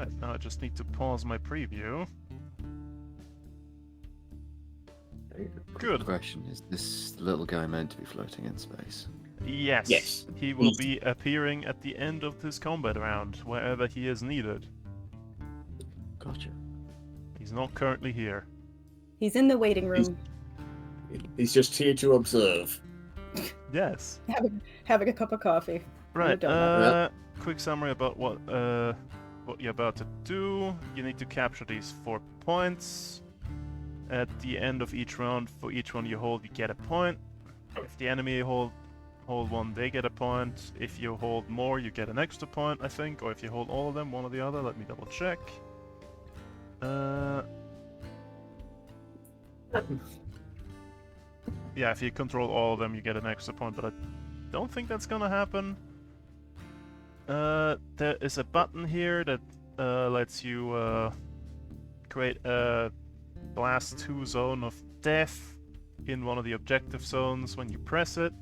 Right, now I just need to pause my preview. Good. Question: is this little guy meant to be floating in space? Yes. Yes. He will be appearing at the end of this combat round, wherever he is needed. Gotcha. He's not currently here. He's in the waiting room, He's just here to observe. Yes. having a cup of coffee. Right. donut. Quick summary about what you're about to do. You need to capture these 4 points. At the end of each round, for each one you hold, you get a point. If the enemy hold one, they get a point. If you hold more, you get an extra point, I think. Or if you hold all of them, one or the other. Let me double check. Yeah, if you control all of them, you get an extra point, but I don't think that's gonna happen. There is a button here that lets you create a Blast 2 zone of death in one of the objective zones when you press it.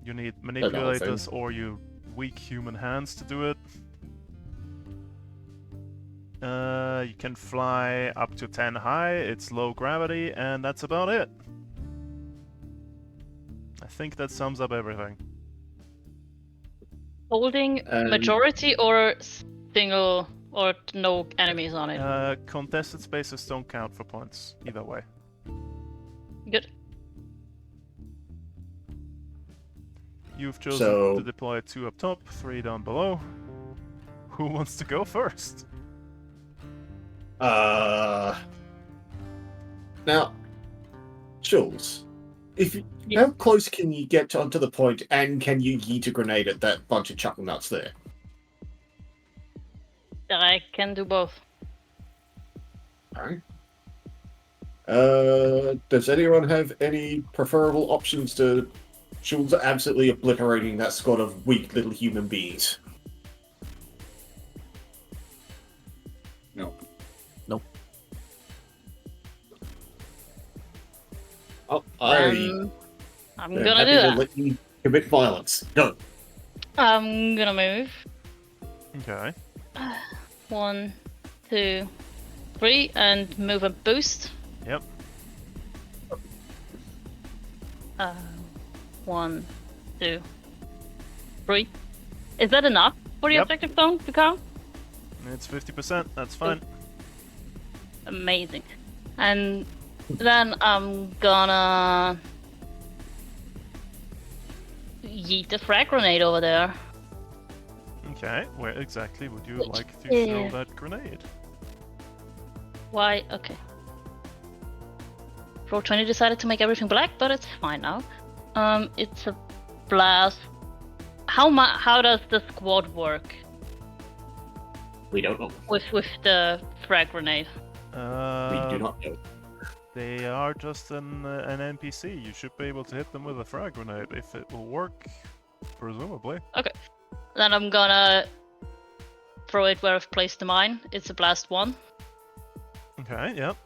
You need manipulators or your weak human hands to do it. You can fly up to 10 high, it's low gravity, and that's about it. I think that sums up everything. Holding majority or single or no enemies on it? Contested spaces don't count for points, either way. Good. You've chosen to deploy 2 up top, 3 down below. Who wants to go first? Now, Jules, how close can you get onto the point, and can you yeet a grenade at that bunch of chuckle nuts there? I can do both. Alright. Does anyone have any preferable options to Jules absolutely obliterating that squad of weak little human beings? No. Nope. Oh, I'm gonna do that. Let you commit violence. Go. I'm gonna move. Okay. 1, 2, 3, and move a boost. Yep. 1, 2, 3. Is that enough for the objective zone to count? It's 50%, that's fine. Amazing. And then I'm gonna yeet a frag grenade over there. Okay, where exactly would you like to throw that grenade? Why? Okay. Roll 20 decided to make everything black, but it's fine now. It's a blast. How does the squad work? We don't know. With the frag grenade. We do not know. They are just an NPC. You should be able to hit them with a frag grenade if it will work, presumably. Okay. Then I'm gonna throw it where I've placed the mine. It's a blast 1. Okay, yep.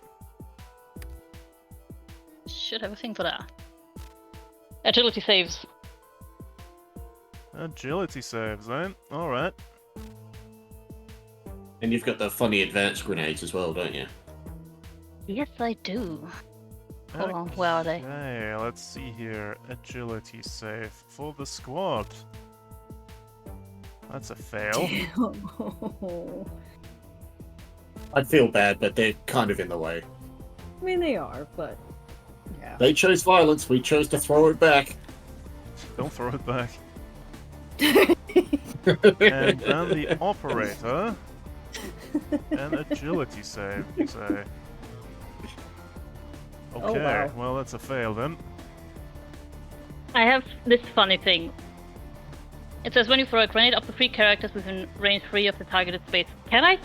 Should have a thing for that. Agility saves. Agility saves, eh? Alright. And you've got the funny advanced grenades as well, don't you? Yes, I do. Hold on, where are they? Okay, let's see here. Agility save for the squad. That's a fail. I'd feel bad, but they're kind of in the way. I mean, they are, but yeah. They chose violence, we chose to throw it back. Don't throw it back. And then the operator. An agility save, you say. Okay, wow. well that's a fail then. I have this funny thing. It says when you throw a grenade up to 3 characters within range 3 of the targeted space. Can I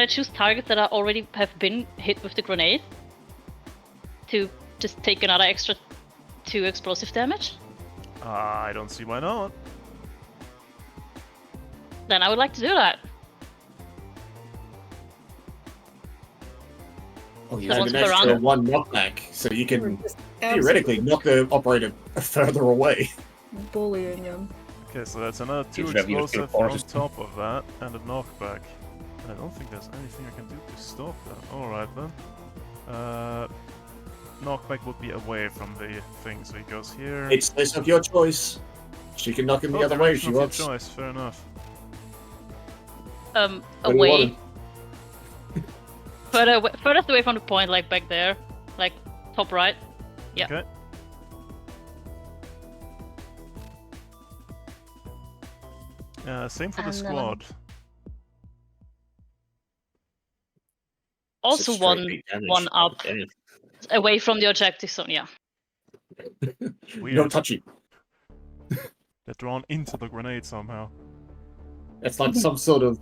choose targets that already have been hit with the grenade? To just take another extra 2 explosive damage? I don't see why not. Then I would like to do that. Oh, you So have once an per extra round? 1 knockback, so you can Just theoretically knock the operator further away. bullying him. Okay, so that's another 2 Seems to have used explosive your on forces. top of that, and a knockback. I don't think there's anything I can do to stop that. Alright then. Knockback would be away from the thing, so he goes here. It's of your choice. She can knock him the other way if she Direction of wants. your choice, fair enough. Where do you want Away. him? Furthest away from the point, like back there. Like, top right. Yeah. Okay. Same for the And, squad. Also It's a straight one big damage. one up. Damn. Away from the objective zone, yeah. Weird. Don't touch him. They're drawn into the grenade somehow. It's like some sort of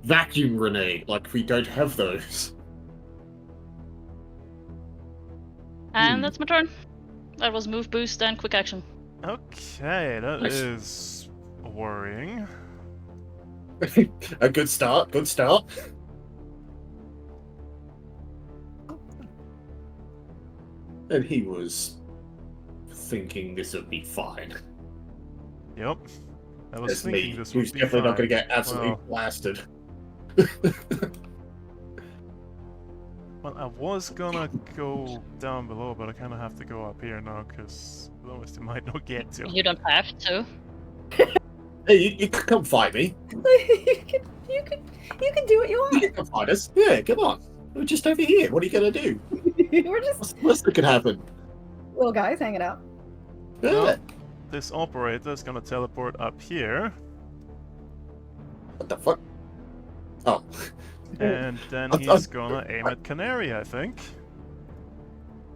vacuum grenade. Like we don't have those. And that's my turn. That was move, boost, and quick action. Okay, that Nice. is worrying. A good start. Good start. And he was thinking this would be fine. Yep. I was That's thinking me. this Who's would be definitely not going to fine. get absolutely Well, blasted. well, I was gonna go down below, but I kind of have to go up here now, because otherwise they might not get to. You don't have to. Hey, you can come fight me. you can do what you You want. can come fight us. Yeah, come on. We're just over here. What are you going to do? We're just What's the worst that could happen? little guys hanging out. Yeah. Well, this operator is gonna teleport up here, What the fuck? Oh. and then I- he's gonna aim at Canary, I think.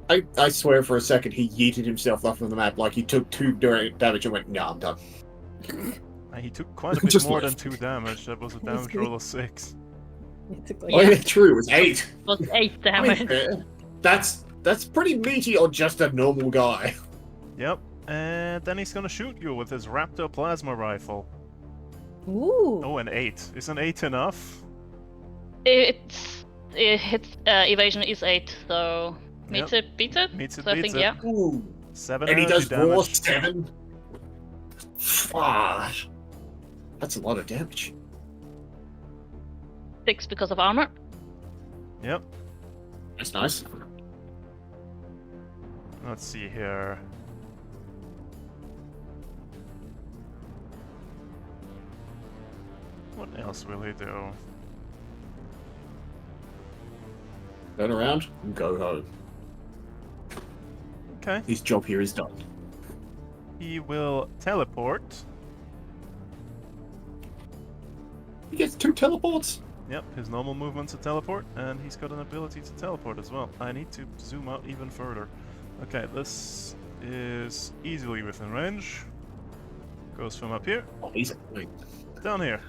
I swear for a second he yeeted himself off of the map like he took 2 damage and went, no, I'm done. And he took quite a bit Just more left. than 2 damage. That was a That's damage good. roll of 6. It took like Oh yeah, true, it was 8. It was 8 I mean, damage. that's pretty meaty on just a normal guy. Yep. And then he's gonna shoot you with his Raptor plasma rifle. ooh. Oh, an 8. Is an 8 enough? It hits evasion is 8, so meets Yep. it, beats it. Meets it, So I beats think it. yeah. Ooh. 7 And he energy does raw damage. 7. Fuck. That's a lot of damage. 6 because of armor. Yep. That's nice. Let's see here. What else will he do? Turn around and go home. Okay. His job here is done. He will teleport. He gets 2 teleports. Yep, his normal movement's a teleport, and he's got an ability to teleport as well. I need to zoom out even further. Okay, this is easily within range. Goes from up here, Oh, he's annoying. down here.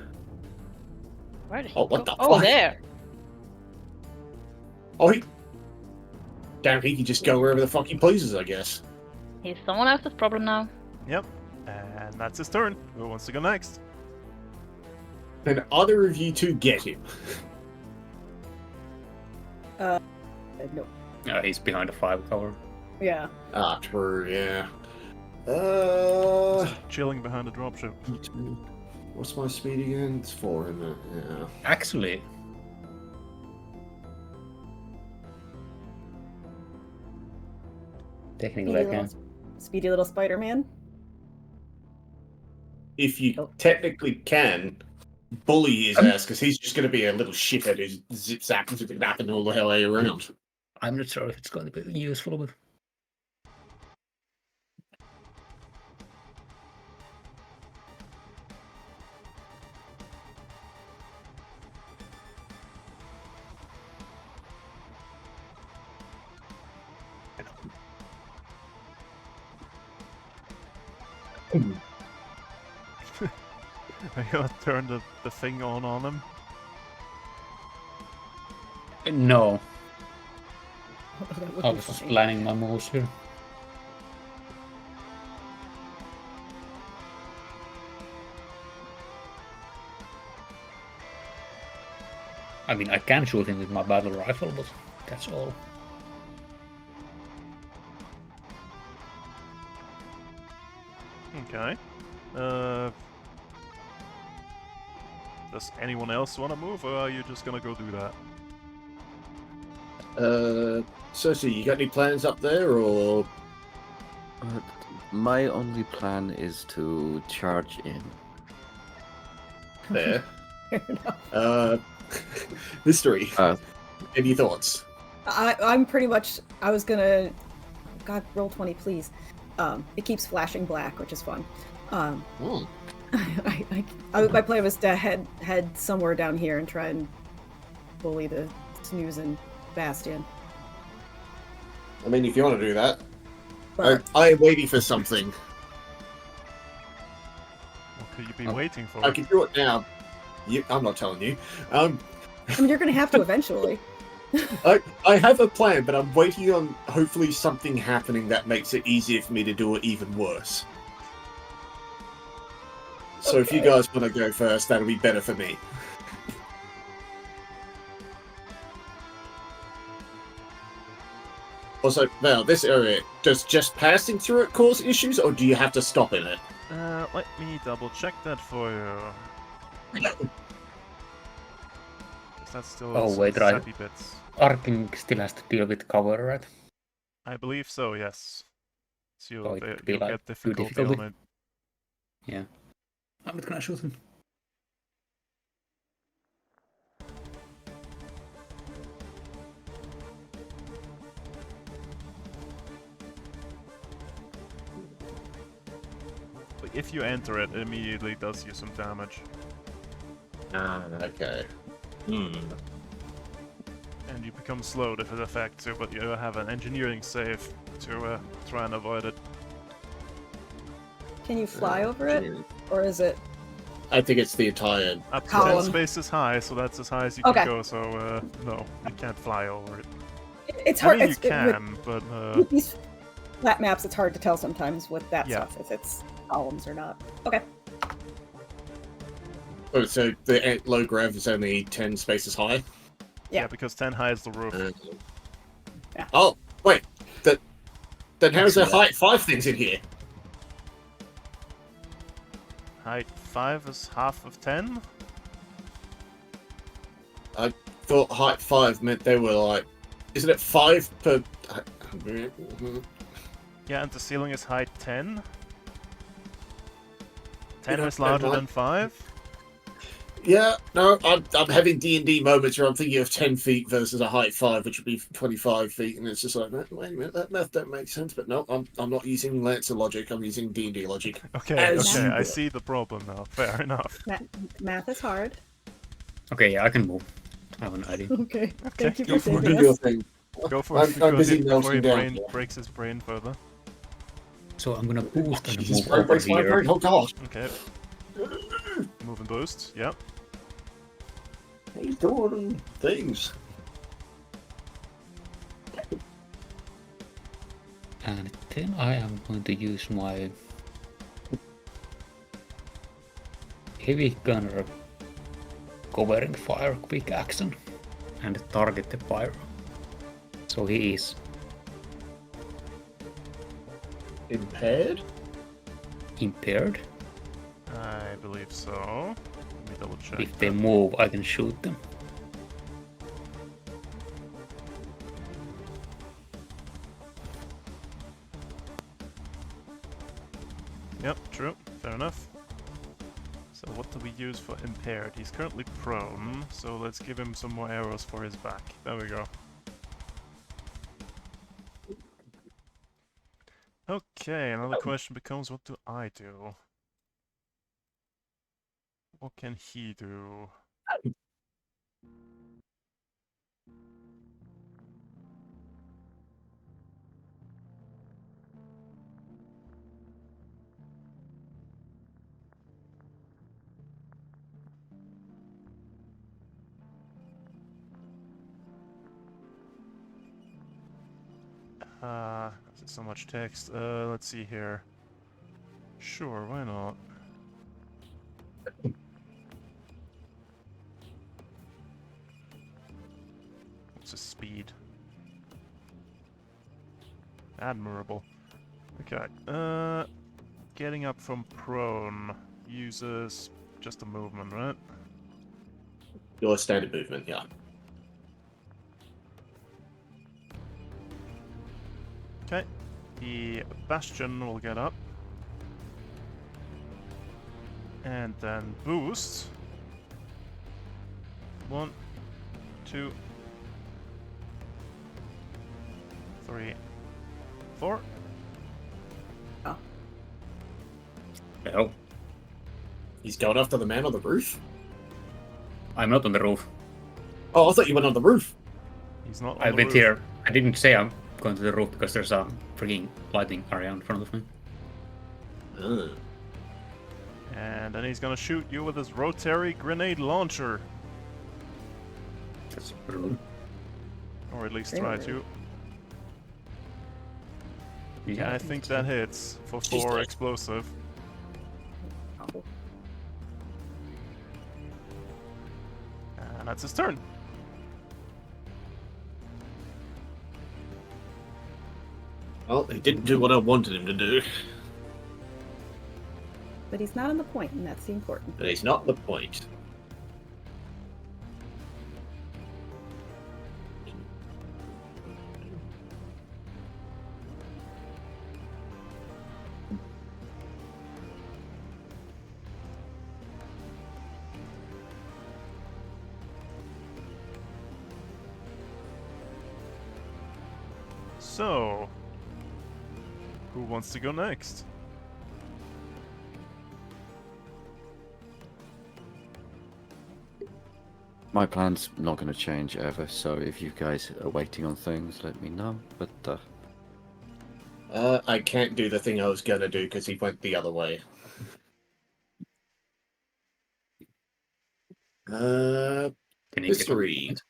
Where did he Oh, what go? the Oh, fuck? there. Oh, damn, he can just go wherever the fuck he pleases, I guess. He's someone else's problem now. Yep, and that's his turn. Who wants to go next? Can either of you two get him? No. He's behind a 5 cover. Yeah. Ah, true, yeah. Chilling behind a dropship. What's my speed again? It's 4, isn't it? Yeah. Actually, technically I can. Speedy little Spider-Man. If you technically can, bully his ass, because he's just going to be a little shithead who's zip-zapping, zip-zapping all the hell way around. I'm not sure if it's going to be useful, but I gotta turn the thing on him. no. That would I be was just funny. planning my moves here. I mean, I can shoot him with my battle rifle, but that's all. Okay. Does anyone else want to move, or are you just gonna go do that? Cersei, you got any plans up there, or Uh, my only plan is to charge in. there? Fair enough. Mystery. Uh, Any thoughts? I'm pretty much. I was gonna. God, roll 20, please. It keeps flashing black, which is fun. Hmm. My plan was to head somewhere down here and try and bully the snoozing bastion. I mean, if you want to do that, But I'm waiting for something. What could you be waiting for? I can do it now. I'm not telling you. I mean, you're gonna have to eventually. I have a plan, but I'm waiting on hopefully something happening that makes it easier for me to do it even worse. So if you Okay. guys want to go first, that'll be better for me. Also, now this area, does just passing through it cause issues, or do you have to stop in it? Let me double check that for you. 'Cause that's still Oh, some wait, right. sappy bits. Arking still has to deal with cover, right? I believe so, yes. So So it could be you'll like get too difficulty difficult. on it. Yeah. I'm not gonna shoot him. But if you enter it, it immediately does you some damage. Okay. And you become slowed if it affects you, but you have an engineering save to try and avoid it. Can you fly over it, or is it? I think it's the entire. Up to Column. 10 space is high, so that's as high as you Okay. can go, so no, you can't fly over it. It's I hard. mean, you it's, can, but with these flat maps, it's hard to tell sometimes with that Yeah. stuff if it's columns or not. Okay. Oh, so the low grav is only 10 spaces high? yeah, because 10 high is the roof. Oh, wait. Then how's there Excellent. height 5 things in here? Height 5 is half of 10? Thought height 5 meant they were like. Isn't it 5 per. Yeah, and the ceiling is height 10? 10 know, is larger never than 5? Yeah, no, I'm having D&D moments where I'm thinking of 10 feet versus a height 5, which would be 25 feet, and it's just like, wait a minute, that math don't make sense, but no, I'm not using Lancer logic, I'm using D&D logic. Okay, As okay, you I will. see the problem now. Fair enough. Math is hard. Okay, yeah, I can move. I have an idea. Okay. Thank you Do for saving your us. thing. Go for it I'm before busy he melting down brain here. breaks his brain further. So I'm gonna boost and Jesus, move brain over breaks my here. brain, oh god. Okay. Move and boost, yep. He's doing things. And then I am going to use my heavy gunner covering fire quick action and target the pyro. So he is Impaired? impaired. I believe so. Let me double check. If they move, I can shoot them. Yep, true. Fair enough. So what do we use for impaired? He's currently prone, so let's give him some more arrows for his back. There we go. Okay, another question becomes, what do I do? What can he do? This is so much text. Let's see here. Sure, why not? What's his speed? Admirable. Okay, getting up from prone uses just a movement, right? Your standard movement, yeah. Okay. The Bastion will get up. And then boost. 1, 2, 3, 4. No, He's going after the man on the roof? I'm not on the roof. Oh, I thought you went on the roof. He's not on I the went roof. here. I didn't say I'm going to the roof because there's a freaking lightning area in front of me. And then he's gonna shoot you with his rotary grenade launcher. That's rude. Or at least Very try rude. to. Yeah, I think that hits for She's 4 dead. explosive. Oh. And that's his turn. Well, he didn't do what I wanted him to do. But he's not on the point, and that's the important. But he's not the point. So, who wants to go next? My plan's not going to change ever, so if you guys are waiting on things, let me know. But I can't do the thing I was gonna do because he went the other way. Can you This get read.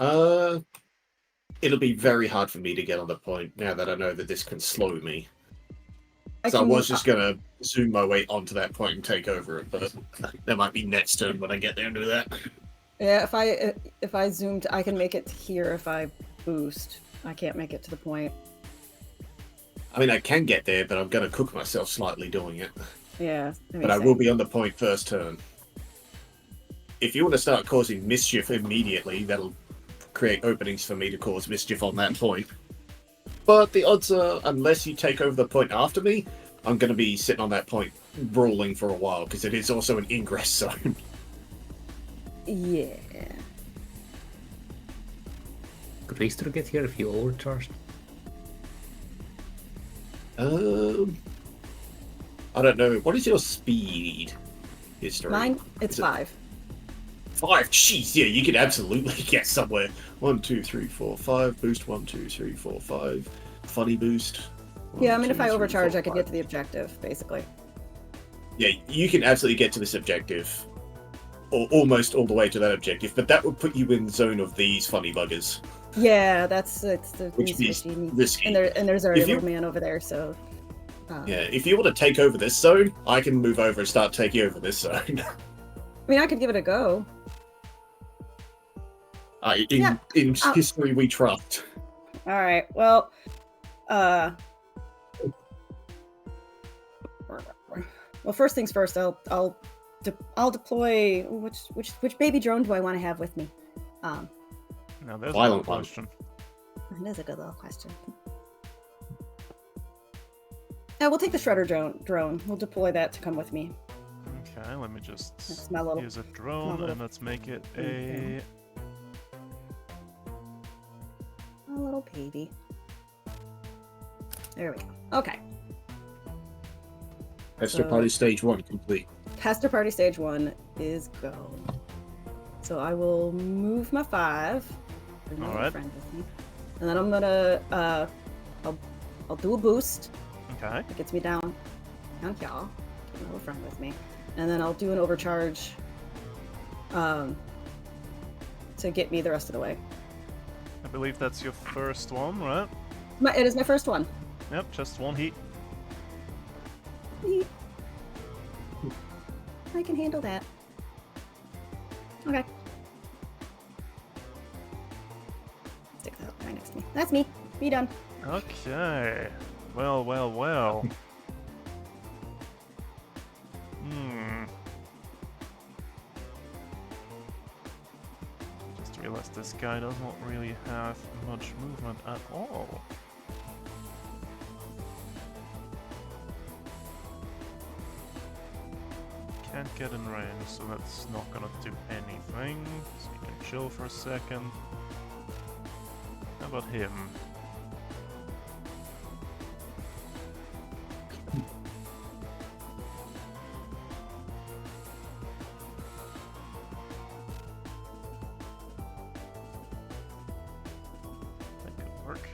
It'll be very hard for me to get on the point now that I know that this can slow me. So I was just gonna zoom my way onto that point and take over it, but that might be next turn when I get there and do that. Yeah, if I zoomed, I can make it to here if I boost. I can't make it to the point. I mean, I can get there, but I'm gonna cook myself slightly doing it. Yeah. But I will be on the point first turn. If you want to start causing mischief immediately, that'll create openings for me to cause mischief on that point. But the odds are, unless you take over the point after me, I'm going to be sitting on that point brawling for a while, because it is also an ingress zone. Yeah. Could we still get here if you overcharged? I don't know. What is your speed history? Mine, it's Is it 5. 5? Jeez, yeah, you could absolutely get somewhere. 1, 2, 3, 4, 5. Boost 1, 2, 3, 4, 5. Funny boost. Yeah, I 1, mean, if 2, I 3, overcharge, 4, I could 5. get to the objective, basically. Yeah, you can absolutely get to this objective. Or almost all the way to that objective, but that would put you in the zone of these funny buggers. Yeah, it's the Which least is risky. risky. And there's already a If you- little man over there, so. Yeah, if you want to take over this zone, I can move over and start taking over this zone. I mean, I could give it a go. In Oh. history, we trust. All right. Well, well, first things first. I'll deploy which baby drone do I want to have with me? Now there's a Violent good one. question. That is a good little question. Yeah, we'll take the shredder drone. We'll deploy that to come with me. Okay, let me just That's my little. use a drone little- and let's make it Okay. a. A little baby. There we go. Okay. Esther So- Party Stage 1 complete. Pester Party Stage 1 is go. So I will move my 5. Bring my little Alright. friend with me. And then I'm gonna I'll do a boost. Okay. That gets me down here. Get my little friend with me. And then I'll do an overcharge to get me the rest of the way. I believe that's your first one, right? It is my first one. Yep, just one heat. Neat. I can handle that. Okay. Stick that right next to me. That's me. Be done. Okay. Well, well, well. realized this guy doesn't really have much movement at all. Can't get in range, so that's not gonna do anything. So you can chill for a second. How about him? That could work.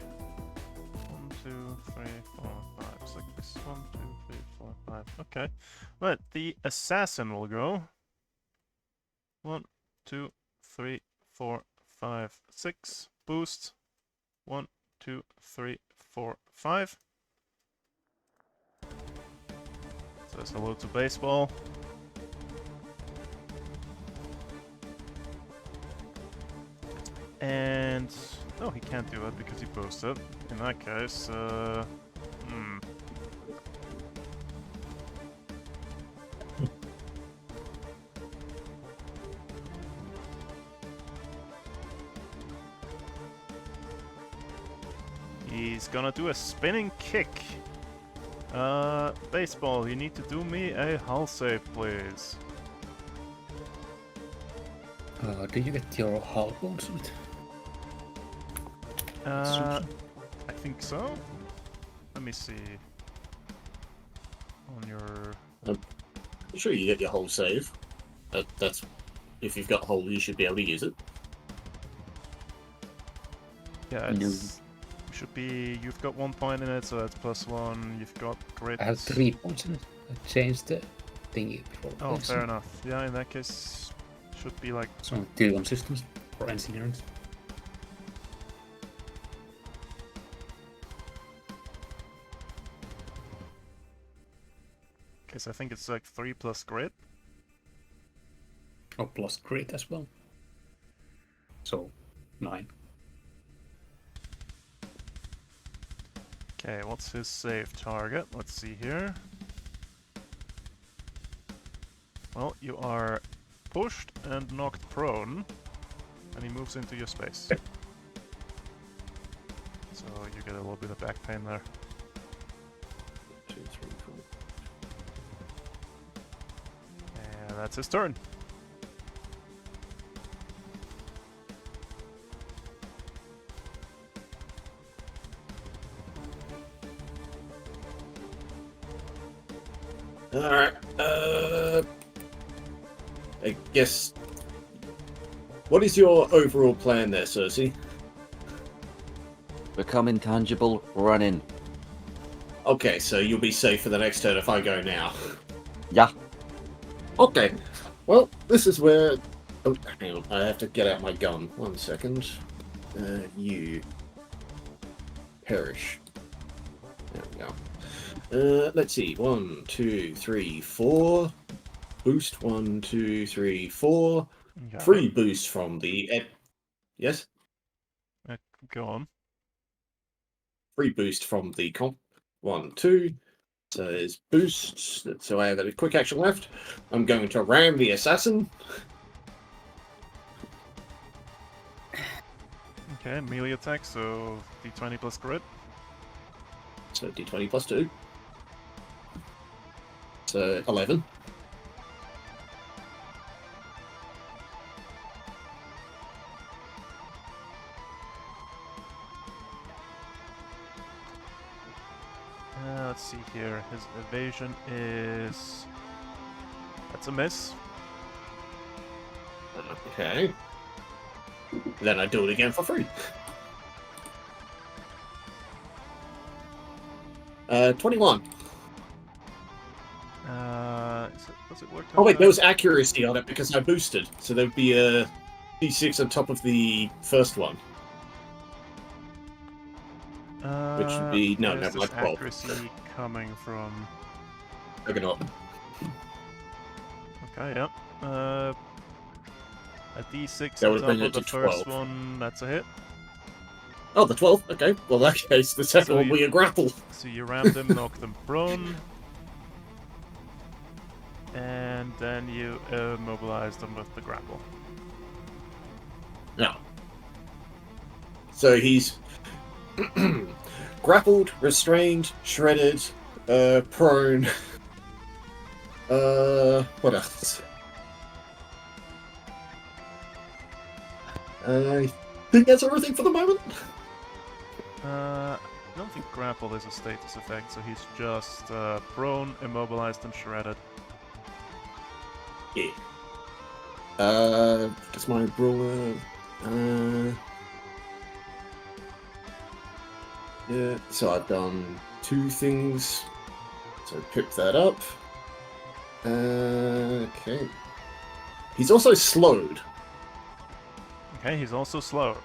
1, 2, 3, 4, 5, 6. 1, 2, 3, 4, 5. Okay. Right, the assassin will go. 1, 2, 3, 4, 5, 6. Boost. 1, 2, 3, 4, 5. Says hello to baseball. And no, he can't do that because he boosted. In that case, he's gonna do a spinning kick. Baseball, you need to do me a hull save, please. Did you get your hull bonus with? I think so. Let me see. On your... I'm sure you get your whole save. That's if you've got whole, you should be able to use it. Yeah, it's... Should be... You've got 1 point in it, so that's +1. You've got grit. I have 3 points in it. I changed the thingy before. Oh, fair enough. Yeah, in that case, should be like... Some tier 1 systems for engineers. Cause I think it's like 3 plus grit. Oh, plus crit as well. So, 9. Okay, what's his save target? Let's see here. Well, you are pushed and knocked prone, and he moves into your space. So you get a little bit of back pain there. 2, 3, 4. And that's his turn. Alright, I guess... What is your overall plan there, Cersei? Become intangible, run in. Okay, so you'll be safe for the next turn if I go now. Yeah. Okay, well, this is where... Oh, hang on, I have to get out my gun. 1 second. You... perish. There we go. Let's see. 1, 2, 3, 4. Boost. 1, 2, 3, 4. Got Free it. boost from the... Yes? Go on. Free boost from the comp. 1, 2. So there's boost. So I have a quick action left. I'm going to ram the assassin. Okay, melee attack, so d20 plus grit. So d20 plus 2. So 11. Let's see here. His evasion is... That's a miss. Okay. Then I do it again for free. 21. Does it work? Oh wait, there was accuracy on it because I boosted. So there'd be a d6 on top of the first one. Which would be... No, where's no, this like 12. accuracy coming from? Juggernaut. Okay, yep. A d6 That on would top bring of it the to first 12. one, that's a hit. Oh, the 12. Okay. Well, in that case, the second So one will be a grapple. So you rammed them, knocked them prone. And then you mobilize them with the grapple. No. So he's grappled, restrained, shredded, prone. What else? I think that's everything for the moment. I don't think grapple is a status effect, so he's just prone, immobilized, and shredded. Yeah. That's my brawler. Yeah. So I've done 2 things. So pick that up. Okay. He's also slowed. Okay, he's also slowed.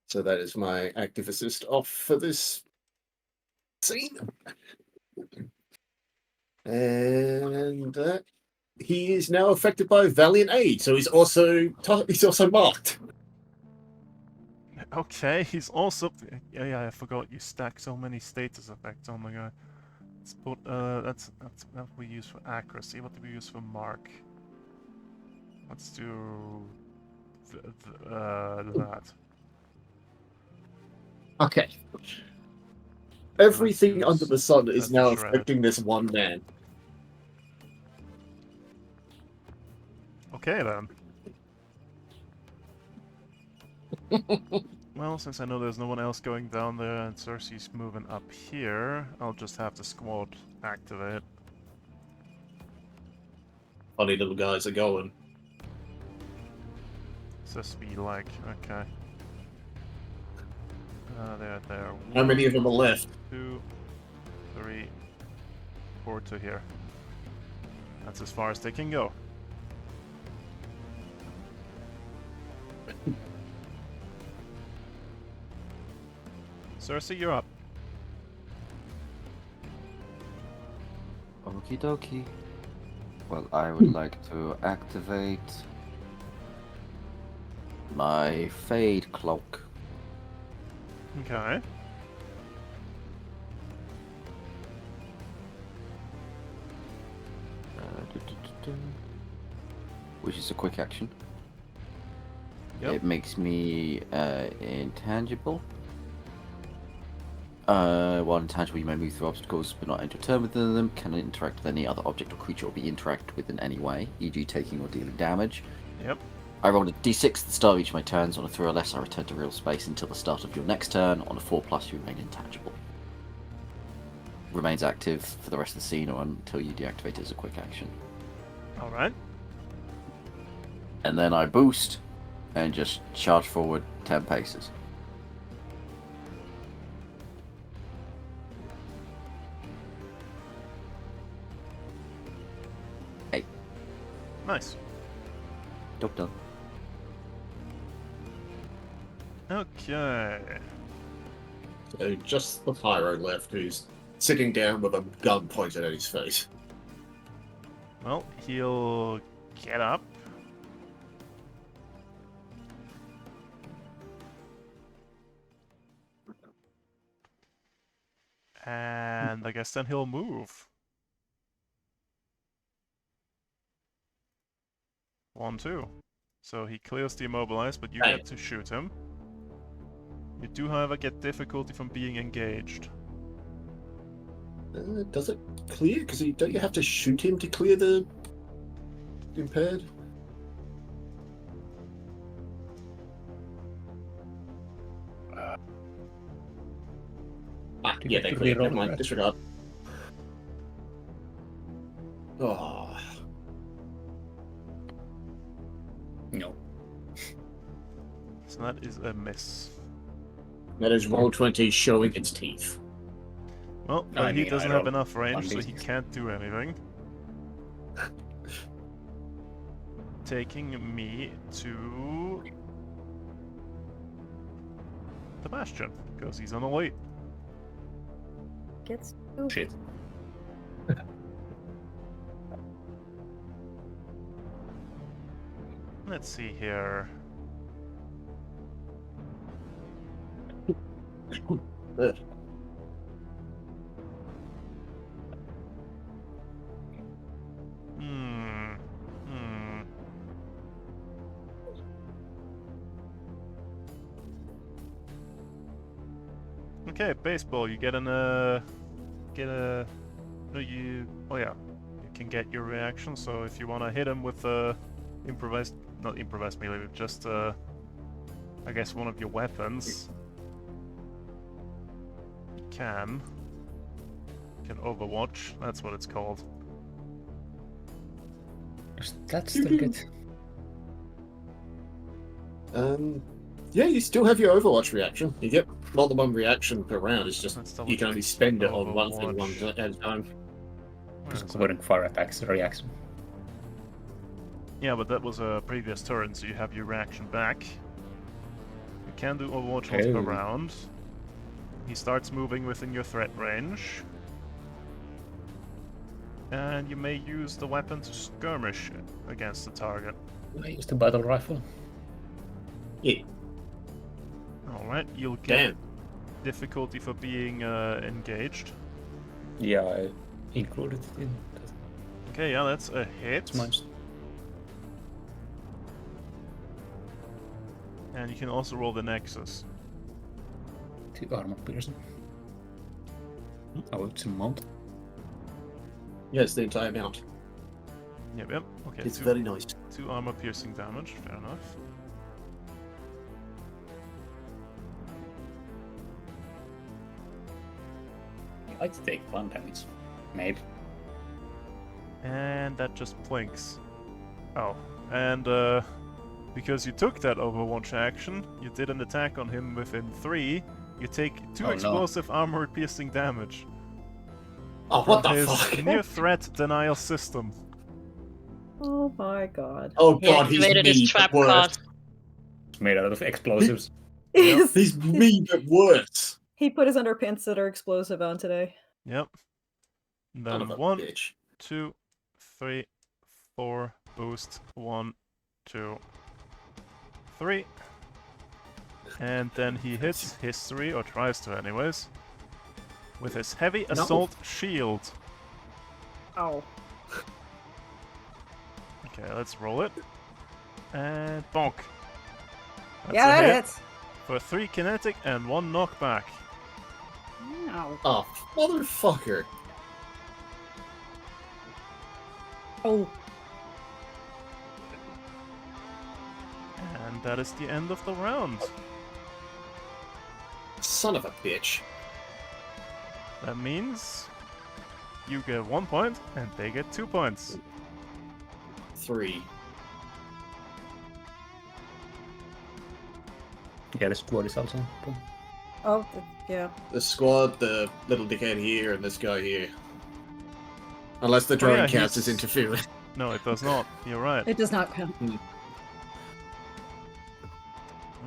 So that is my active assist off for this scene. And he is now affected by Valiant Aid, so he's also marked. Okay, he's also... Yeah, I forgot you stack so many status effects on the guy. Let's put, that's that we use for accuracy. What do we use for mark? Let's do... that. Okay. Everything use under the sun that is for now shredded. affecting this one man. Okay then. Well, since I know there's no one else going down there and Cersei's moving up here, I'll just have the squad activate. Funny little guys are going. Says be like, okay. There. How many of them are left? 2, 3, 4 to here. That's as far as they can go. Cersei, you're up. Okie dokie. Well, I would like to activate my Fade Cloak. Okay. Which is a quick action. Yep. It makes me intangible. While intangible, you may move through obstacles but not enter a turn within them. Cannot interact with any other object or creature or be interacted with in any way, e.g. taking or dealing damage. Yep. I rolled a d6 at the start of each of my turns. On a 3 or less, I return to real space until the start of your next turn. On a 4+, you remain intangible. Remains active for the rest of the scene or until you deactivate it as a quick action. Alright. And then I boost and just charge forward 10 paces. Hey. Nice. Job done. Okay. So just the pyro left, who's sitting down with a gun pointed at his face. Well, he'll get up. And I guess then he'll move. 1, 2. So he clears the immobilized, but you Hey. get to shoot him. You do, however, get difficulty from being engaged. Does it clear? Because don't you have to shoot him to clear the impaired? Yeah, they clear. Never mind. Disregard. Oh. No. So that is a miss. That is Roll20 showing its teeth. Well, I but he mean, doesn't I have don't- enough range, so I'm he busy. can't do anything. Taking me to the Bastion, because he's on a late. Gets to. Shit. Let's see here. Ugh. Hmm. Okay, baseball. You get get a. No, you. Oh yeah, you can get your reaction. So if you wanna hit him with improvised, not improvised melee, but just I guess one of your weapons. You can Overwatch. That's what it's called. That's still good. Yeah, you still have your Overwatch reaction. You get more than one reaction per round. It's just Let's double you can only check spend it on one thing Overwatch. at a time. Where Just is it? covering fire attacks reaction. Yeah, but that was a previous turn, so you have your reaction back. You can do Overwatch once per Oh. round. He starts moving within your threat range. And you may use the weapon to skirmish against the target. I used the battle rifle. Yeah, Alright, you'll get damn. difficulty for being engaged. Yeah, I included it in that. Okay, yeah, that's a hit. It's mine. And you can also roll the Nexus. 2 armor piercing. Oh, it's a mount. Yeah, it's the entire amount. Yep. Okay, It's two, very nice. 2 armor piercing damage, fair enough. I like to take 1 damage. Maybe. And that just blinks. Oh, and because you took that Overwatch action, you did an attack on him within 3, you take 2 Oh, no. explosive armor piercing damage Oh, what from the his fuck? near threat denial system. Oh my god. Oh He god, he's activated his me, trap but worse. card. It's made out of explosives. He's me, but worse. He put his underpants that are explosive on today. Yep. And Son then of a 1, bitch. 2, 3, 4, boost, 1, 2, 3. And then he hits history, or tries to anyways, with his heavy assault shield. Oh. Okay, let's roll it. And bonk. That's Yeah, a that hit hits. for 3 kinetic and 1 knockback. Ow. Oh, motherfucker. Oh. And that is the end of the round. Son of a bitch. That means you get 1 point and they get 2 points. 3. Yeah, the squad is also. Oh, yeah. The squad, the little dickhead here, and this guy here. Unless the Oh, drone yeah, counts he's- as interference. No, it does not. You're right. It does not count.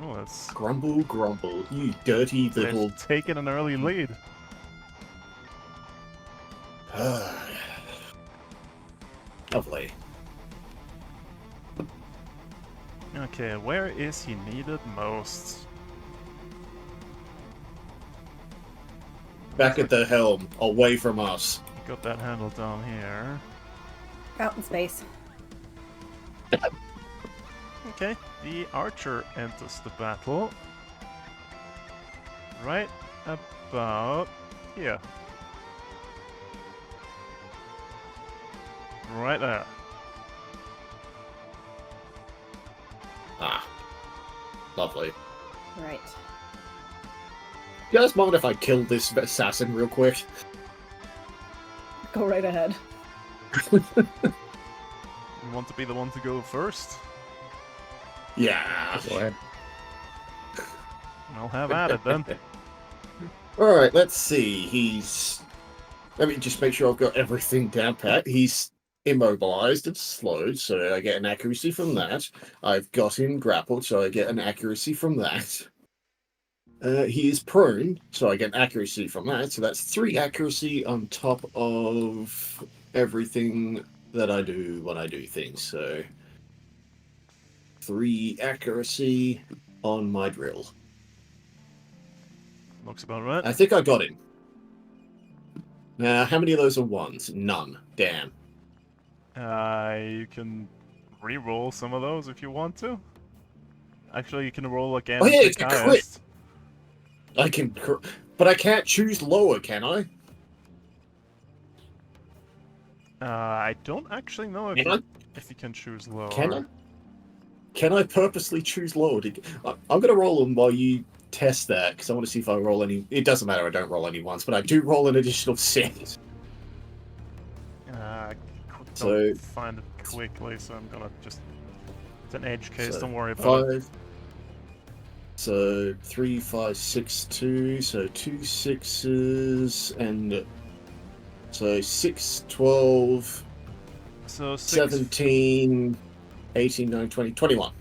Oh, that's Grumble, grumble, you dirty little. they've taken an early lead. Lovely. Okay, where is he needed most? Back at the helm, away from us. Got that handle down here. Out in space. Okay, the archer enters the battle. Right about here. Right there. Ah. Lovely. Right. You guys mind if I kill this assassin real quick? Go right ahead. You want to be the one to go first? Yeah. Go ahead. I'll have at it then. Alright, let's see. Let me just make sure I've got everything down pat. He's immobilized and slowed, so I get an accuracy from that. I've got him grappled, so I get an accuracy from that. He is prone, so I get an accuracy from that. So that's 3 accuracy on top of everything that I do when I do things. So 3 accuracy on my drill. Looks about right. I think I got him. Now, how many of those are ones? None. Damn. You can re-roll some of those if you want to. Actually, you can roll again. Oh, yeah, the it's a crit. highest. I can. But I can't choose lower, can I? I don't actually know if you can choose lower. Can I? Can I purposely choose lower? I'm going to roll them while you test that, because I want to see if I roll any... It doesn't matter, I don't roll any once, but I do roll an additional 6. Don't find it quickly, so I'm gonna just... It's an edge case, So, don't worry about it. 5. So 3, 5, 6, 2. So 2 6s, and so 6, 12, So 6... 17, 18, 19, 20, 21.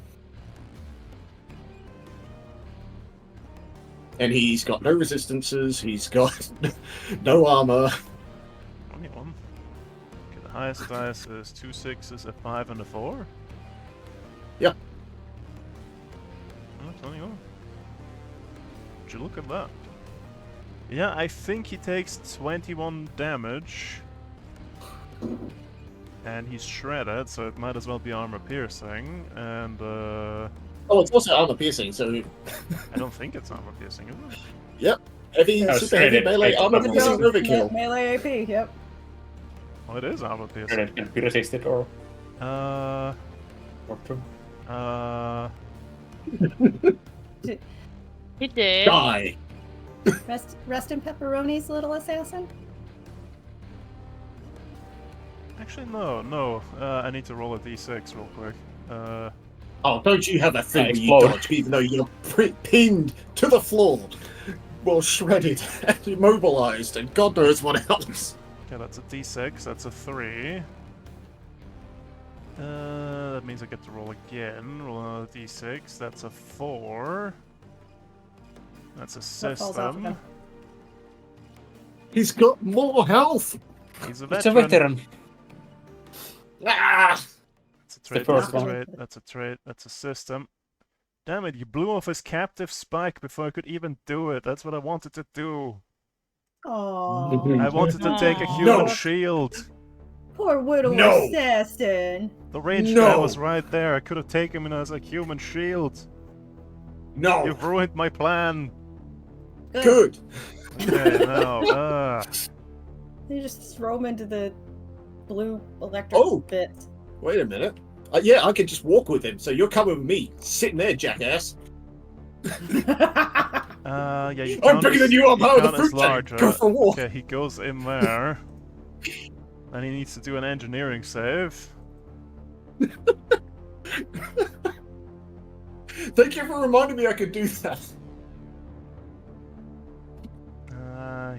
And he's got no resistances, he's got no armor. 21. Okay, the highest dice is 2 6s, a 5, and a 4? Yep. Oh, 21. Would you look at that? Yeah, I think he takes 21 damage. And he's shredded, so it might as well be armor piercing. And Oh, it's also armor piercing, so I don't think it's armor piercing, is it? yep. Heavy, Oh, super heavy shredded. melee armor Yep, piercing overkill. Melee AP, yep. Oh, it is armor piercing. It can be resisted or Uh, two. He did. Die. Rest in pepperonis, little assassin. actually, no. I need to roll a d6 real quick. Oh, don't you have a thing where you explode. dodge, even though you're pinned to the floor, well shredded and immobilized, and God knows what else. Okay, that's a d6, that's a 3. That means I get to roll again. Roll another d6, that's a 4. That's a What falls off of system. him? He's got more health. He's a It's a veteran. veteran. Ah! That's a trait, first that's a one. trait, that's a trait, that's a system. Damn it, you blew off his captive spike before I could even do it. That's what I wanted to do. Oh, I wanted to take a Aw. human No. shield. poor widow No. assassin. The ranged guy No. was right there. I could have taken him as a human shield. No. You've ruined my plan. Good. Okay, now, You just throw him into the blue electric Oh. bits. Wait a minute. Yeah, I could just walk with him, so you're coming with me. Sitting there, jackass. yeah, you I'm count bigger as- than you, I'm you part of the count as fruit chain. larger. Go for a walk. Okay, he goes in there. And he needs to do an engineering save. Thank you for reminding me I could do that.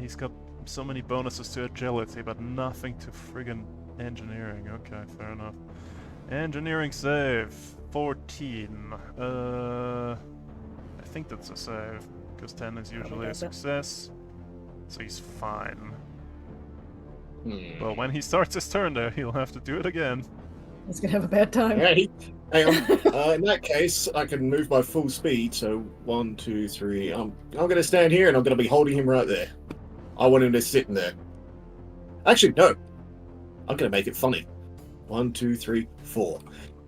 He's got so many bonuses to agility, but nothing to friggin' engineering. Okay, fair enough. Engineering save. 14. I think that's a save, because 10 is usually a does it. success. So he's fine. Hmm. Well, when he starts his turn there, he'll have to do it again. He's gonna have a bad time. Yeah, hang on. In that case, I can move by full speed. So 1, 2, 3. I'm going to stand here, and I'm going to be holding him right there. I want him to sit in there. Actually, no. I'm going to make it funny. 1, 2, 3, 4.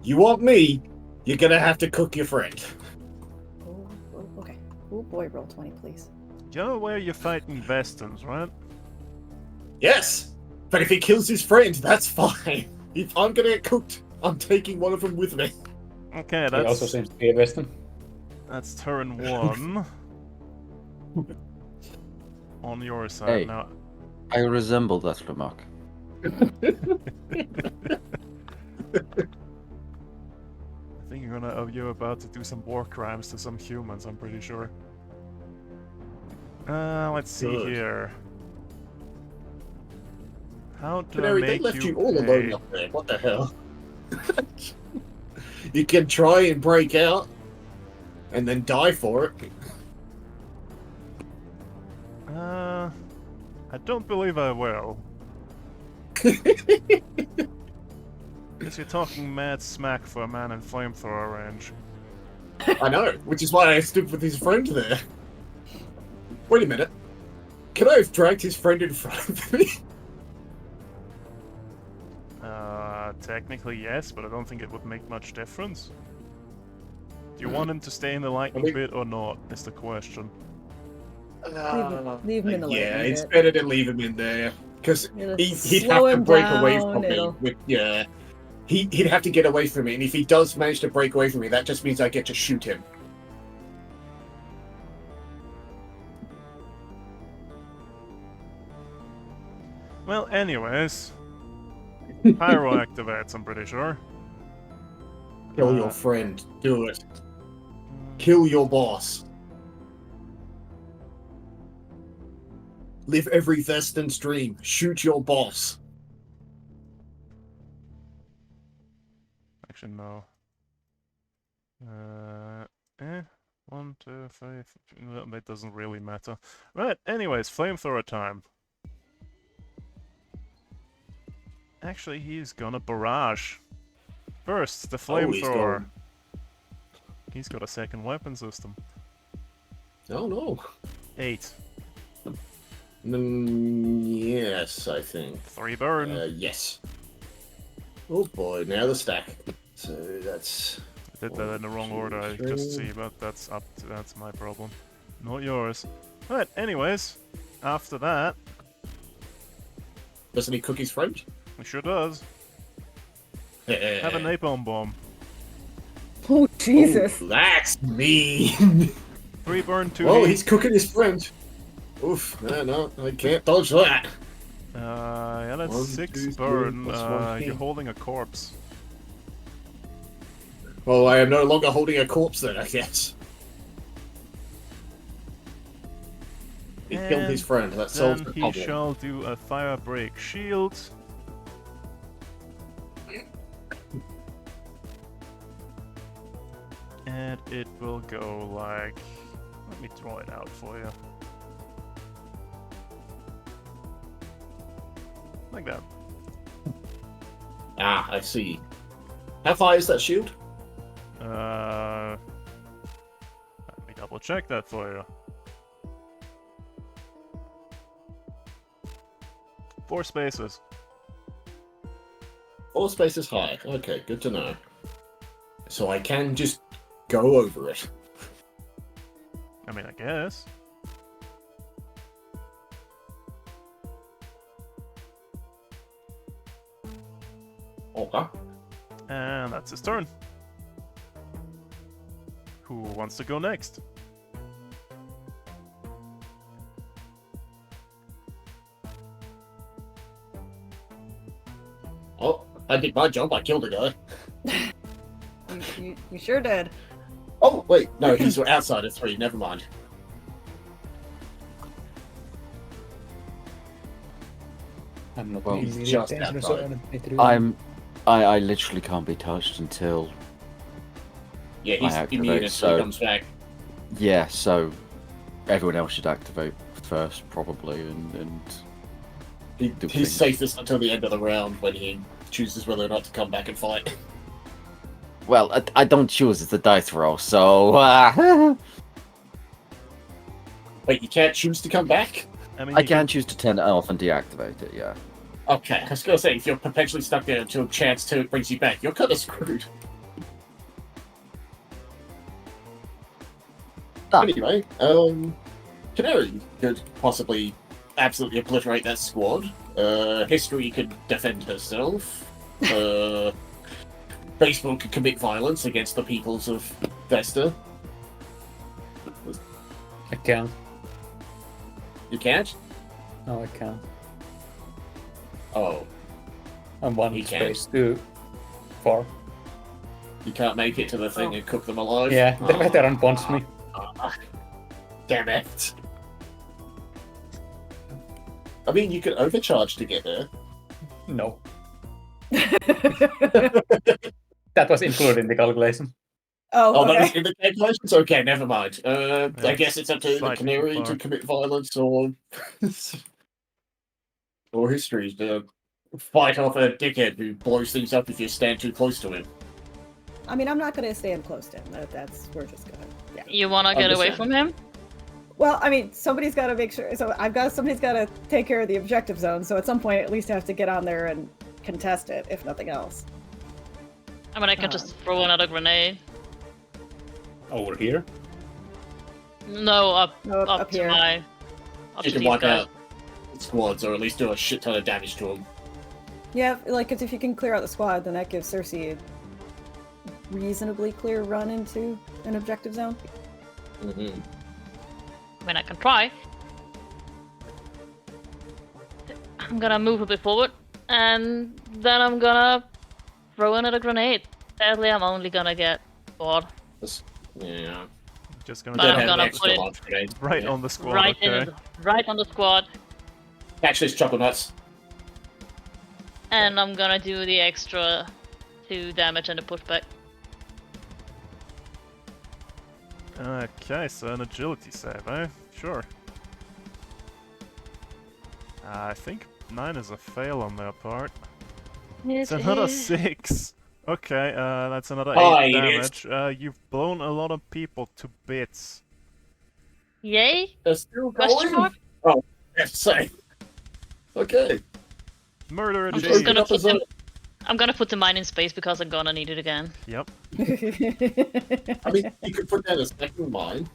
You want me? You're going to have to cook your friend. Okay. Oh boy, roll 20, please. You know where you're fighting Vestons, right? Yes, but if he kills his friend, that's fine. If I'm going to get cooked, I'm taking one of them with me. Okay, He also that's seems to be a Western. that's turn 1. On your side Hey. now. I resemble that remark. I think you're about to do some war crimes to some humans, I'm pretty sure. Let's see Good. here. How do I Canary, they make left you you all pay? alone up there. What the hell? You can try and break out and then die for it. I don't believe I will. Because you're talking mad smack for a man in flamethrower range. I know, which is why I stood with his friend there. Wait a minute. Can I have dragged his friend in front of me? Technically yes, but I don't think it would make much difference. Do you want him to stay in the lightning I mean- pit or not, is the question. Leave him in the Yeah, lightning it's bit. better to leave him in there because It'll he'd slow have to him break away down, from me. it'll- Yeah, he'd have to get away from me, and if he does manage to break away from me, that just means I get to shoot him. Well, anyways, pyro activates. I'm pretty sure. Kill your Uh, friend. Do it. Kill your boss. Live every Vestin's dream. Shoot your boss. Actually, no. 1, 2, 3. Well, that doesn't really matter. Right. Anyways, flamethrower time. Actually, he's gonna barrage. First, the Oh, he's flamethrower. gone. He's got a second weapon system. Oh no. 8. Yes, I think. 3 burn. Yes. Oh boy, now the stack. So that's. I did that in the wrong order, I just see, but that's my problem. Not yours. Right, anyways, after that, Doesn't he cook his friend? he sure does. Have a napalm bomb. Oh, Jesus. Oh, that's mean. 3 burn, 2 Oh, heat. he's cooking his friend. Oof, no, I can't dodge that. Yeah, that's 1, 6 2, 3, burn. plus 1 You're heat. holding a corpse. Well, I am no longer holding a corpse then, I guess. He killed his And friend, that solves Then the he problem. shall do a fire break shield. And it will go like... Let me draw it out for you. Like that. Ah, I see. How far is that shield? Let me double check that for you. 4 spaces. 4 spaces high. Okay, good to know. So I can just go over it. I mean, I guess. Okay. And that's his turn. Who wants to go next? Oh, I did my job. I killed a guy. You sure did. Oh, wait. No, he's outside of 3. Never mind. I'm not Well, really just dangerous, outside. so I don't need to do I literally can't be touched until Yeah, he's I activate, immune until so- he comes back. yeah. So everyone else should activate first, probably, and He, do he's things. safest until the end of the round when he chooses whether or not to come back and fight. well, I don't choose. It's a dice roll, so Wait, you can't choose to come back? I mean, I you can choose to turn it off and deactivate it. Yeah. Okay, I was gonna say, if you're perpetually stuck there until chance 2 brings you back, you're kind of screwed. Ah. Anyway, Canary could possibly absolutely obliterate that squad. History could defend herself. Facebook could commit violence against the peoples of Vesta. I can't. You can't? No, I can't. Oh, I'm one He can't. space too far. you can't make it to the thing Oh. and cook them alive? Yeah, the Oh. veteran wants me. Damn it. I mean, you could overcharge to get there. No, that was included in the calculation. Oh, that was Okay. in the calculations? Okay, never mind. I Yeah, guess it's up to the slightly Canary too to far. commit violence or... or history to fight off a dickhead who blows things up if you stand too close to him. I mean, I'm not gonna stand close to him. We're just gonna. Yeah. You wanna get away from him? Well, I mean, somebody's got to make sure. So somebody's got to take care of the objective zone. So at some point, at least I have to get on there and contest it, if nothing else. I mean, I can just throw another grenade. Over here. No, up No, up up to here. my up You to can these wipe guys. out squads, or at least do a shit ton of damage to them. Yeah, like, 'cause if you can clear out the squad, then that gives Cersei a reasonably clear run into an objective zone. Mm-hmm. I mean, I can try. I'm gonna move a bit forward, and then I'm gonna throw another grenade. Sadly, I'm only gonna get 4. Yeah. Just gonna But Don't I'm have gonna extra put it launch grenades. right Yeah. on the squad. right Okay. right on the squad, Catch this, chocolate nuts. and I'm gonna do the extra 2 damage and a pushback. Okay, so an agility save, eh? Sure. I think 9 is a fail on their part. It's another 6. Okay, that's another 8 Oh, idiots. damage. You've blown a lot of people to bits. Yay? They're still Question going? mark? Oh, yes, say. Okay. Murder I'm indeed. just gonna Up as put them. a- I'm gonna put the mine in space because I'm gonna need it again. Yep. I mean, you could put down a second mine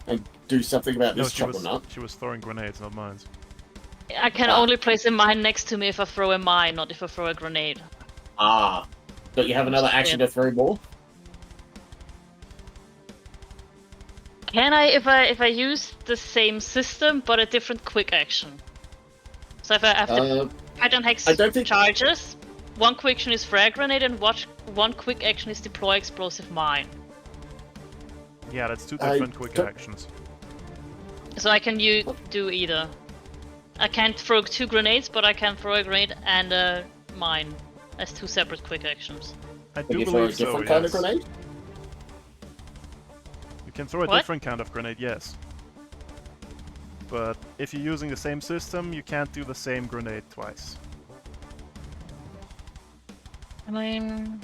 and do something about No, this she chocolate nut. was throwing grenades, not mines. I can Ah. only place a mine next to me if I throw a mine, not if I throw a grenade. Ah. Don't you have another action to throw more? Can I if I use the same system but a different quick action? So if I have the pattern hex I don't think- charges, one quick action is frag grenade and one quick action is deploy explosive mine. Yeah, that's 2 I different quick don't- actions. So I can do either. I can't throw 2 grenades, but I can throw a grenade and a mine as 2 separate quick actions. I Can do you throw a believe so, different kind of yes. grenade? You can throw a What? different kind of grenade, yes. But if you're using the same system, you can't do the same grenade twice. I mean,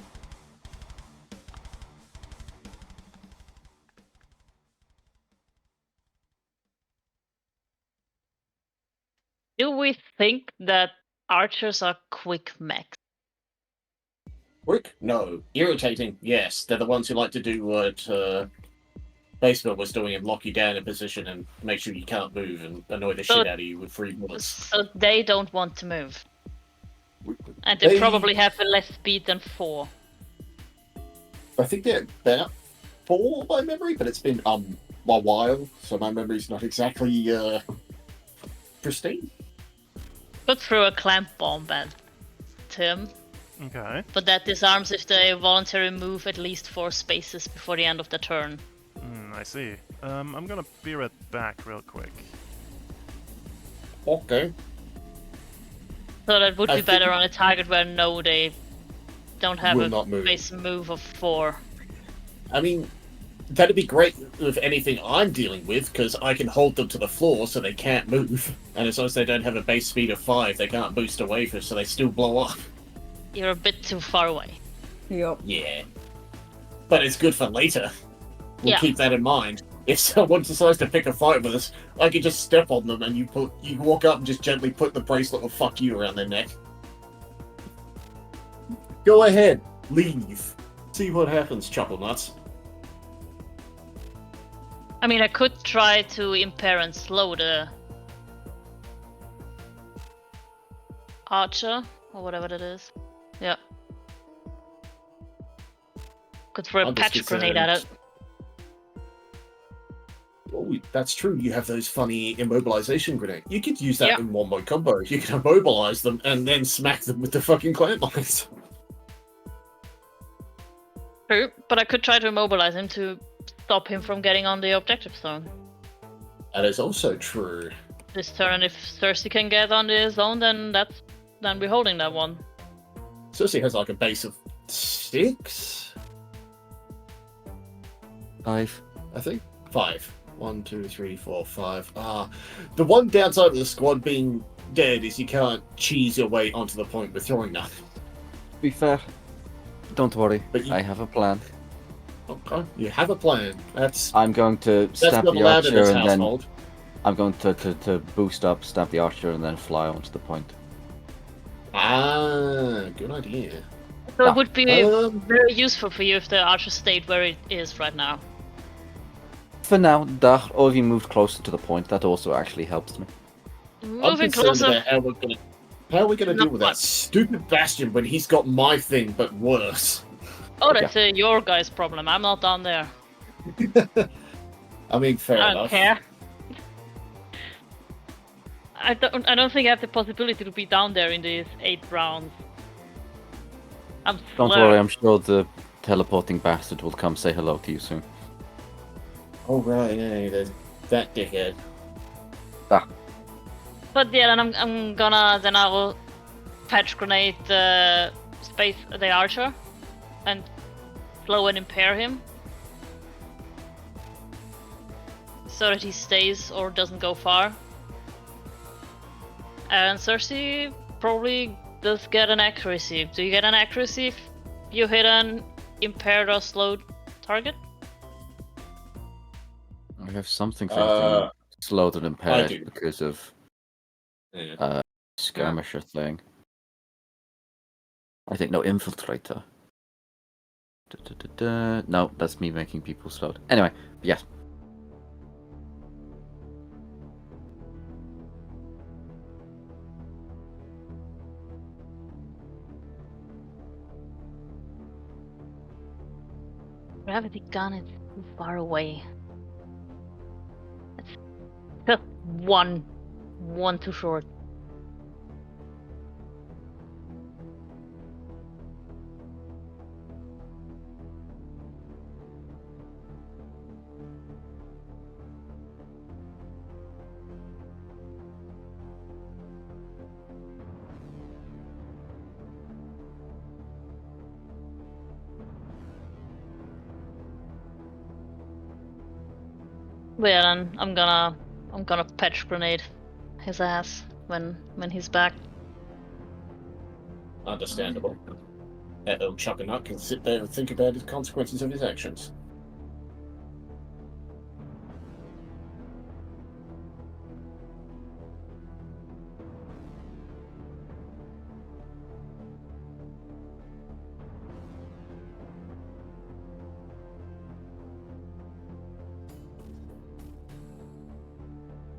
do we think that archers are quick mechs? Quick? No. Irritating? Yes. They're the ones who like to do what Basement was doing and lock you down in position and make sure you can't move and annoy the So- shit out of you with free bullets. So they don't want to move. And they They- probably have a less speed than 4. I think they're about 4 by memory, but it's been a while, so my memory's not exactly pristine. Could throw a clamp bomb at Tim, Okay. but that disarms if they voluntarily move at least 4 spaces before the end of the turn. I see. I'm gonna be right back real quick. Okay. So that would I be better think- on a target where no, they don't have Will a not move. base move of 4. I mean, that'd be great with anything I'm dealing with, because I can hold them to the floor so they can't move. And as long as they don't have a base speed of 5, they can't boost away from, so they still blow up. You're a bit too far away. Yep. Yeah. But it's good for later. We'll Yeah. keep that in mind. If someone decides to pick a fight with us, I can just step on them and you walk up and just gently put the bracelet of fuck you around their neck. Go ahead, leave. See what happens, Chuckle Nuts. I mean, I could try to impair and slow the archer, or whatever that is. Yeah. Could throw a I'm just patch grenade at it. Oh, that's true. You have those funny immobilization grenades. You could use that Yeah. in one-way combo. You can immobilize them and then smack them with the fucking clamp lines. True, but I could try to immobilize him to stop him from getting on the objective zone. That is also true. This turn, if Cersei can get on the zone, then we're holding that one. Cersei has like a base of 6, 5. I think. 5. 1, 2, 3, 4, 5. The one downside of the squad being dead is you can't cheese your way onto the point with throwing nothing. To be fair, don't worry. But you- I have a plan. Okay, you have a plan. That's I'm going to stab not the allowed in archer this and then household. I'm going to boost up, stab the archer, and then fly onto the point. Good idea. So Yeah. it would be Um, very useful for you if the archer stayed where it is right now. For now, that, or if you moved closer to the point, that also actually helps me. I'm Moving concerned closer. about how we're gonna Not deal with that much. stupid Bastion when he's got my thing, but worse. Oh, that's your guys' problem. I'm not down there. I mean, fair I don't enough. care. I don't think I have the possibility to be down there in these 8 rounds. I'm Don't slow. worry, I'm sure the teleporting bastard will come say hello to you soon. Oh right, yeah, there's that dickhead. But yeah, then I will patch grenade the archer and slow and impair him so that he stays or doesn't go far. And Cersei probably does get an accuracy. Do you get an accuracy if you hit an impaired or slowed target? I have something for anything slowed and impaired do. because of Yeah. skirmisher thing. I think no infiltrator. No, that's me making people slowed. Anyway, yes. Gravity gun is too far away. It's just one too short. Well, then I'm gonna patch grenade his ass when he's back. Understandable. That old Chuckanut can sit there and think about the consequences of his actions.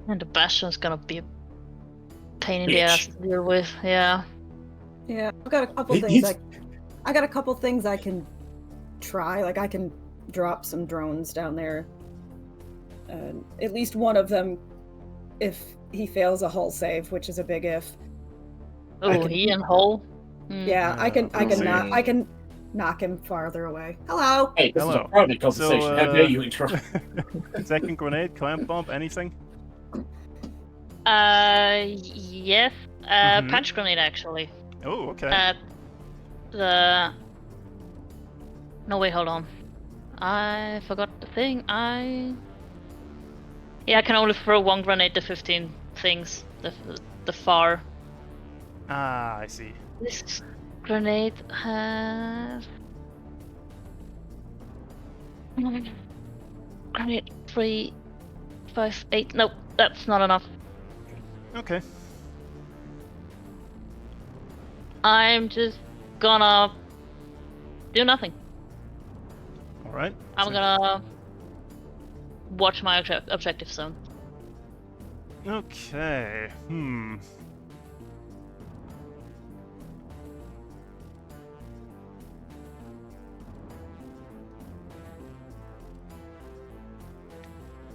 And the Bastion's gonna be a pain in the Bitch. ass to deal with. Yeah. Yeah, I've got a couple He- things. he's- I got a couple things I can try. Like I can drop some drones down there. At least one of them, if he fails a hull save, which is a big if. Oh, can- he and Hull. Mm. Yeah, I can see. I can knock him farther away. Hello. Hey, this is Hello. a private conversation. So, How dare you interrupt? Second grenade, clamp bomb, anything? Yes. Mhm. Punch grenade actually. Oh, okay. No, wait, hold on. I forgot the thing. Yeah, I can only throw one grenade to 15 things. The far. Ah, I see. This grenade has. Grenade 3, 5, 8. Nope, that's not enough. Okay. I'm just gonna do nothing. All right. I'm gonna watch my objective zone. Okay.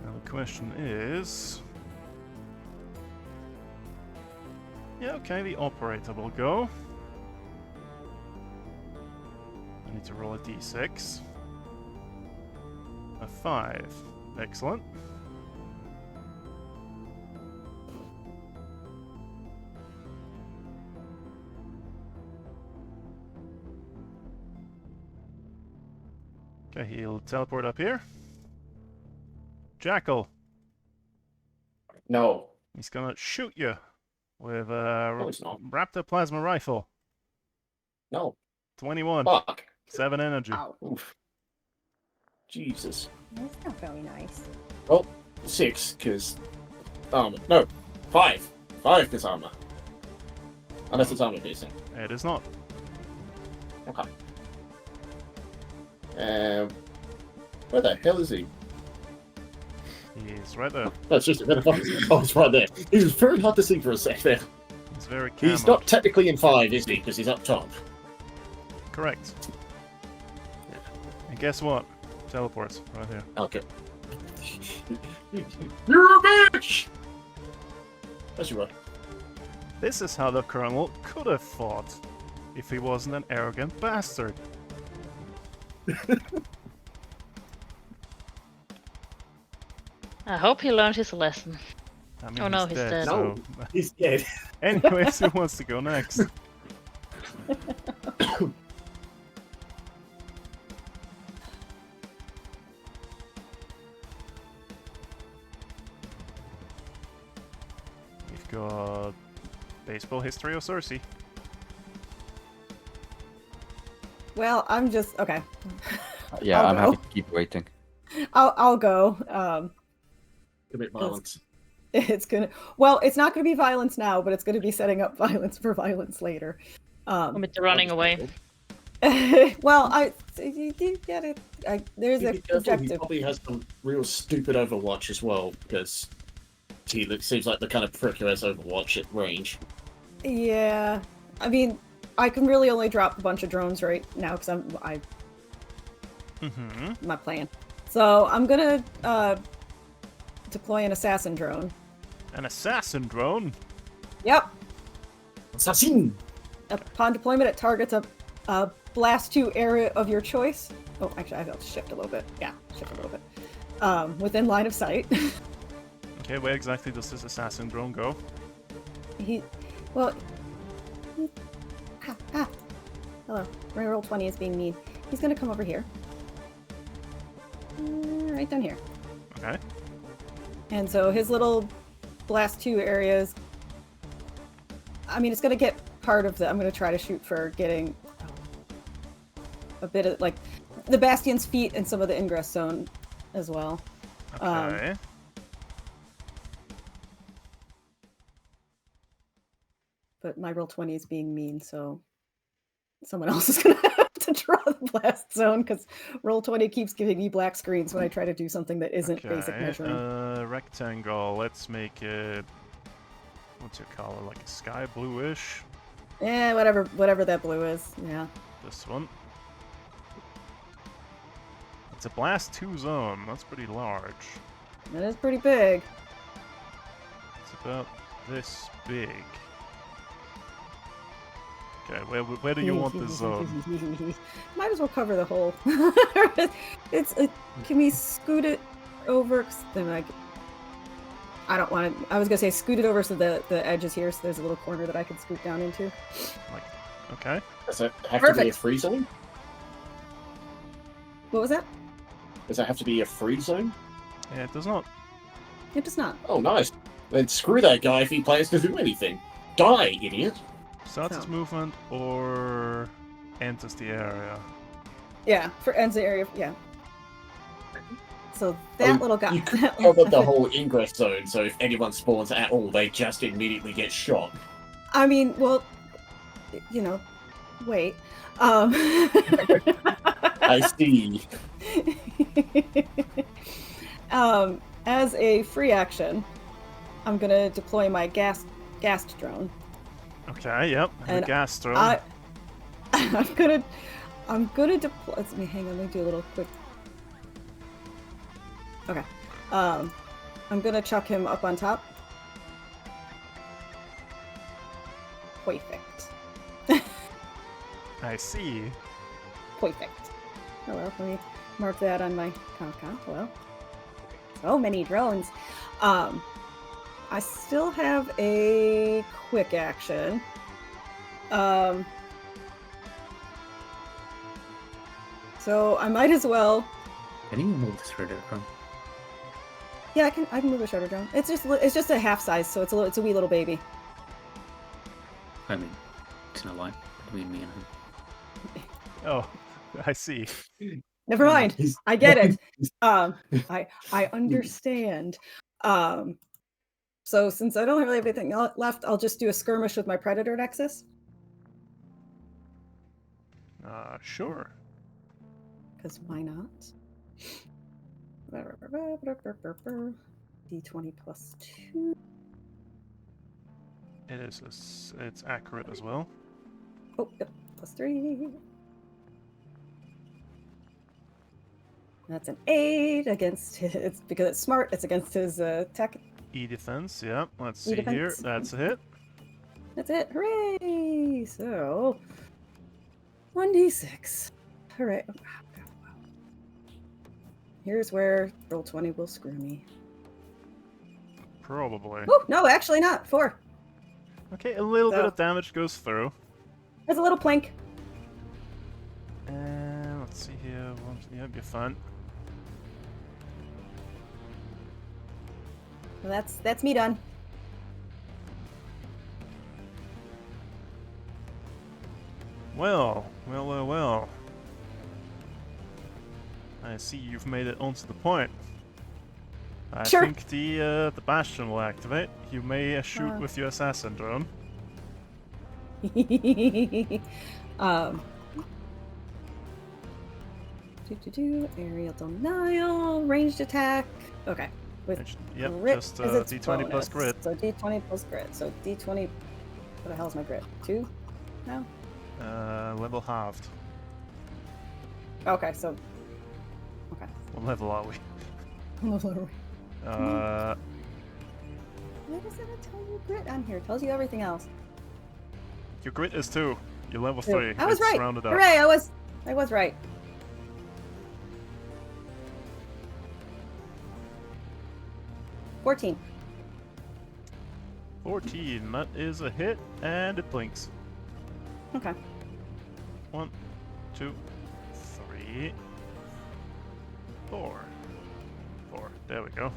Now the question is... Yeah, okay, the operator will go. I need to roll a d6. A 5. Excellent. Okay, he'll teleport up here. Jackal. No. He's gonna shoot you with No, a he's not. Raptor plasma rifle. No. 21. Fuck. 7 energy. Ow. Oof. Jesus. That's not very nice. Well, 6, because armor. No, 5. 5 because armor. Unless it's armor piercing. It is not. Okay. Where the hell is he? He's right there. That's just a bit of fun. Oh, it's right there. He was very hard to see for a sec there. He's very He's camoed. not technically in 5, is he? Because he's up top. Correct. And guess what? Teleports right here. Okay. You're a bitch! That's you right. This is how the Colonel could have fought if he wasn't an arrogant bastard. I hope he learned his lesson. I mean, Oh no, he's dead. No. So... He's dead. Anyways, who wants to go next? We've got baseball history of Cersei. Well, I'm just okay. Yeah, I'll I'm go. happy to keep waiting. I'll go. Commit violence. It's gonna. Well, it's not gonna be violence now, but it's gonna be setting up violence for violence later. With the running away. Well, you get it. There's Be a careful, he objective. probably has some real stupid Overwatch as well, because seems like the kind of prick who has Overwatch at range. Yeah, I mean, I can really only drop a bunch of drones right now because I'm my plan. So I'm gonna deploy an assassin drone. An assassin drone? Yep. Assassin! Upon deployment, it targets a blast 2 area of your choice. Oh, actually, I have to shift a little bit. Yeah, shift a little bit. Within line of sight. Okay, where exactly does this assassin drone go? Well. Hello. Roll 20 is being mean. He's gonna come over here. Right down here. Okay. And so his little blast 2 areas. I mean, it's gonna get part of the. I'm gonna try to shoot for getting a bit of like the Bastion's feet and some of the ingress zone as well. Okay. But my roll 20 is being mean, so someone else is gonna have to draw the blast zone because roll 20 keeps giving me black screens when I try to do something that isn't basic measuring. Rectangle. Let's make it. What's your color? Like a sky bluish. Yeah, whatever that blue is. Yeah. This one. It's a blast 2 zone. That's pretty large. That is pretty big. It's about this big. Okay, where do you want this zone? Might as well cover the whole. Can we scoot it over? 'Cause then I don't want to. I was gonna say scoot it over so the edge is here, so there's a little corner that I can scoot down into. Like, okay. Does it have to be a Perfect. free zone? What was that? Does that have to be a free zone? Yeah, it does not. It does not. Oh, nice. Then screw that guy if he plans to do anything. Die, idiot. Starts its So. movement or enters the area. Yeah, for ends the area. Yeah. So that Oh, little guy. You could cover the whole ingress zone, so if anyone spawns at all, they just immediately get shot. I mean, well, wait. I see. As a free action, I'm gonna deploy my gassed drone. Okay, yep. And And the gas drone. I'm gonna deploy. Let me hang on. Let me do a little quick. Okay. I'm gonna chuck him up on top. Perfect. I see. Perfect. Oh well, let me mark that on my count. Hello. So many drones. I still have a quick action. So I might as well. Can you move this radar drone? Yeah, I can move a shutter drone. It's just a half size, so it's a wee little baby. I mean, it's in a line between me and him. Oh, I see. Never mind. He's- I get it. I understand. So since I don't really have anything left, I'll just do a skirmish with my Predator Nexus. Sure. Because why not? D20 plus 2. It is. It's accurate as well. Oh, yep, plus 3. That's an 8 against his. It's because it's smart. It's against his attack. E defense. Yeah. Let's E see here. defense. That's a hit. That's it. Hooray! So 1d6. Hooray! Oh, wow. Here's where roll 20 will screw me. Probably. Oh no, actually not. 4. Okay, a little bit So- of damage goes through. There's a little plank. And let's see here. Yep, you're fine. Well, that's me done. Well. I see you've made it onto the point. I Sure. think the bastion will activate. You may shoot Uh. with your assassin drone. um. Aerial denial, ranged attack. Okay. With Yep, grit just as its d20 plus bonus. grit. So d20 plus grit. So d20. What the hell is my grit? 2 now? Level halved. Okay, so. Okay. What level are we? Why Uh, doesn't it tell you grit on here? It tells you everything else. your grit is 2. You're level 2. 3. I was It's right. rounded up. Hooray! I was right. $14. 14. That is a hit, and it blinks. Okay. 1, 2, 3, 4. 4. There we go.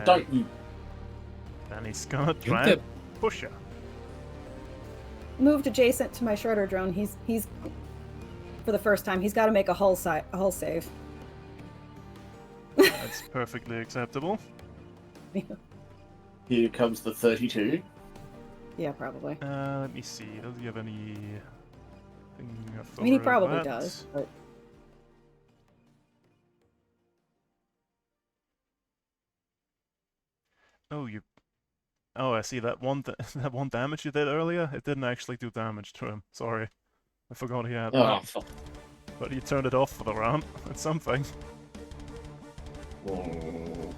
Don't you? Then he's gonna You try did. and push you. Moved adjacent to my shredder drone. He's for the first time. He's got to make a hull save. That's perfectly acceptable. Here comes the 32. Yeah, probably. Let me see. Does he have any? I mean, he probably does. But Oh, you. Oh, I see that one. That one damage you did earlier. It didn't actually do damage to him. Sorry, I forgot he had Oh, that. fuck. But you turned it off for the round. That's something. Oh.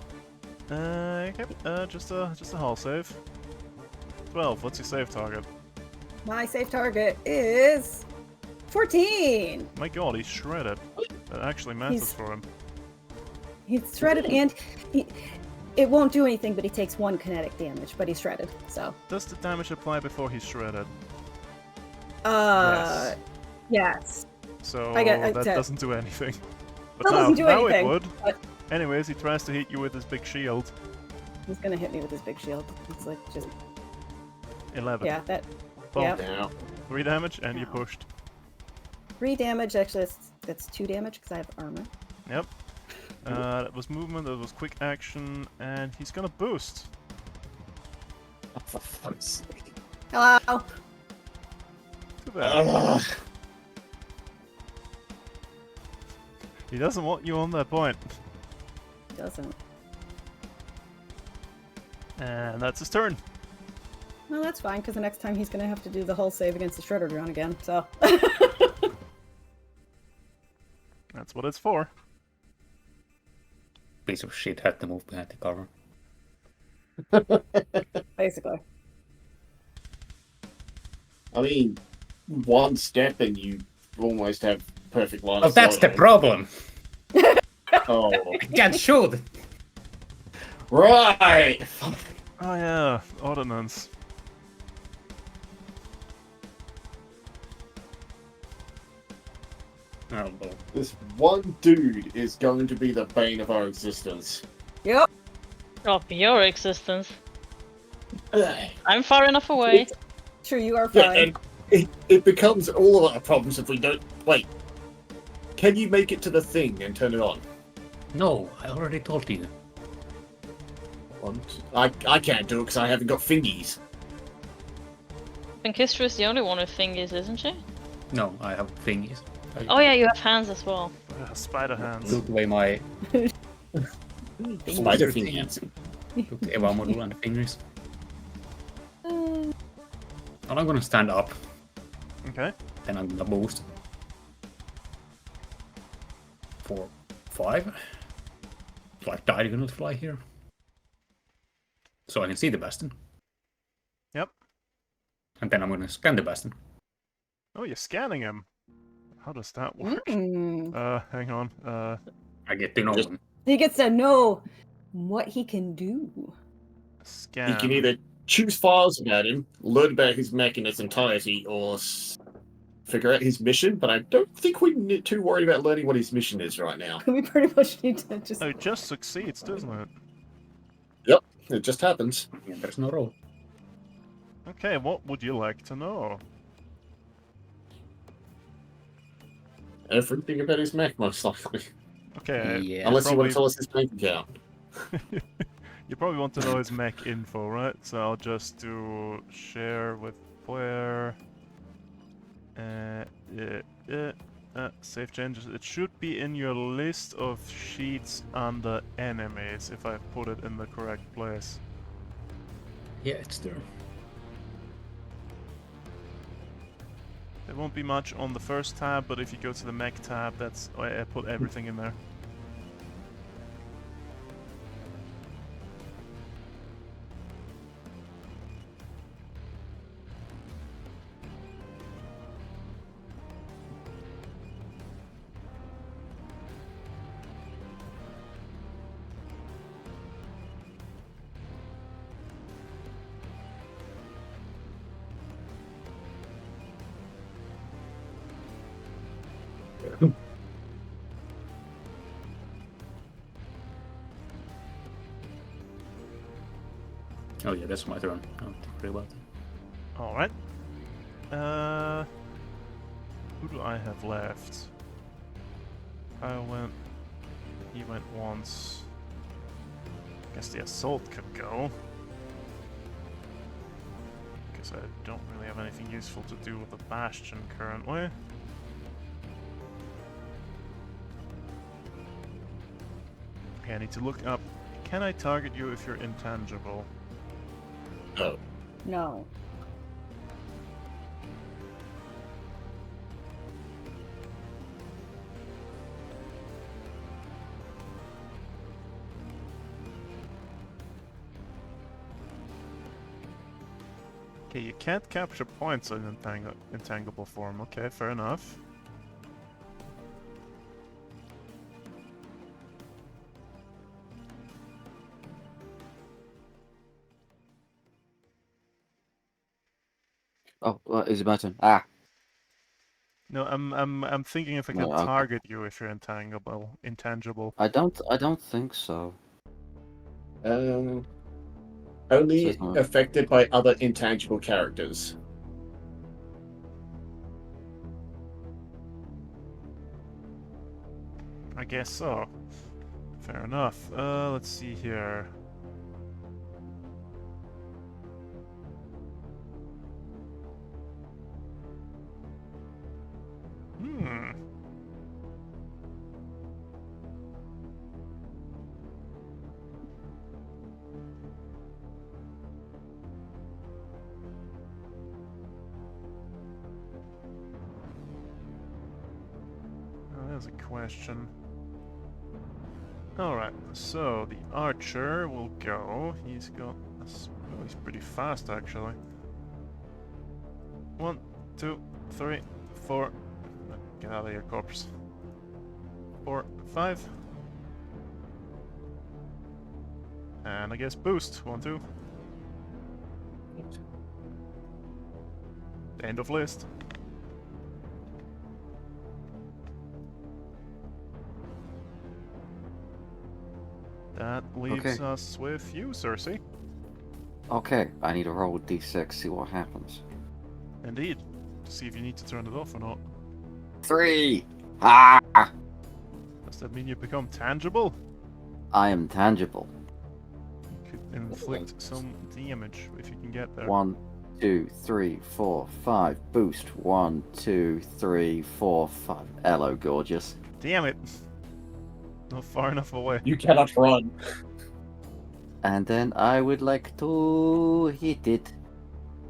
Okay. Just a hull save. 12. What's your save target? my save target is 14. My God, he's shredded. That actually matters He's- for him. He's shredded and it won't do anything, but he takes 1 kinetic damage. But he's shredded, so. Does the damage apply before he's shredded? Yes. So I get- that doesn't do anything. But That doesn't do now anything, it would. but- Anyways, he tries to hit you with his big shield. He's gonna hit me with his big shield. It's like just 11. yeah, that Boom. yeah. Now. 3 damage, and you Ow. pushed. 3 damage. Actually, that's 2 damage because I have armor. Yep. That was movement, that was quick action, and he's gonna boost. Oh, for fuck's sake. Hello. Too bad. Ugh. He doesn't want you on that point. Doesn't. And that's his turn. No, that's fine because the next time he's gonna have to do the hull save against the shredder drone again. So. That's what it's for. Piece of shit had to move behind the cover. Basically. I mean, one step and you almost have perfect line Oh, of that's sight the on. problem. Oh, I can't shoot. right. Oh yeah, ordnance. Oh, boy. This one dude is going to be the bane of our existence. Yep. Of your existence. Ugh. I'm far enough away. Sure, you are Yeah, fine. and it becomes all of our problems if we don't. Wait. Can you make it to the thing and turn it on? No, I already told you. I can't do it because I haven't got fingies. Pinkistra is the only one with fingers, isn't she? No, I have thingies. Oh yeah, you have hands as well. Spider hands. Took away my Spider thing. fingers. Took the Eva model and the fingers. Uh, And I'm gonna stand up. Okay. Then I'm gonna boost. 4, 5. Like diagonal fly here. So I can see the Bastion. Yep. And then I'm gonna scan the Bastion. Oh, you're scanning him. How does that work? Hang on. I get to know Just- them. He gets to know what he can do. Scan. You can either choose files about him, learn about his mech in its entirety, or figure out his mission. But I don't think we're too worried about learning what his mission is right now. We pretty much need to just. Oh, it just succeeds, doesn't it? It just happens. Yeah, there's no roll. Okay, what would you like to know? Everything about his mech, most likely. Okay. Yeah. Unless you want probably- to tell us his bank account. You probably want to know his mech info, right? So I'll just do share with player. Save changes. It should be in your list of sheets under enemies if I put it in the correct place. Yeah, it's there. There won't be much on the first tab, but if you go to the mech tab, that's I put everything in there. Oh yeah, that's my turn. I don't worry about that. Alright. Who do I have left? I went. He went once. Guess the assault could go. Because I don't really have anything useful to do with the bastion currently. Okay, I need to look up. Can I target you if you're intangible? Oh, No. Okay, you can't capture points in intangible form. Okay, fair enough. Oh, is it my turn? Ah, No, I'm thinking if I can No, okay. target you if you're intangible. I don't think so. only Says no. affected by other intangible characters. I guess so. Fair enough. Let's see here. Hmm. Oh, there's a question. Alright, so the archer will go. He's got. Oh, he's pretty fast actually. 1, 2, 3, 4. Get out of here, corpse. 4, 5. And I guess boost. 1, 2. End of list. That leaves Okay. us with you, Cersei. Okay, I need to roll with d6, see what happens. Indeed. To see if you need to turn it off or not. 3! Ah! Does that mean you become tangible? I am tangible. You could inflict some damage if you can get there. 1, 2, 3, 4, 5. Boost. 1, 2, 3, 4, 5. Hello, gorgeous. Damn it! Not far enough away. You cannot run. And then I would like to hit it.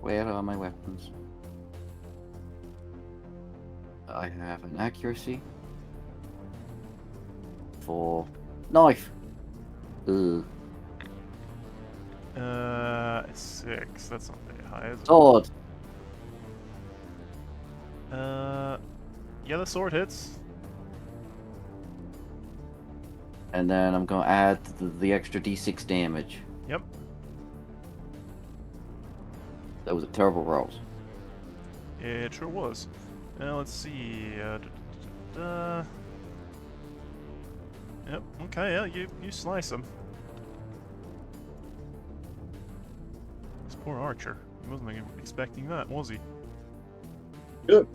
Where are my weapons? I have an accuracy. For knife. Ugh. It's 6. That's not very high, is it? Sword. Yeah, the sword hits. And then I'm gonna add the extra d6 damage. Yep. Those are terrible rolls. It sure was. Let's see. Yep. Okay. Yeah. You slice him. This poor archer. He wasn't expecting that, was he? Good.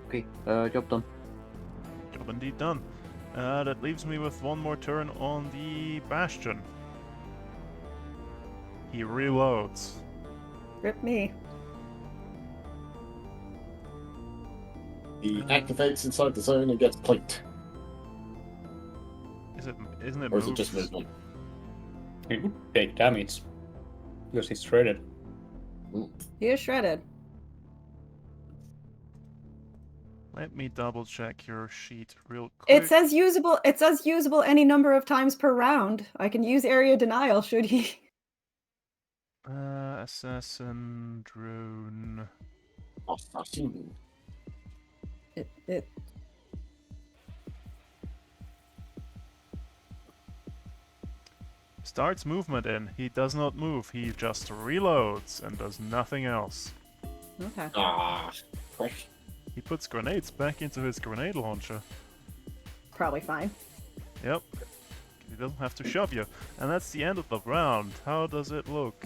Okay, job done. Job indeed done. That leaves me with one more turn on the bastion. He reloads. Rip me. He activates inside the zone and gets plinked. Isn't it Or is it moves? just movement? He would take damage because he's shredded. He is shredded. Let me double check your sheet real quick. It says usable. It says usable any number of times per round. I can use area denial should he. Assassin drone. Assassin. It Starts movement in. He does not move. He just reloads and does nothing else. okay. Ah, fresh. He puts grenades back into his grenade launcher. Probably fine. Yep. He doesn't have to shove you. And that's the end of the round. How does it look?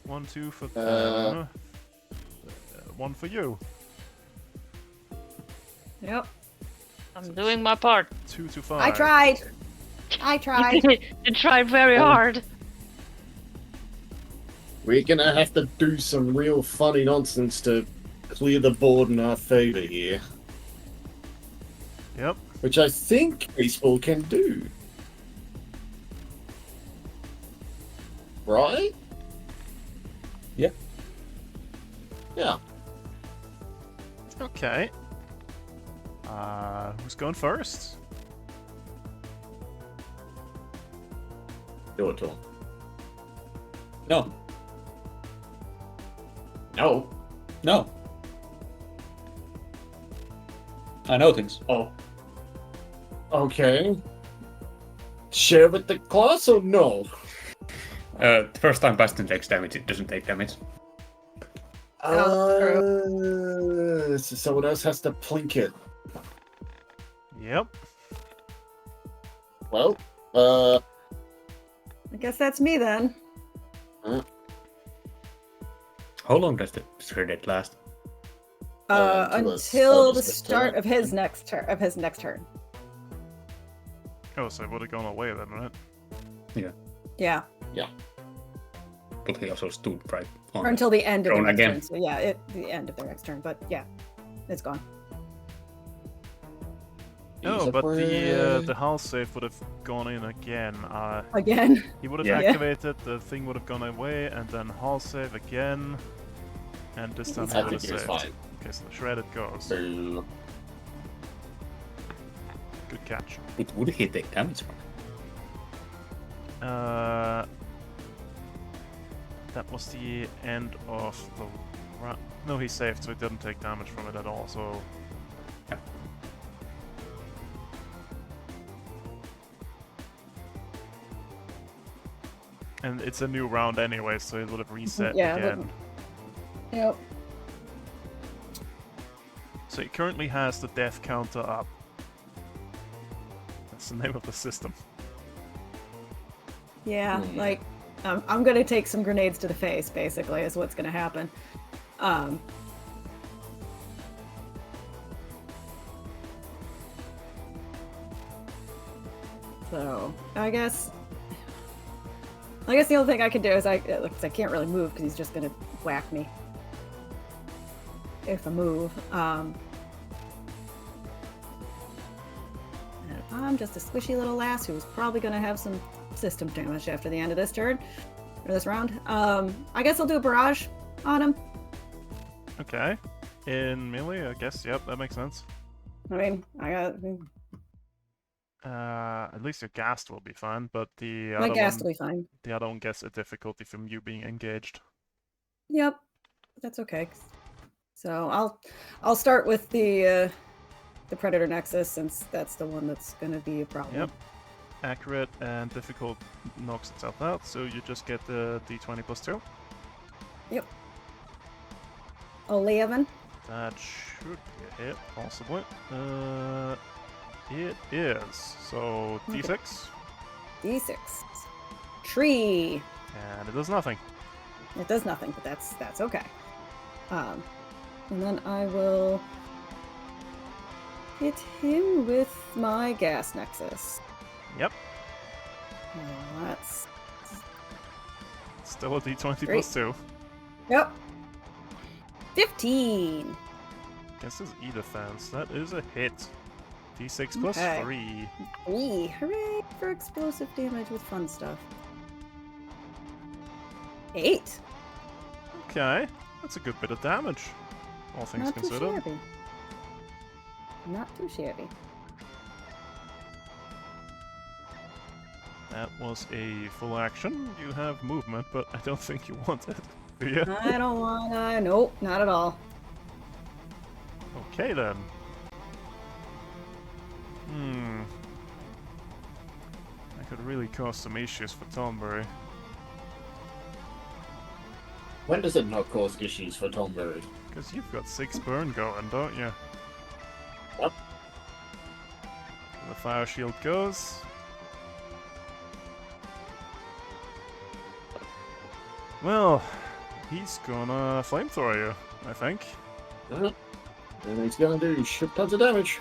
1, 2 for them. 1 for you. Yep. I'm doing my part. 2 to 5. I tried. I tried. You tried very hard. We're gonna have to do some real funny nonsense to clear the board in our favor here. Yep. Which I think baseball can do. Right? Yeah. Yeah. Okay. Who's going first? Do it to him. No, No. no. I know things. Oh. Okay. Share with the class or no? The first time Bastion takes damage, it doesn't take damage. So someone else has to plink it. Yep. Well, I guess that's me then. How long does the shredded last? Until the this start turn. of his next turn. Oh, so it would have gone away then, right? Yeah. But he also stood right on Or until the end of their Thrown next again. turn. So yeah, the end of their next turn. But yeah, it's gone. No, but the hull save would have gone in again. Again. He would have Yeah. activated, the thing would have gone away, and then hull save again. And this time he I would have think it's saved. fine. Okay, so the shredded goes. Boo. Good catch. But would he take damage from it? That was the end of the round. No, he saved, so he didn't take damage from it at all, so... Yeah. And it's a new round anyway, so it would have reset Yeah, again. Yep. So he currently has the death counter up. That's the name of the system. Yeah, like I'm gonna take some grenades to the face. Basically, is what's gonna happen. So I guess I guess the only thing I can do is I can't really move because he's just gonna whack me if I move. And I'm just a squishy little lass who's probably gonna have some system damage after the end of this turn or this round. I guess I'll do a barrage on him. Okay. In melee, I guess. Yep, that makes sense. I mean, I got At least your ghast will be fine, but the my other ghast one, will be fine. the other one gets a difficulty from you being engaged. Yep, that's okay. So I'll start with the Predator Nexus since that's the one that's gonna be a problem. Yep. Accurate and difficult knocks itself out, so you just get the d20 plus 2. Yep. 11. That should be a hit, possibly. It is. So Okay. d6, D6. Tree. and it does nothing. It does nothing, but that's okay. And then I will hit him with my gas nexus. Yep. That's Still a d20 Great. plus 2. yep. 15. Guess his E defense. That is a hit. D6 plus Okay. 3. Wee, hooray for explosive damage with fun stuff. 8. Okay. That's a good bit of damage. All things Not too considered. shabby. Not too shabby. That was a full action. You have movement, but I don't think you want it. Do you? I don't wanna. Nope, not at all. Okay then. That could really cause some issues for Tombury. When does it not cause issues for Tombury? Because you've got 6 burn going, don't you? Yep. The fire shield goes. Well, he's gonna flamethrower you, I think. And he's gonna do shit tons of damage.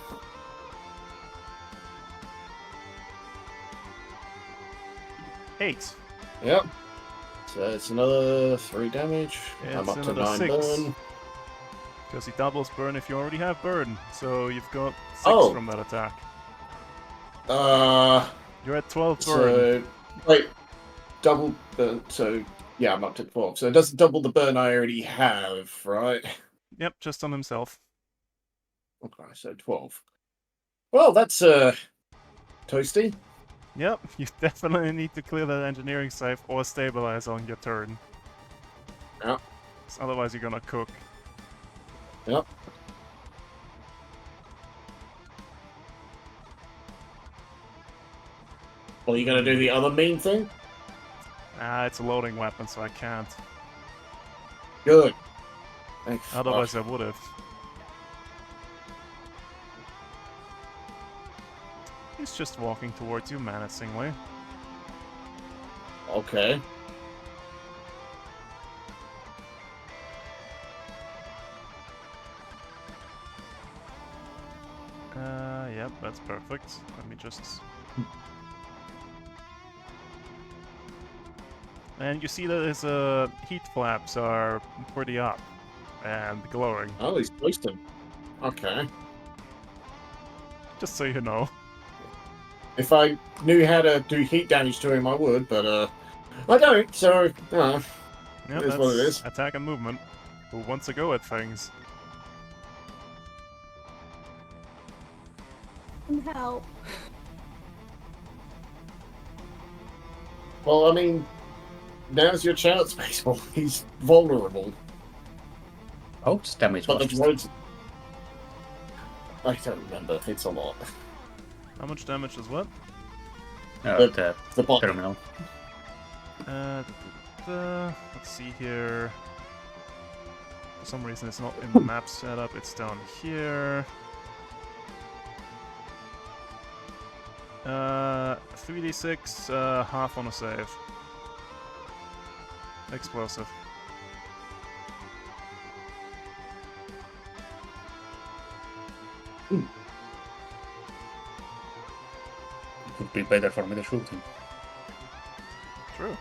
Eight. Yep. So it's another 3 damage. I'm It's up to another 9 6. burn. Because he doubles burn if you already have burn. So you've got 6 Oh. from that attack. You're at 12 burn. So wait, double burn. So yeah, I'm up to 12. So it doesn't double the burn I already have, right? Yep, just on himself. Okay, so 12. Well, that's toasty. Yep, you definitely need to clear that engineering save or stabilize on your turn. Yep. 'Cause otherwise you're gonna cook. Yep. Well, are you gonna do the other mean thing? Ah, it's a loading weapon, so I can't. Good. Thank Otherwise fuck. I would've. He's just walking towards you menacingly. Okay. Yep, that's perfect. Let me just... And you see that his heat flaps are pretty up and glowing, Oh, he's toasting. Okay. just so you know. If I knew how to do heat damage to him, I would, but I don't. So, Yep, It is what it that's is. attack and movement. Who wants to go at things? Help. well, I mean, now's your chance, baseball. He's vulnerable, Oh, it's damage. but the was droids. I don't remember. It's a lot. How much damage is what? the The bot. terminal. Let's see here. For some reason it's not in the map setup, it's down here. 3d6, half on a save. Explosive. It would be better for me to shoot him. True.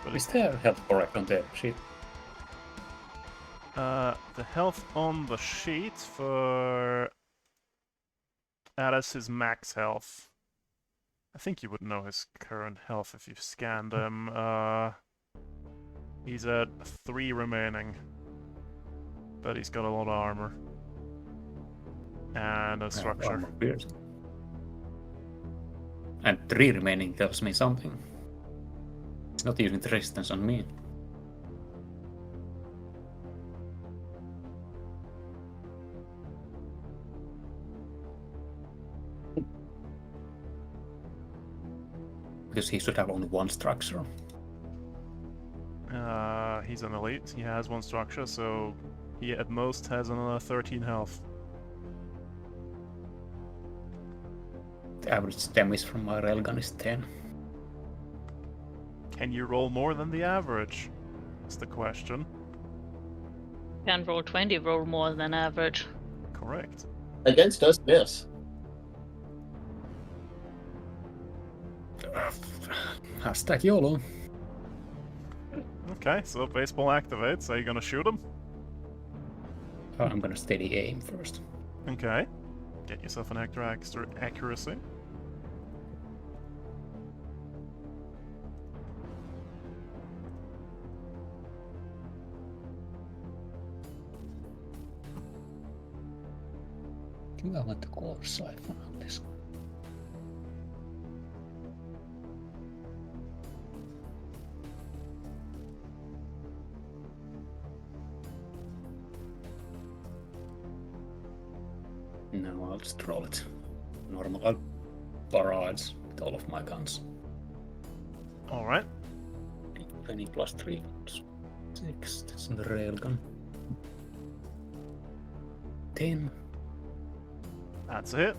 But Is there health correct on the sheet? the health on the sheet for that is his max health. I think you would know his current health if you've scanned him. He's at 3 remaining, but he's got a lot of armor and a structure. Armor piercing. And 3 remaining tells me something. It's not using the resistance on me. Because he should have only 1 structure. He's an elite. He has 1 structure, so he at most has another 13 health. The average damage from my railgun is 10. Can you roll more than the average? That's the question. Can roll 20, roll more than average. Correct. Against us, yes. Hashtag YOLO. Okay, so baseball activates. Are you gonna shoot him? I'm gonna steady aim first. Okay. Get yourself an extra accuracy. I think I want the core siphon on this. No, I'll just roll it. Normal barrage with all of my guns. Alright. 20 plus 3. 6. That's in the railgun. 10. That's it.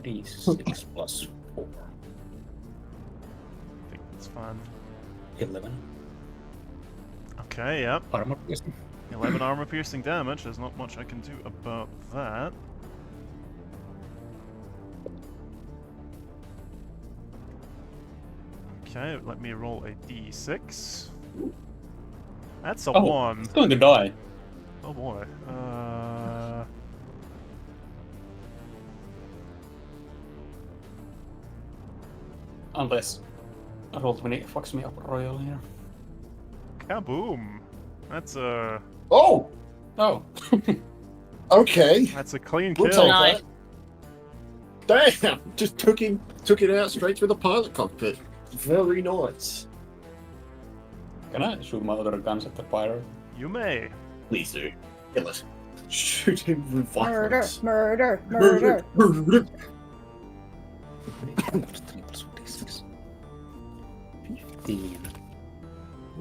These 6 plus 4. I think that's fine. 11. Okay, yep. Armor piercing. 11 armor piercing damage. There's not much I can do about that. Okay, let me roll a d6. That's a 1. It's going to die. Oh boy. Unless Roll20 fucks me up royal here. Kaboom! That's a Oh! Okay. that's a clean We'll kill. take Nice. that. Damn! Just took it out straight through the pilot cockpit. Very nice. Can I shoot my other guns at the pirate? You may. Please do. Kill it. Shoot him with Murder, violence. murder, murder. Murder. 15.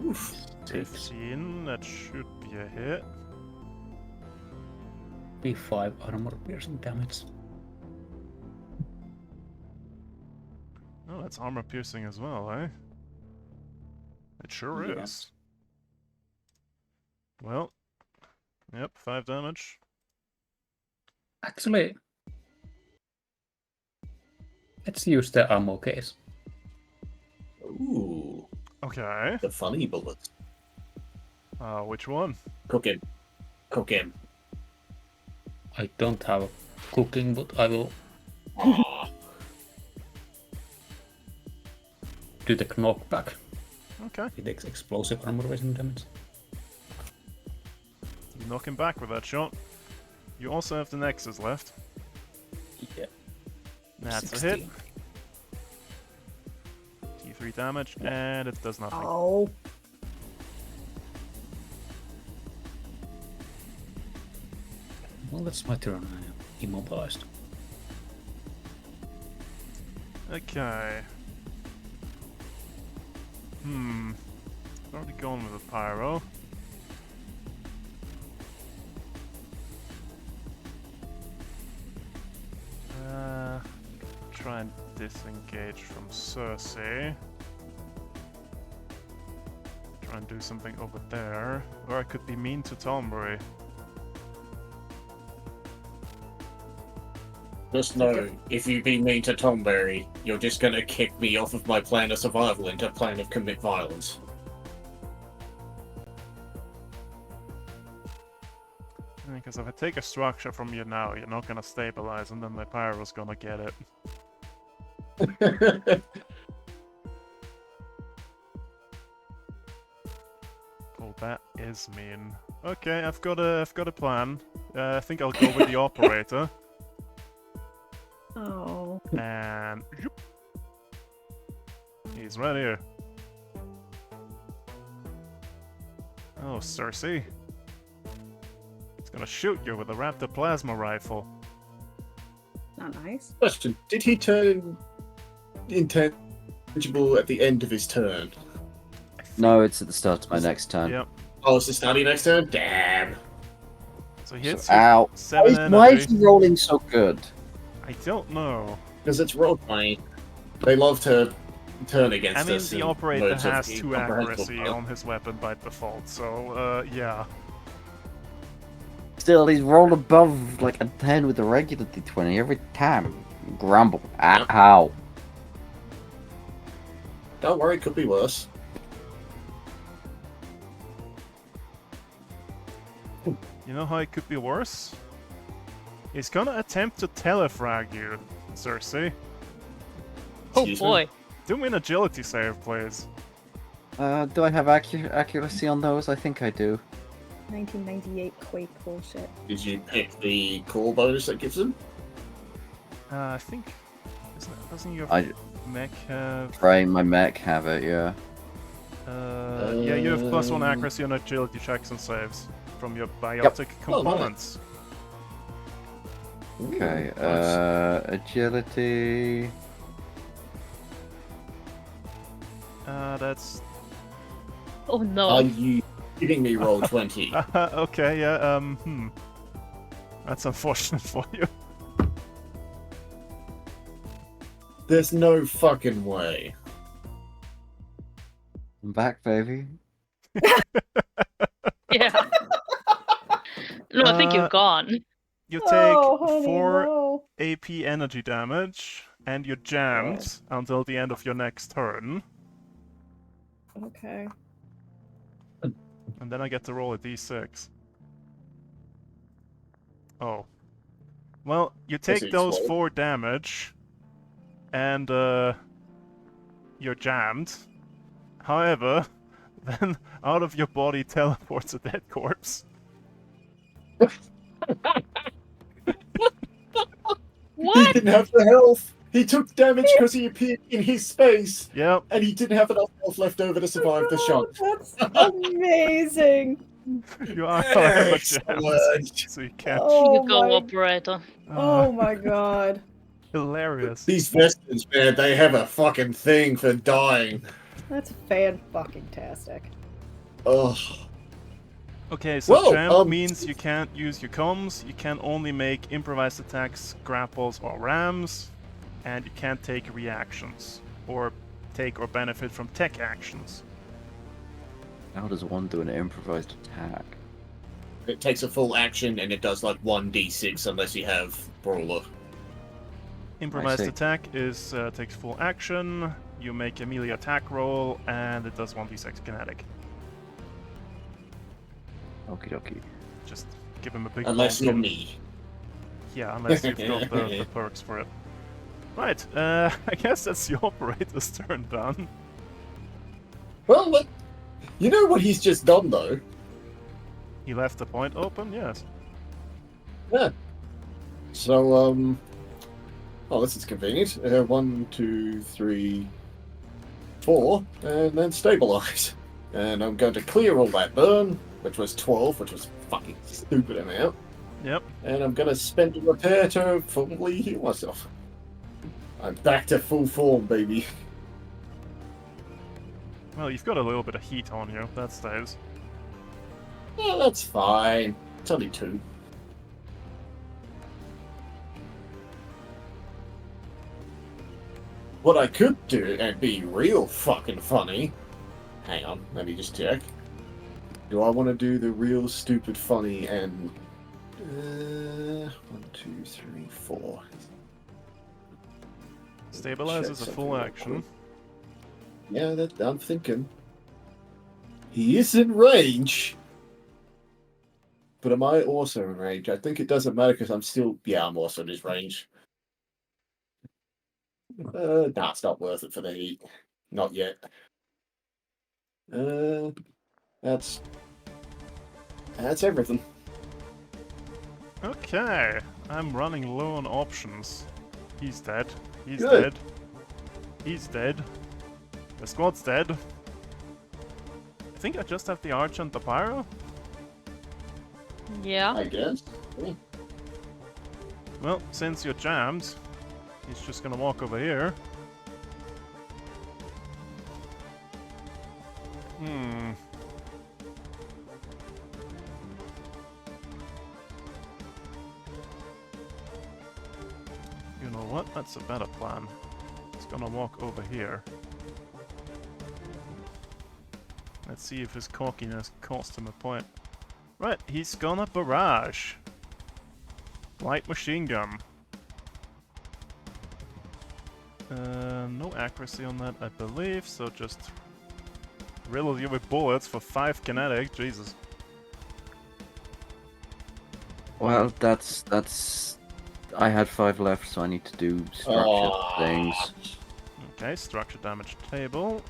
Oof. 15. That should be a hit. B5 armor piercing damage. Oh, that's armor piercing as well, eh? It sure Yeah. is. Well, yep, 5 damage. Actually, let's use the ammo case. Ooh. Okay. The funny bullet. Which one? Cook him. Cook him. I don't have cooking, but I will Ah. do the knockback. Okay. It takes explosive armor piercing damage. You knock him back with that shot. You also have the nexus left. Yeah. That's 16. a hit. D3 damage, and it does nothing. Oh, Well, that's my turn. I am immobilized. Okay. Already gone with a pyro. Try and disengage from Cersei. Try and do something over there. Or I could be mean to Tombury. Just know, if you be mean to Tomberry, you're just gonna kick me off of my plan of survival into plan of commit violence. Because if I take a structure from you now, you're not gonna stabilize, and then my pyro's gonna get it. Oh, that is mean. Okay, I've got a plan. I think I'll go with the operator. Oh. And zoop. He's right here. Oh, Cersei. He's gonna shoot you with a Raptor plasma rifle. Not nice. Question: did he turn intangible at the end of his turn? No, it's at the start of my next turn. Yep. Oh, it's the starting next turn? Damn. So he hits So, you ow. 7 Why energy. is he rolling so good? I don't know. Because it's roleplaying. They love to turn against I mean, us. the in operator modes of has 2 incomprehensible accuracy power. on his weapon by default, so, yeah. Still, he's rolled above like a 10 with the regular d20 every time. Grumble. Ow. Don't worry, it could be worse. You know how it could be worse? He's gonna attempt to telefrag you, Cersei. Oh Excuse me? boy. Do me an agility save, please. Do I have accuracy on those? I think I do. 1998 Quake bullshit. Did you pick the core bonus that gives them? I think... Doesn't your I mech have... Right, my mech have it, yeah. Yeah, you have +1 accuracy on agility checks and saves from your biotic components. Okay, Ooh, nice. agility. That's... Oh no. Are you giving me roll 20? okay, yeah, That's unfortunate for you. There's no fucking way. I'm back, baby. Yeah. No, I think you're gone. You take Oh, honey, 4 no. AP energy damage, and you're jammed until the end of your next turn. Okay. And then I get to roll a d6. Oh. Well, you take it's those roll. 4 damage, and you're jammed. However, then out of your body teleports a dead corpse. He What? didn't have the health. He took damage because he appeared in his space, Yep. and he didn't have enough health left over to survive the shock. That's amazing. You are, however, jammed. Excellent. So you can't. Oh You go, my, operator. oh my god. Hilarious. These Vestans, man, they have a fucking thing for dying. That's fan-fucking-tastic. Ugh. Okay, so Whoa, jam means you can't use your comms, you can only make improvised attacks, grapples, or rams, and you can't take reactions, or take or benefit from tech actions. How does one do an improvised attack? It takes a full action, and it does like 1d6 unless you have Brawler. Improvised see. attack is takes full action, you make a melee attack roll, and it does 1d6 kinetic. Okie dokie. Just give him a big Unless bonk you're and- me. Yeah, unless you've got the perks for it. Right, I guess that's the operator's turn done. Well, look, you know what he's just done, though? He left the point open, yes. Yeah. So, oh, this is convenient. 1, 2, 3, 4, and then stabilize. And I'm going to clear all that burn, which was 12, which was fucking stupid amount. Yep. And I'm going to spend a repair to fully heal myself. I'm back to full form, baby. Well, you've got a little bit of heat on you, that stays. Yeah, that's fine. It's only 2. What I could do, and be real fucking funny... Hang on, let me just check. Do I want to do the real stupid funny and... 1, 2, 3, 4. Stabilize is a Check full something real action. Yeah, that I'm thinking. He is in range. But am I also in range? I think it doesn't matter because I'm still. Yeah, I'm also in his range. Nah, it's not worth it for the heat. Not yet. That's everything. Okay, I'm running low on options. He's dead. He's Good. dead. He's dead. The squad's dead. I think I just have the archer and the pyro. Yeah. I guess. Yeah. Well, since you're jammed, he's just gonna walk over here. You know what? That's a better plan. He's gonna walk over here. Let's see if his cockiness cost him a point. Right, he's gonna barrage. Light machine gun. No accuracy on that, I believe, so just riddle you with bullets for 5 kinetic, Jesus. Well, that's. I had 5 left, so I need to do structured things. Okay, structure damage table.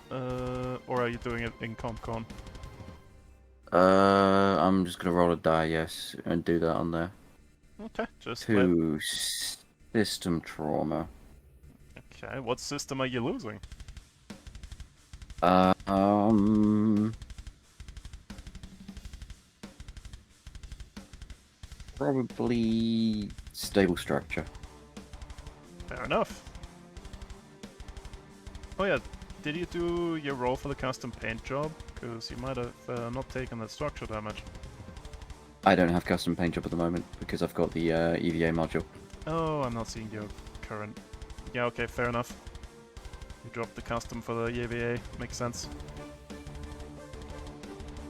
Or are you doing it in CompCon? I'm just gonna roll a die, yes, and do that on there. Okay, just let... 2 system trauma. Okay, what system are you losing? Probably stable structure. Fair enough. Oh yeah, did you do your roll for the custom paint job? Because you might have not taken the structure damage. I don't have custom paint job at the moment because I've got the EVA module. Oh, I'm not seeing your current... Yeah, okay, fair enough. You dropped the custom for the EVA, makes sense.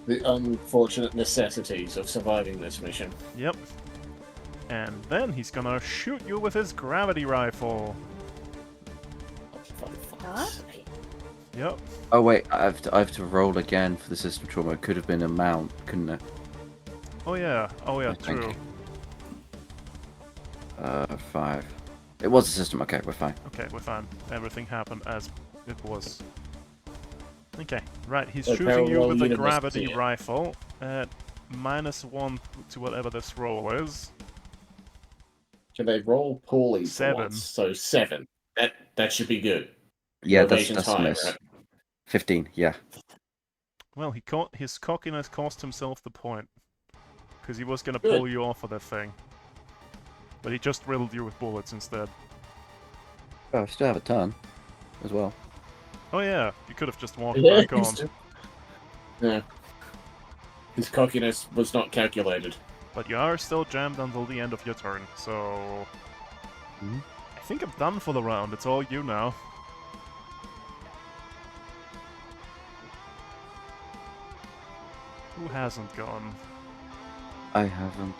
The unfortunate necessities of surviving this mission. Yep. And then he's gonna shoot you with his gravity rifle. What? Yep. Oh wait, I have to roll again for the system trauma. It could have been a mount, couldn't it? Oh yeah, I think. true. 5. It was a system. Okay, we're fine. Okay, we're fine. Everything happened as it was. Okay, right, he's The shooting you parallel with a universe, gravity yeah. rifle at -1 to whatever this roll is. Can they roll poorly for 7. once? So 7. That should be good. Yeah, Evasion's that's a high, miss. right? 15. Yeah. Well, his cockiness cost himself the point. Because he was gonna Good. pull you off of that thing. But he just riddled you with bullets instead. Oh, I still have a ton, as well. Oh yeah, you could have just walked Yeah, back on. yeah. His cockiness was not calculated. But you are still jammed until the end of your turn, so... Mhm. I think I'm done for the round, it's all you now. Who hasn't gone? I haven't.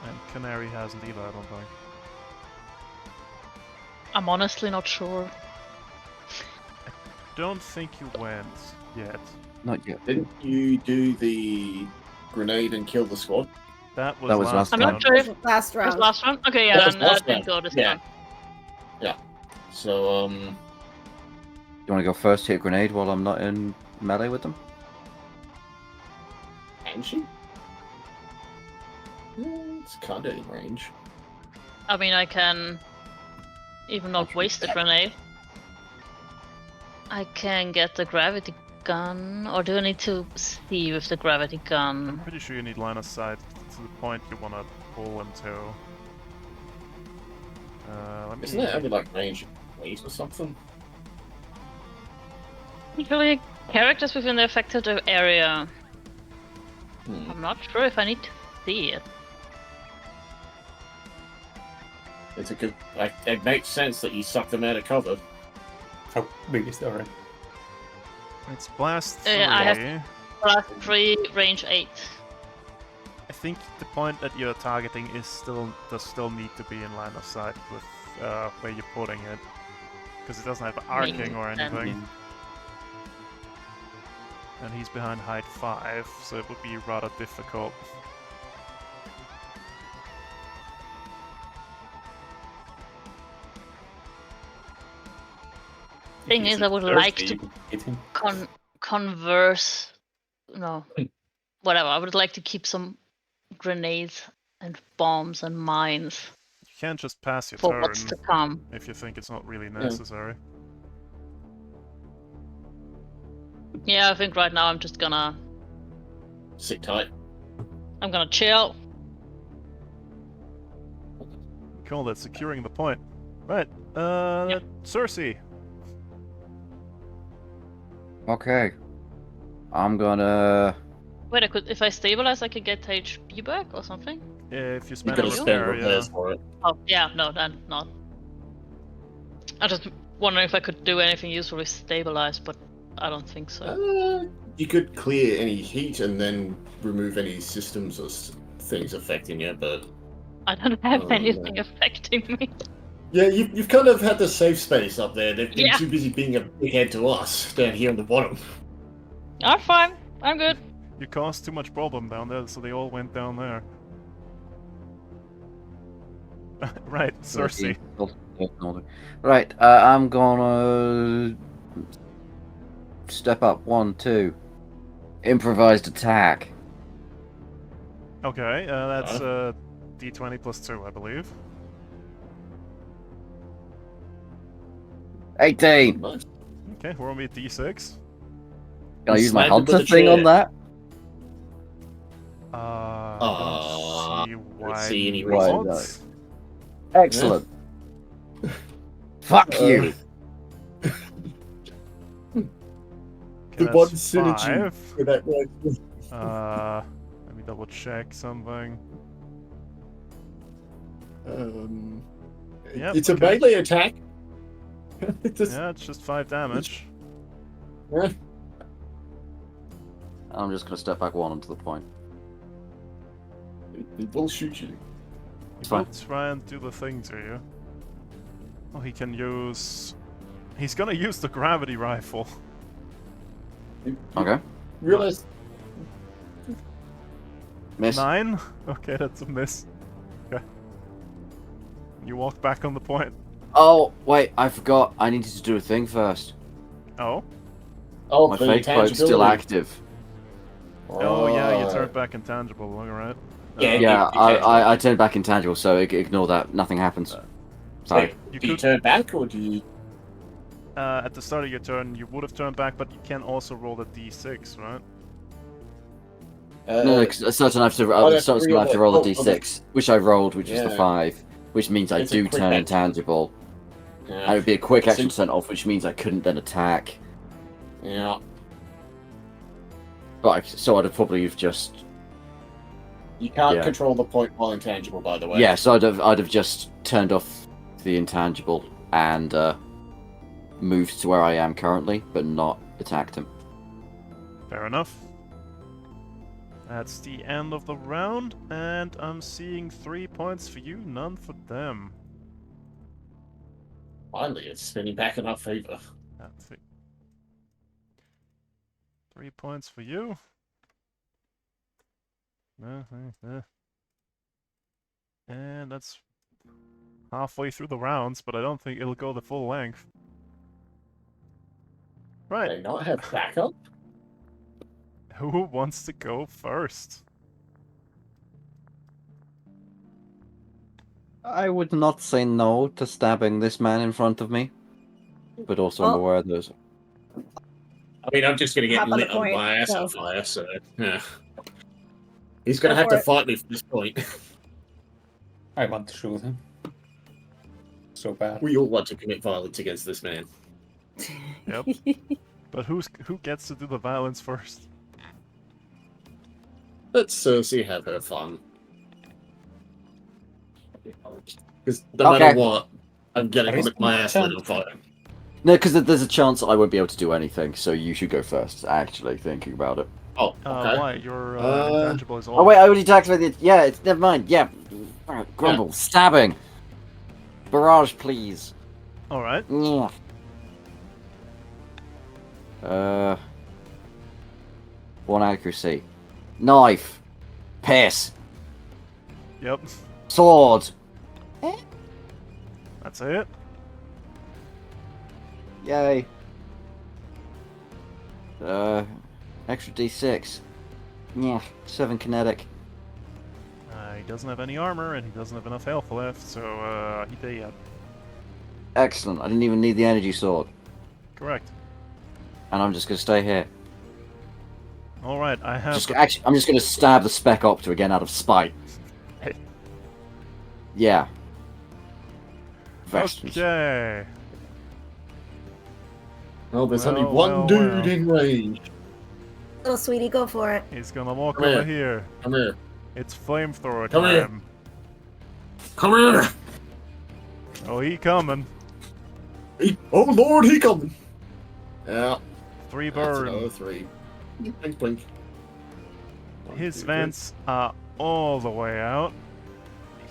And Canary hasn't either, I don't think. I'm honestly not sure. Don't think you went yet. Not yet. Didn't you do the grenade and kill the squad? That was, That was last last I'm round. not sure if Last it was round. last round. Okay, yeah, That was then last then round. go this Yeah. round. So, You want to go first, hit grenade while I'm not in melee with them? can she? It's kind of in range. I mean, I can even not waste the grenade. I can get the gravity gun, or do I need to see with the gravity I'm gun? pretty sure you need line of sight to the point you want to pull him to. Let me... Isn't it only like range weight or something? Usually, characters within the affected area. Hmm. I'm not sure if I need to see it. It's a good. It makes sense that you suck them out of cover. How big is the array? It's blast 3. I have- Plus 3, range 8. I think the point that you're targeting is does still need to be in line of sight with where you're putting it. Because it doesn't have arcing or sense. anything. And he's behind height 5, so it would be rather difficult. Thing is, I would like to hit him. converse. No, whatever. I would like to keep some grenades and bombs and mines You can't just pass your for turn what's to come. if you think it's not really necessary. Yeah, I think right now I'm just gonna. Sit tight. I'm gonna chill. Cool, that's securing the point. Right, Yep. Cersei. Okay. I'm gonna. Wait, if I stabilize, I could get HP back or something. If you You spend gotta a you? spend repair, repairs for it. Oh, yeah, no, then not. I just wondering if I could do anything useful with stabilize, but I don't think so. You could clear any heat and then remove any systems or things affecting you, but I don't have Oh, anything no. affecting me. yeah, you've kind of had the safe space up there. They've been Yeah. too busy being a big head to us down here on the bottom. I'm fine. I'm good. You caused too much problem down there, so they all went down there. Right, Cersei. Right, I'm gonna step up 1, 2. Improvised attack. Okay, that's D20 plus 2, I believe. 18. Nice. Okay, roll me a D6. Can I You use my smacked him with hunter a thing on chair. that? I Aw, don't see don't why see any reason. not. Excellent. Fuck Uh, you. Okay, The one that's synergy 5. for that works. Let me double check something. Yep, It's a okay. melee attack. It just- Yeah, it's just 5 damage. yeah. I'm just gonna step back 1 onto the point. It will shoot you. He It's will fine. try and do the thing to you. Oh, he can use... He's gonna use the gravity rifle. Okay. Realize Miss. 9? Okay, that's a miss. Okay. You walk back on the point. Oh, wait, I forgot. I needed to do a thing first. Oh? My fake cloak's still active. Oh, yeah, you Right. turned back intangible, alright. Yeah, Yeah, you changed I turned back intangible, so ignore that. Nothing happens. Sorry. You Do you could, turn back or do you? at the start of your turn, you would have turned back, but you can also roll the d6, right? No, because at certain I have to, oh, at that's certain three I have to on roll the- a d6, which I rolled, which was the Yeah. 5, which means I It's a do quick turn action. intangible. Yeah. And it would be a quick So- action turn off, which means I couldn't then attack. Yeah. But so I'd have probably just You can't Yeah. control the point while intangible, by the way. yeah. So I'd have just turned off the intangible and moved to where I am currently, but not attacked him. Fair enough. That's the end of the round, and I'm seeing 3 points for you, none for them. Finally, it's spinning back in our favor. That's it. 3 points for you. And that's halfway through the rounds, but I don't think it'll go the full length. Do Right, they not have backup? who wants to go first? I would not say no to stabbing this man in front of me, but also I'm Well- aware there's. I mean, I'm just going to get Hop on the lit on point, my ass so- on fire, so yeah. He's going to Go have for to it. fight me from this point. I want to shoot him. So bad. We all want to commit violence against this man. Yep. But who gets to do the violence first? Let Cersei have her fun. Because no Okay. matter what, I'm getting There is my no ass lit on chance. fire. No, because there's a chance I won't be able to do anything, so you should go first. Actually, thinking about it. Oh, okay. Why? Your Uh, intangible is all. Oh wait, I already activated. Yeah, it's never mind. Yeah, Alright, grumble, stabbing, barrage, please. Alright. Yeah. 1 accuracy. Knife. Piss. Yep. Sword. That's it. Yay. Extra D6. Yeah, 7 kinetic. He doesn't have any armor, and he doesn't have enough health left, so he dead. Excellent. I didn't even need the energy sword. Correct. And I'm just gonna stay here. All right, I have. I'm just gonna stab the Spec Opter again out of spite. Hey. Yeah. Vestments. Okay. Well, there's Well, only one well, dude well. in range. Little sweetie, go for it. He's gonna walk Come over here. here. Come here. It's flamethrower Come here. time. Come here. Oh, he coming. Oh Lord, he coming. Yeah. 3 That's another burn. 3. Blink, blink. One, His 2, 3. vents are all the way out.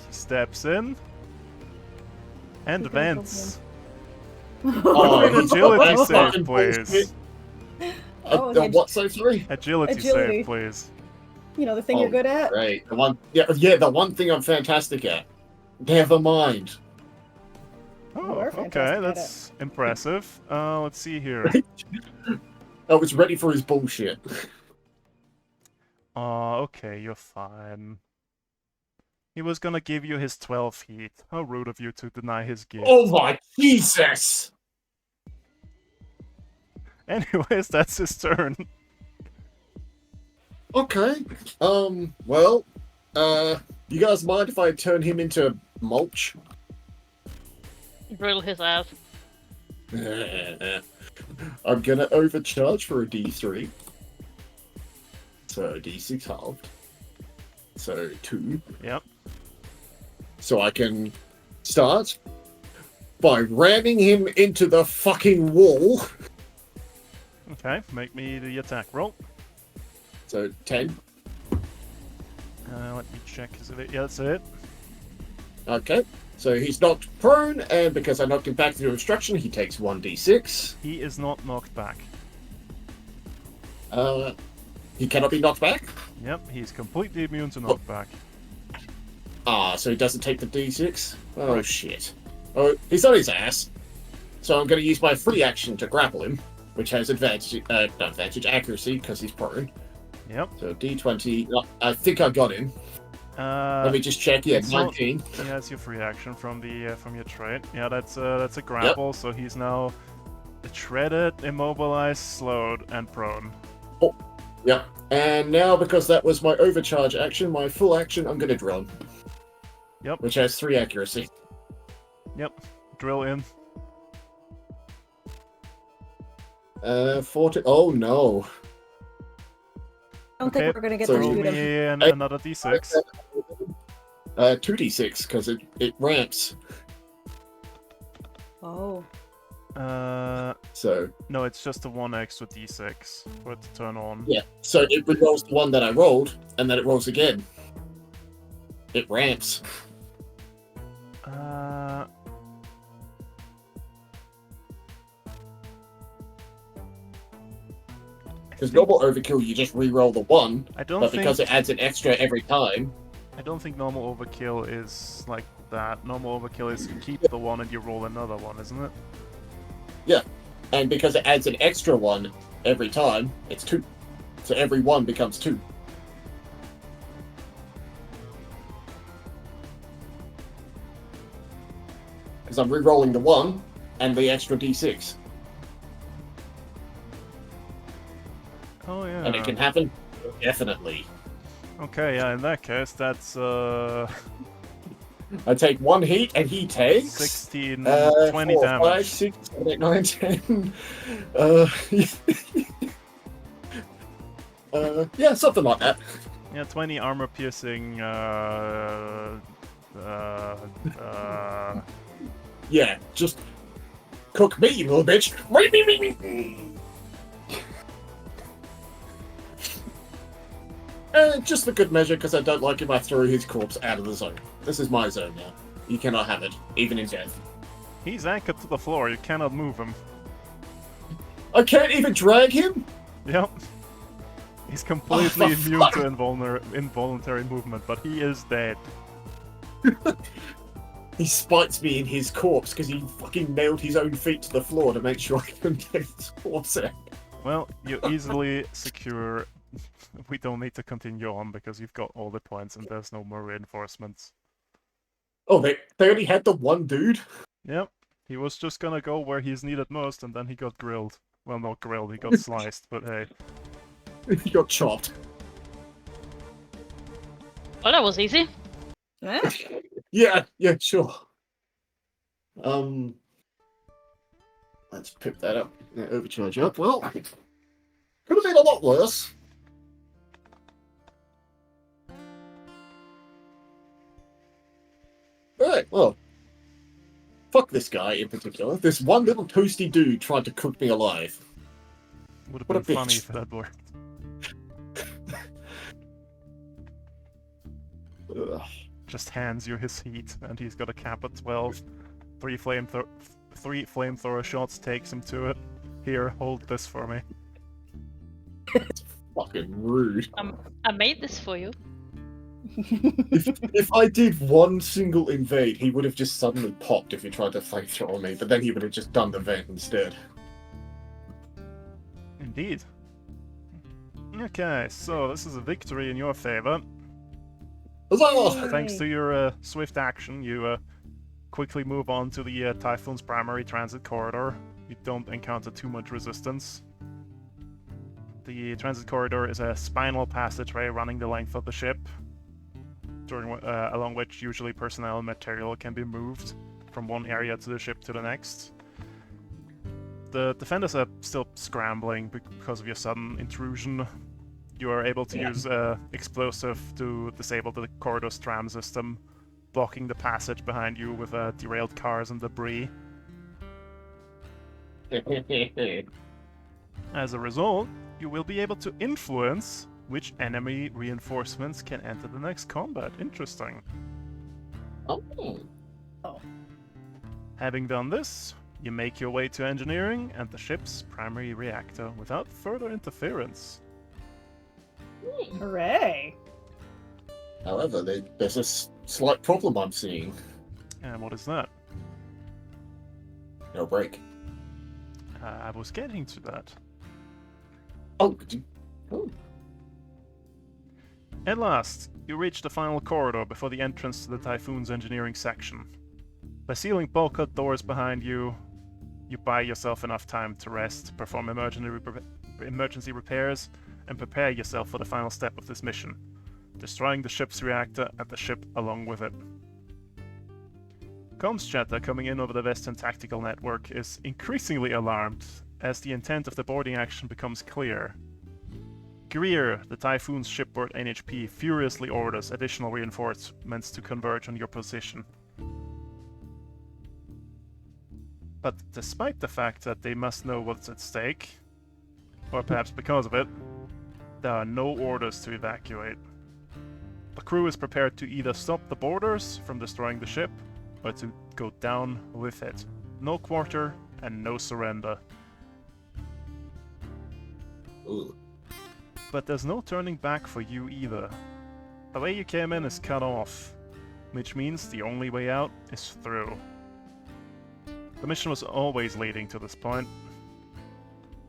He steps in. And You gotta go vents. Oh, Give me an he's agility got that save, fucking please. bullshit. Oh, the What save, sorry? Agility Agility. save, please. You know, the thing Oh, you're good at? Great. The one, yeah, the one thing I'm fantastic at. Never mind. Oh, we're okay, fantastic at it. that's impressive. Let's see here. I was ready for his bullshit. Okay, you're fine. He was gonna give you his 12 heat. How rude of you to deny his gift. Oh my Jesus! Anyways, that's his turn. Okay. Well, you guys mind if I turn him into mulch? Drill his ass. I'm gonna overcharge for a D3. So D6 halved. So 2. Yep. So I can start by ramming him into the fucking wall. Okay, make me the attack roll. So 10. Let me check. Is it? Yeah, that's it. Okay. So he's knocked prone, and because I knocked him back through obstruction, he takes 1d6. He is not knocked back. He cannot be knocked back? Yep, he's completely immune to knockback. Ah, so he doesn't take the d6? Oh, Right. shit. Oh, he's on his ass. So I'm going to use my free action to grapple him, which has advantage, not advantage, accuracy, because he's prone. Yep. So d20, I think I got him. Let me just check. Yeah, it's not- 19. He has your free action from the from your trait. Yeah, that's a grapple. So he's now shredded, immobilized, slowed, and prone. Yep. And now, because that was my overcharge action, my full action, I'm going to drill him. Yep. Which has 3 accuracy. Yep. Drill in. 40. Oh no. I don't Okay, think we're gonna get so to Roll shoot him. me another d6. 2d6 because it ramps. Oh. So No, it's just a 1 extra d6 for it to turn on. yeah. So it rolls the one that I rolled, and then it rolls again. It ramps. Because normal overkill, you just re-roll the 1, I don't but think because it adds an extra every time. I don't think normal overkill is like that. Normal overkill is you keep the 1 and you roll another one, isn't it? And because it adds an extra 1 every time, it's 2. So every 1 becomes 2. Because I'm re-rolling the 1 and the extra d6. Oh yeah. And it can happen? Definitely. Okay, yeah. In that case, that's I take 1 heat, and he takes 16, 20 4, damage. 5, 6, 7, 8, 9, 10. Yeah, something like that. Yeah, 20 armor piercing. Yeah, just cook me, you little bitch. Just for good measure, because I don't like him, I threw his corpse out of the zone. This is my zone now. You cannot have it, even in death. He's anchored to the floor. You cannot move him. I can't even drag him? Yep. He's completely for immune fuck- to involuntary movement, but he is dead. He spikes me in his corpse because he fucking nailed his own feet to the floor to make sure I couldn't get his corpse out. Well, you easily secure. We don't need to continue on because you've got all the points and there's no more reinforcements. Oh, they only had the one dude? Yep. He was just gonna go where he's needed most and then he got grilled. Well, not grilled, he got sliced, but hey. He got chopped. Oh, that was easy. Eh? Yeah, sure. Let's pick that up. Yeah, overcharge up. Well, could have been a lot worse. Right, well, fuck this guy in particular. This one little toasty dude tried to cook me alive. Would have What a been funny bitch. if that worked. Ugh. Just hands you his heat and he's got a cap at 12. Three flamethrower shots takes him to it. Here, hold this for me. Fucking rude. I made this for you. If I did one single invade, he would have just suddenly popped if he tried to flamethrower me, but then he would have just done the vent instead. Indeed. Okay, so this is a victory in your favor. Huzzah! Thanks to your swift action, you quickly move on to the Typhoon's primary transit corridor. You don't encounter too much resistance. The transit corridor is a spinal passageway running the length of the ship, along which usually personnel and material can be moved from one area to the ship to the next. The defenders are still scrambling because of your sudden intrusion. You are able to use explosive to disable the corridor's tram system, blocking the passage behind you with derailed cars and debris. As a result, you will be able to influence which enemy reinforcements can enter the next combat. Interesting. Oh. Having done this, you make your way to engineering and the ship's primary reactor without further interference. Hooray! However, there's a slight problem I'm seeing. And what is that? No break. I was getting to that. Oh. At last, you reach the final corridor before the entrance to the Typhoon's engineering section. By sealing bulkhead doors behind you, you buy yourself enough time to rest, perform emergency repairs, and prepare yourself for the final step of this mission, destroying the ship's reactor and the ship along with it. Comms chatter coming in over the Western Tactical Network is increasingly alarmed as the intent of the boarding action becomes clear. Greer, the Typhoon's shipboard NHP, furiously orders additional reinforcements to converge on your position. But despite the fact that they must know what's at stake, or perhaps because of it, there are no orders to evacuate. The crew is prepared to either stop the boarders from destroying the ship, or to go down with it. No quarter and no surrender. Ooh. But there's no turning back for you either. The way you came in is cut off, which means the only way out is through. The mission was always leading to this point,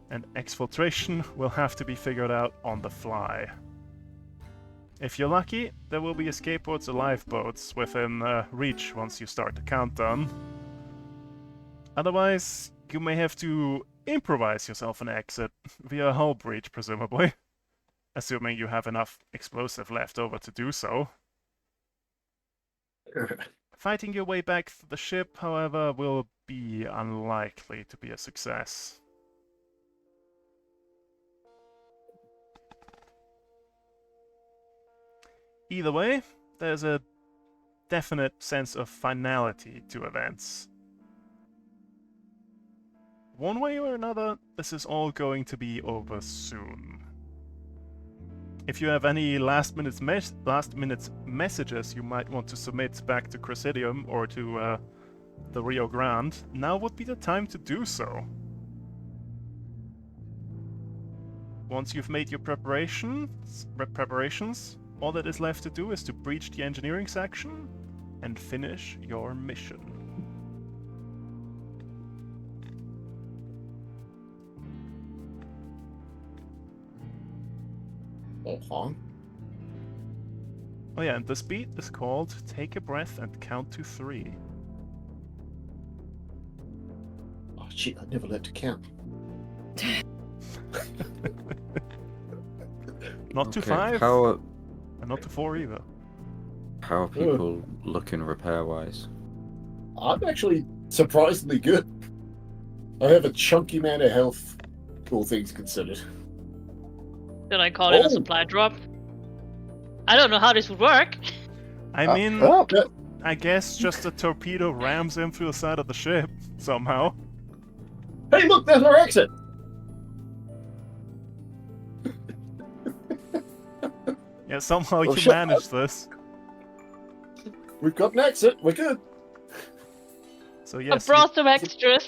and exfiltration will have to be figured out on the fly. If you're lucky, there will be escape pods or lifeboats within reach once you start the countdown. Otherwise, you may have to improvise yourself an exit via a hull breach, presumably. Assuming you have enough explosive left over to do so. Fighting your way back to the ship, however, will be unlikely to be a success. Either way, there's a definite sense of finality to events. One way or another, this is all going to be over soon. If you have any last-minute messages you might want to submit back to Cressidium or to the Rio Grande, now would be the time to do so. once you've made your preparations, all that is left to do is to breach the engineering section and finish your mission. Okay. Oh yeah, and this beat is called Take a Breath and Count to 3. Oh shit! I never learned to count. Not to Okay, 5, How and not to 4 either. are people looking repair-wise? I'm actually surprisingly good. I have a chunky amount of health, all things considered. Did I call it Oh. a supply drop? I don't know how this would work. I mean, Oh, yeah. I guess just a torpedo rams in through the side of the ship, somehow. Hey, look, there's our exit. Yeah, somehow Oh, you shit. managed this. We've got an exit. We're good. So I yes, brought some extras.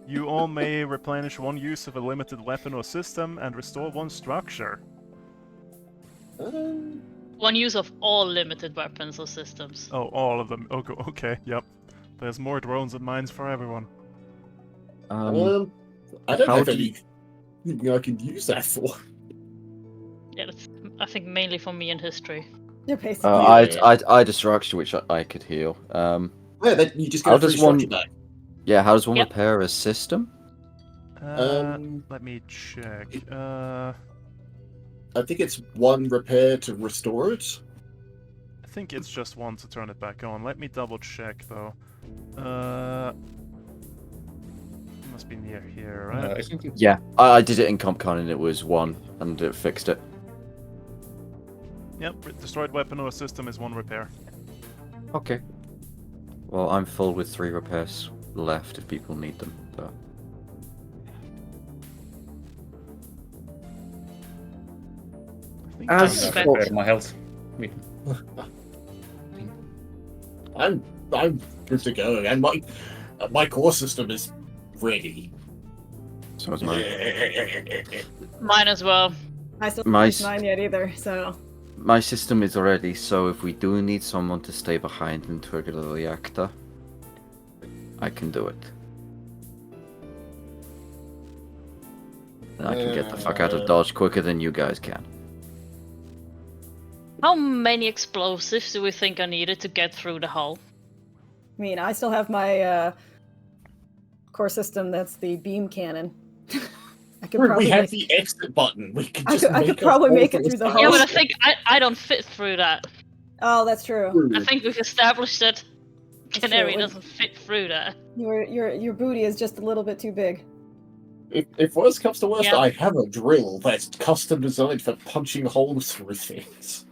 you all may replenish 1 use of a limited weapon or system and restore 1 structure. One use of all limited weapons or systems. Oh, all of them. Okay, yep. There's more drones and mines for everyone. I don't how have do anything I can use that for. Yeah, that's, I think mainly for me in history. You're basically. I'd a structure which I could heal. Yeah, then you just get How a free does one- structure back. Yeah, how does one Yep. repair a system? Let me check. I think it's 1 repair to restore it. I think it's just 1 to turn it back on. Let me double check though. It must be near here, right? I think it's... Yeah, I did it in CompCon and it was 1, and it fixed it. Yep, destroyed weapon or system is 1 repair. Okay. Well, I'm full with 3 repairs left if people need them. So. I think As Okay. for- Repair my health. I'm good to go, and my core system is ready. So is mine. Mine as well. I still My haven't s- used mine yet either, so. My system is ready, so if we do need someone to stay behind and trigger the reactor, I can do it. And I can get the fuck out of Dodge quicker than you guys can. How many explosives do we think are needed to get through the hull? I mean, I still have my core system that's the beam cannon. I could We probably have make, the exit button. We could I just could make a probably hole make it for through the us. hull. Yeah, but I think I don't fit through that. Oh, that's true. I think we've established that Canary true. doesn't fit through that. Your booty is just a little bit too big. If worst comes to worst, Yeah. I have a drill that's custom designed for punching holes through things.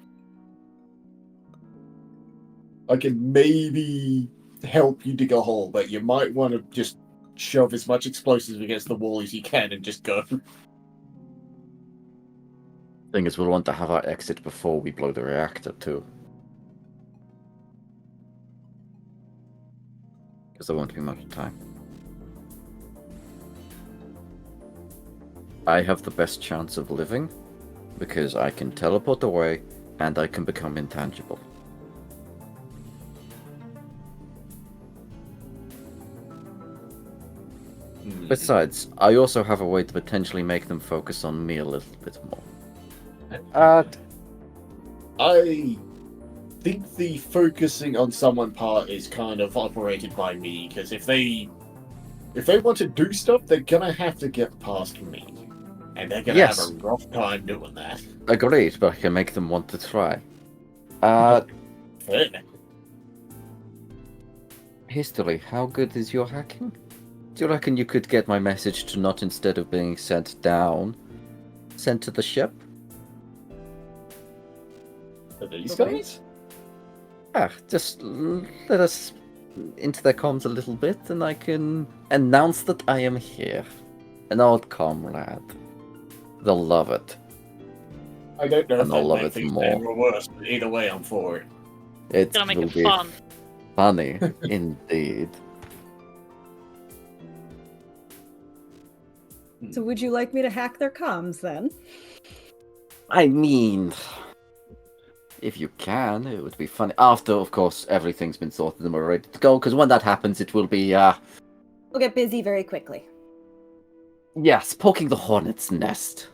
I can maybe help you dig a hole, but you might want to just shove as much explosives against the wall as you can and just go. Thing is, we'll want to have our exit before we blow the reactor too. Because there won't be much time. I have the best chance of living because I can teleport away and I can become intangible. Besides, I also have a way to potentially make them focus on me a little bit more. I think the focusing on someone part is kind of operated by me, because if they want to do stuff, they're gonna have to get past me. And they're gonna Yes. have a rough time doing that. Agreed, but I can make them want to try. Fair. History, how good is your hacking? Do you reckon you could get my message to not, instead of being sent down, sent to the ship? Are these Okay. guys? Just let us into their comms a little bit, and I can announce that I am here. An old comrade. They'll love it. I don't know And if I'll that love makes it things more. better or worse, but either way, I'm for it. It Gonna make will it be fun. funny, indeed. So would you like me to hack their comms then? I mean, if you can, it would be funny. After, of course, everything's been sorted and we're ready to go, because when that happens, it will be, We'll get busy very quickly. yes, poking the hornet's nest.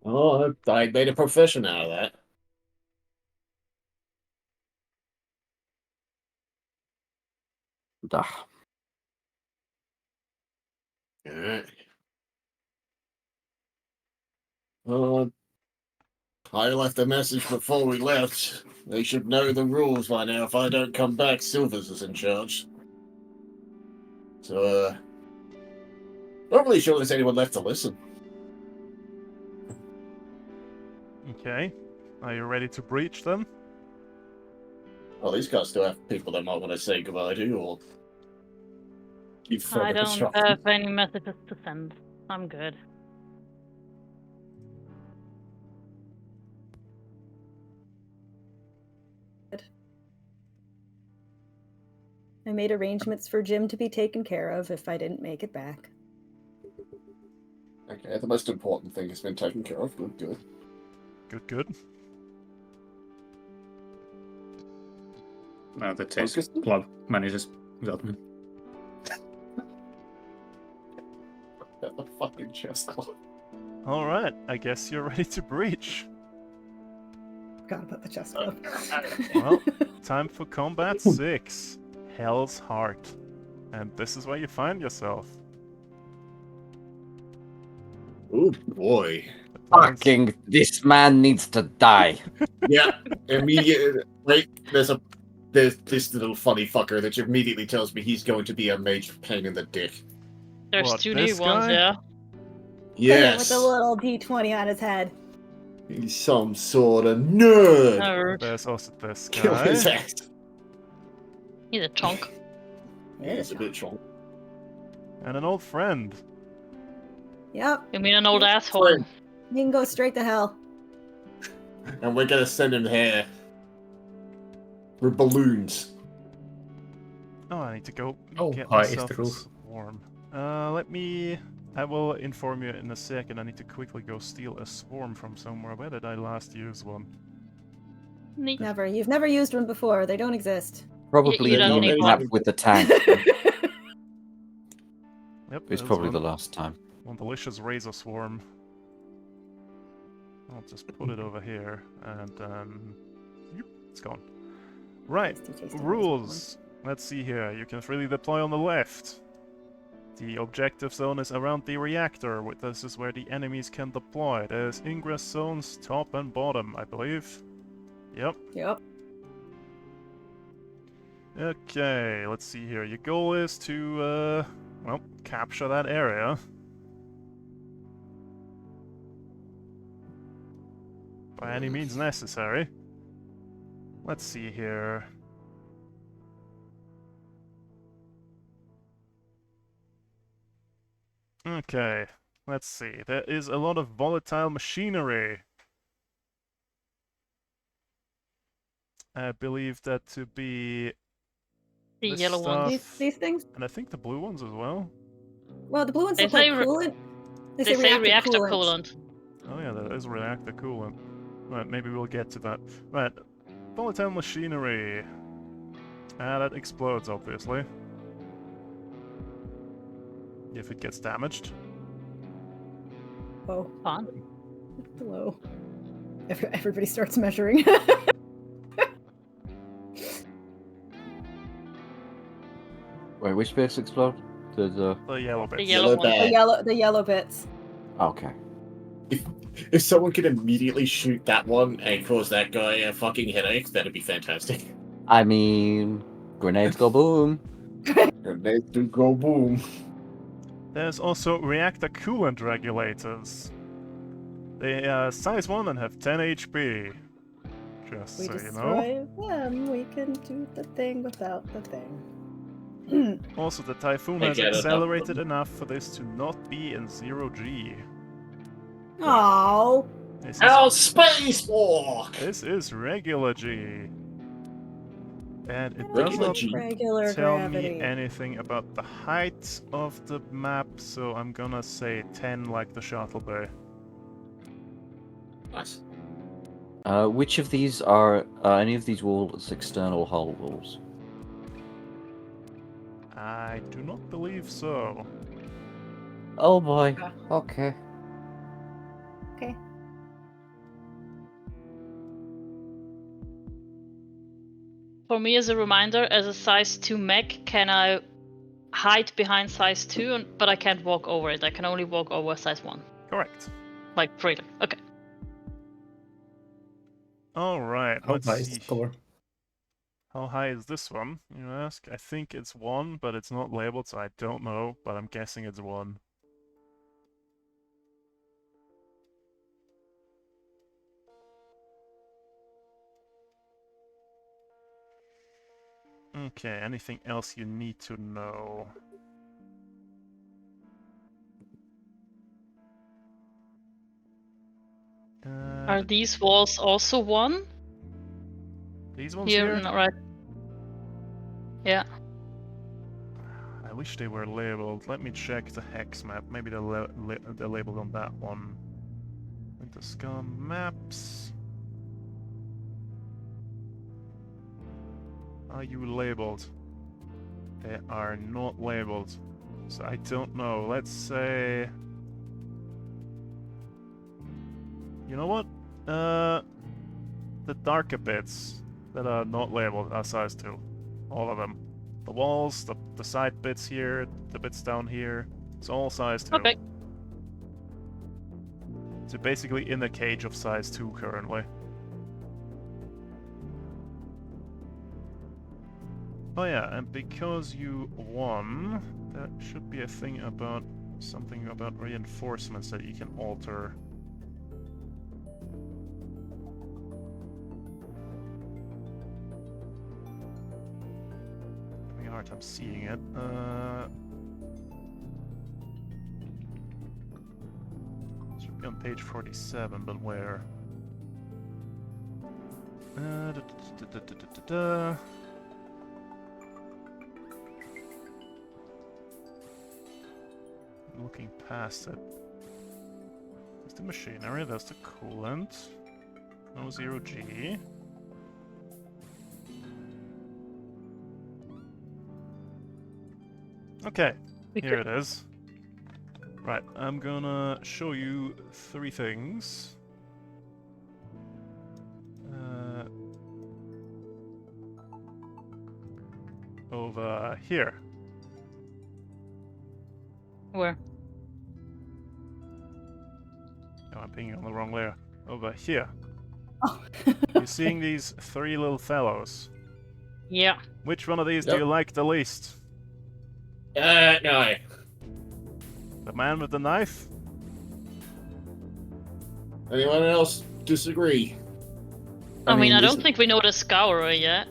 Oh, I made a profession out of that. Ah, Alright. I left a message before we left. They should know the rules by now. If I don't come back, Silvers is in charge. So, not really sure there's anyone left to listen. Okay. Are you ready to breach then? Well, these guys still have people they might want to say goodbye to, or give I further don't instruction. have any messages to send. I'm good. I made arrangements for Jim to be taken care of if I didn't make it back. Okay, the most important thing has been taken care of. Good, good. Good, good. That says Focus. club manages without me. At the fucking chest club. Alright, I guess you're ready to breach. Forgot about the chest club. Well, time for combat 6. Hell's Heart. And this is where you find yourself. Oh boy. fucking, this man needs to die. Yeah, immediate. Wait, there's this little funny fucker that immediately tells me he's going to be a major pain in the dick. There's What, 2 new this ones, guy? yeah. Yes, With a little D20 on his head. he's some sort of nerd. Nerd. There's also this Kill his guy. ass. He's a chunk. He's a bit strong. And an old friend. Yep, You mean an old Yeah. asshole? Friend. you can go straight to hell. And we're gonna send him here with balloons. Oh, I need to go Oh, get hi, is myself the a roof. swarm. I will inform you in a second. I need to quickly go steal a swarm from somewhere. Where did I last use one? Neat. Never. You've never used one before. They don't exist. Probably you don't being need kidnapped one. with the tank. Yep, It's there's probably the one. last time. One delicious razor swarm. I'll just put it over here, and yep, it's gone. Right, Tasty, tasty rules. Let's see here. You can freely deploy on the left. The objective zone is around the reactor. This is where the enemies can deploy. There's ingress zones, top and bottom, I believe. Yep. Yep. Okay, let's see here. Your goal is to, well, capture that area. By any means necessary. Let's see here. Okay, let's see. There is a lot of volatile machinery. I believe that to be The this yellow ones. stuff, These things? and I think the blue ones as well. Well, the blue ones They look like say re- coolant. They say reactor coolant. Oh yeah, there is reactor coolant. Right, maybe we'll get to that. Right, volatile machinery. Ah, that explodes, obviously. If it gets damaged. Oh, Fun. hello. Everybody starts measuring. Wait, which bits explode? The yellow bits. The yellow one. bag. the yellow bits. Okay. If someone could immediately shoot that one and cause that guy a fucking headache, that'd be fantastic. I mean, grenades go boom. And they do go boom. There's also reactor coolant regulators. They are size 1 and have 10 HP. Just We so you know. destroy them. We can do the thing without the thing. Also, the Typhoon I has get it. accelerated enough for this to not be in 0G. Oh. This Our is, spacewalk! this is regular G. And it I don't does Regular not G. Regular tell gravity. me anything about the height of the map, so I'm gonna say 10 like the shuttle bay. Nice. Which of these are any of these walls external hull walls? I do not believe so. Oh boy. Yeah. Okay. Okay. For me, as a reminder, as a size 2 mech, can I hide behind size 2, but I can't walk over it? I can only walk over size 1. Correct. Like, freely. Okay. Alright, How let's high is see. this color? How high is this one, you ask? I think it's 1, but it's not labeled, so I don't know, but I'm guessing it's 1. Okay, anything else you need to know? Are these walls also 1? These ones Here, here? no, right. Yeah. I wish they were labeled. Let me check the hex map. Maybe they're labeled on that one. Winter Scum maps. Are you labeled? They are not labeled. So I don't know. Let's say... You know what? The darker bits that are not labeled are size 2. All of them. The walls, the side bits here, the bits down here. It's all size 2. Okay. So basically in a cage of size 2 currently. Oh yeah, and because you won, that should be a thing about something about reinforcements that you can alter. Having a hard time seeing it. Should be on page 47, but where? Looking past it. There's the machinery, there's the coolant. No 0G. Okay, here it is. Right, I'm gonna show you 3 things. Over here. Where? Oh, I'm pinging on the wrong layer. Over here. Oh. You're seeing these 3 little fellows. Yeah. Which one of these do Yep. you like the least? No. The man with the knife? Anyone else disagree? I mean, I this don't think we know the Scourer yet.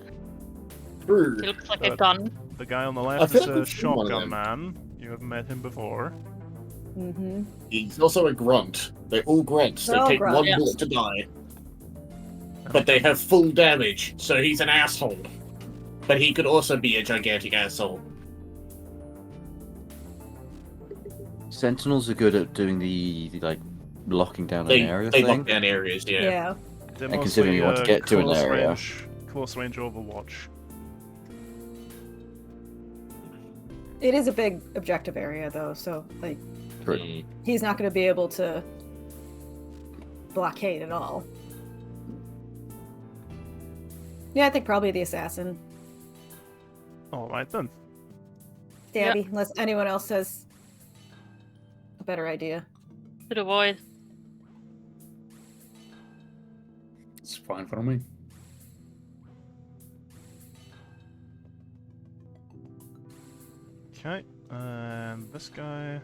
True. He looks like a gun. The guy on the I left feel is like a we've seen one of shotgun them. man. You have met him before. Mm-hmm. He's also a grunt. They're all grunts. They're They all take grunts. one Yeah. bullet to die. But they have full damage, so he's an asshole. But he could also be a gigantic asshole. Sentinels are good at doing the like locking down They an area they thing. lock down areas, yeah. Yeah. They're And considering mostly, you want to get to an close area. close range Overwatch. It is a big objective area, though, so, like, True. Mm. he's not going to be able to blockade at all. Yeah, I think probably the assassin. Alright then. Stabby, unless anyone else has a better idea. To the void. It's fine for me. Okay, and this guy.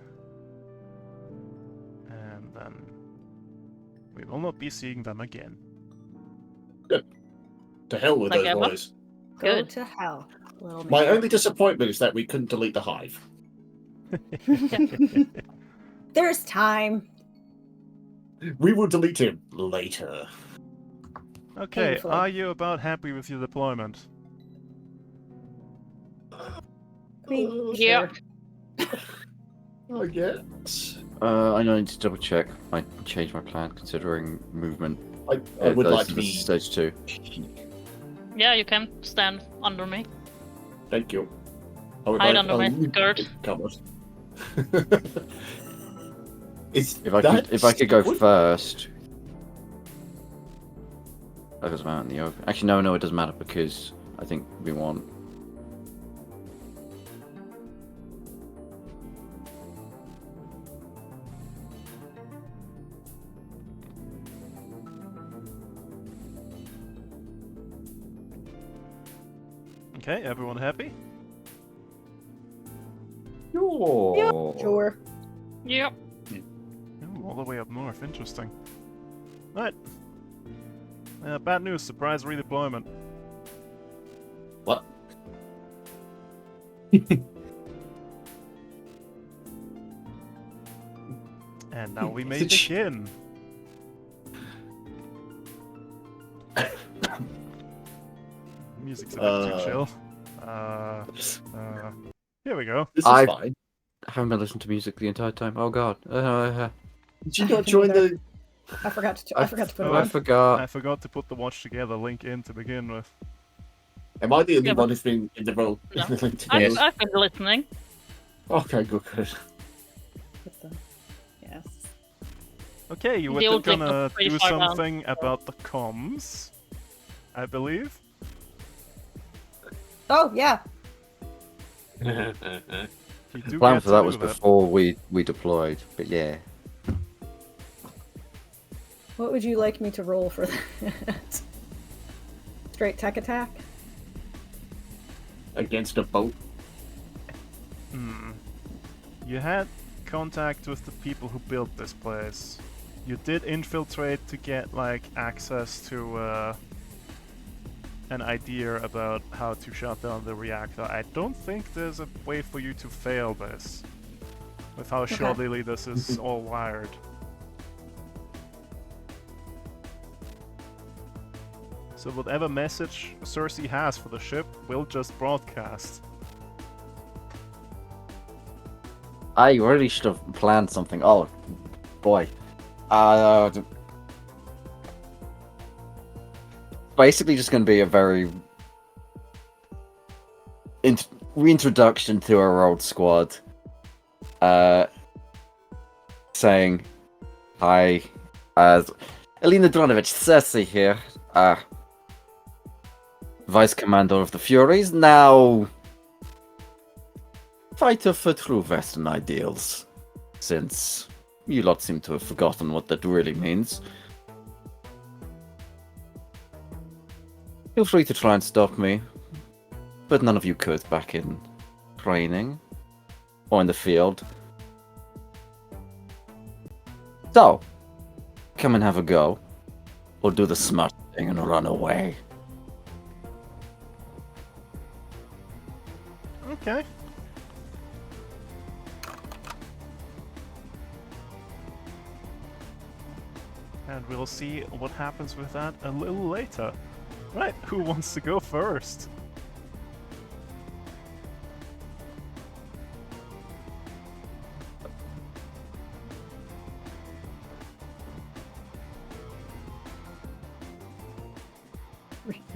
And then we will not be seeing them again. To hell with Like those Emma? boys. Go Good. to hell, little My man. only disappointment is that we couldn't delete the hive. There's time. We will delete him later. Okay, Painfully. are you about happy with your deployment? Yeah. I guess. I need to double check. I changed my plan considering movement. I would like to this be. is stage 2. Yeah, you can stand under me. Thank you. I would Hide like. under my skirt. Come on. Is If I could go first. Because I'm out in the open. Actually, no, it doesn't matter because I think we want. Okay, everyone happy? Sure. Yep. Oh, all the way up north. Interesting. Right. Bad news. Surprise redeployment. What? And now we may begin. Music's a bit too chill. Here we go. This is I- fine. I haven't been listening to music the entire time. Oh god. Did you not join the? I forgot to put it Oh, I on. forgot. I forgot to put the watch together link in to begin with. Am I the only Yeah, one who's been in the role? No. in the LinkedIn I've, role? I've been listening. Okay, good. Put the- Yes. Okay, you were The old link gonna was pretty do far down. something about the comms, I believe. Oh yeah. You do The plan get for to that do was before we deployed, but yeah. What would you like me to roll for that? Straight tech attack? Against a boat. You had contact with the people who built this place. You did infiltrate to get like access to an idea about how to shut down the reactor. I don't think there's a way for you to fail this with how shoddily this is all wired. So whatever message Cersei has for the ship will just broadcast. I really should have planned something. Oh, boy. Basically just going to be a very reintroduction to our old squad. Saying, hi, Elena Dronovich, Cersei here. Vice Commander of the Furies, now fighter for true Western ideals, since you lot seem to have forgotten what that really means. Feel free to try and stop me, but none of you could back in training or in the field. So, come and have a go, or do the smart thing and run away. Okay. And we'll see what happens with that a little later. Right, who wants to go first?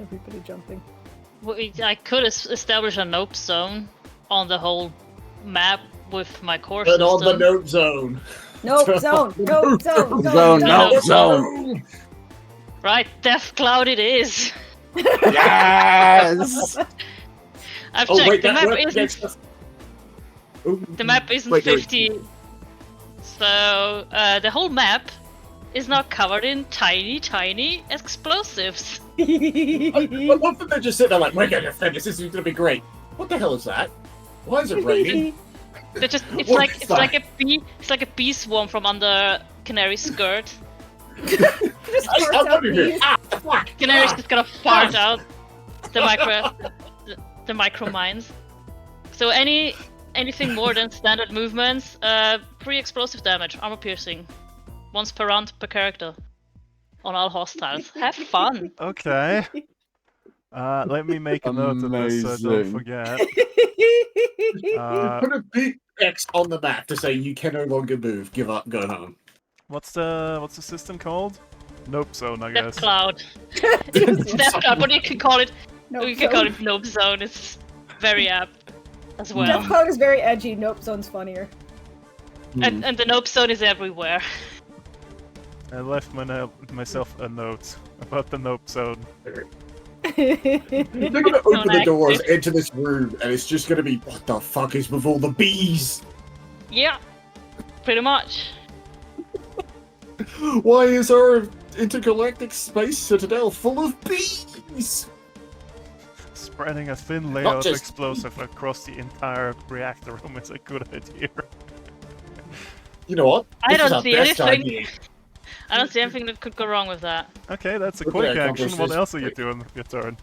Everybody jumping. I could establish a nope zone on the whole map with my core Turn system. on the note zone. Nope, zone, nope, zone, Zone, no, no, zone. Right, Death Cloud it is. Yes! I've Oh checked. wait, the that map worked isn't. against us. Ooh. The map isn't Wait, wait. 50. So the whole map is now covered in tiny explosives. But what if they just sit there like, we're gonna defend this, this is gonna be great. What the hell is that? Why is it raining? They're just it's What like is it's that? like a bee swarm from under Canary's skirt. Just farts I'm out under here. bees. Ah, fuck. Canary's Ah. just gonna fart out the micro mines. So anything more than standard movements, free explosive damage, armor piercing, once per round per character, on all hostiles. Have fun. Okay. Let me make a note of this so I don't Amazing. forget. Put a big X on the map to say you can no longer move. Give up. Go home. What's the system called? Nope zone, I Death guess. Cloud. It's Death Cloud, but you can call it. Nope You can call zone. it Nope Zone. It's very apt as well. Death Cloud is very edgy. Nope zone's funnier. And the Nope Zone is everywhere. I left myself a note about the nope zone. They're gonna open the doors into this room, and it's just gonna be, what the fuck is with all the bees? Yeah, pretty much. Why is our intergalactic space citadel full of bees? Spreading a thin layer Not of just- explosive across the entire reactor room is a good idea. You know what? I This is don't our see best anything. idea. I don't see anything that could go wrong with that. Okay, that's a We're quick gonna action. accomplish What this else are you quick. doing with your turn?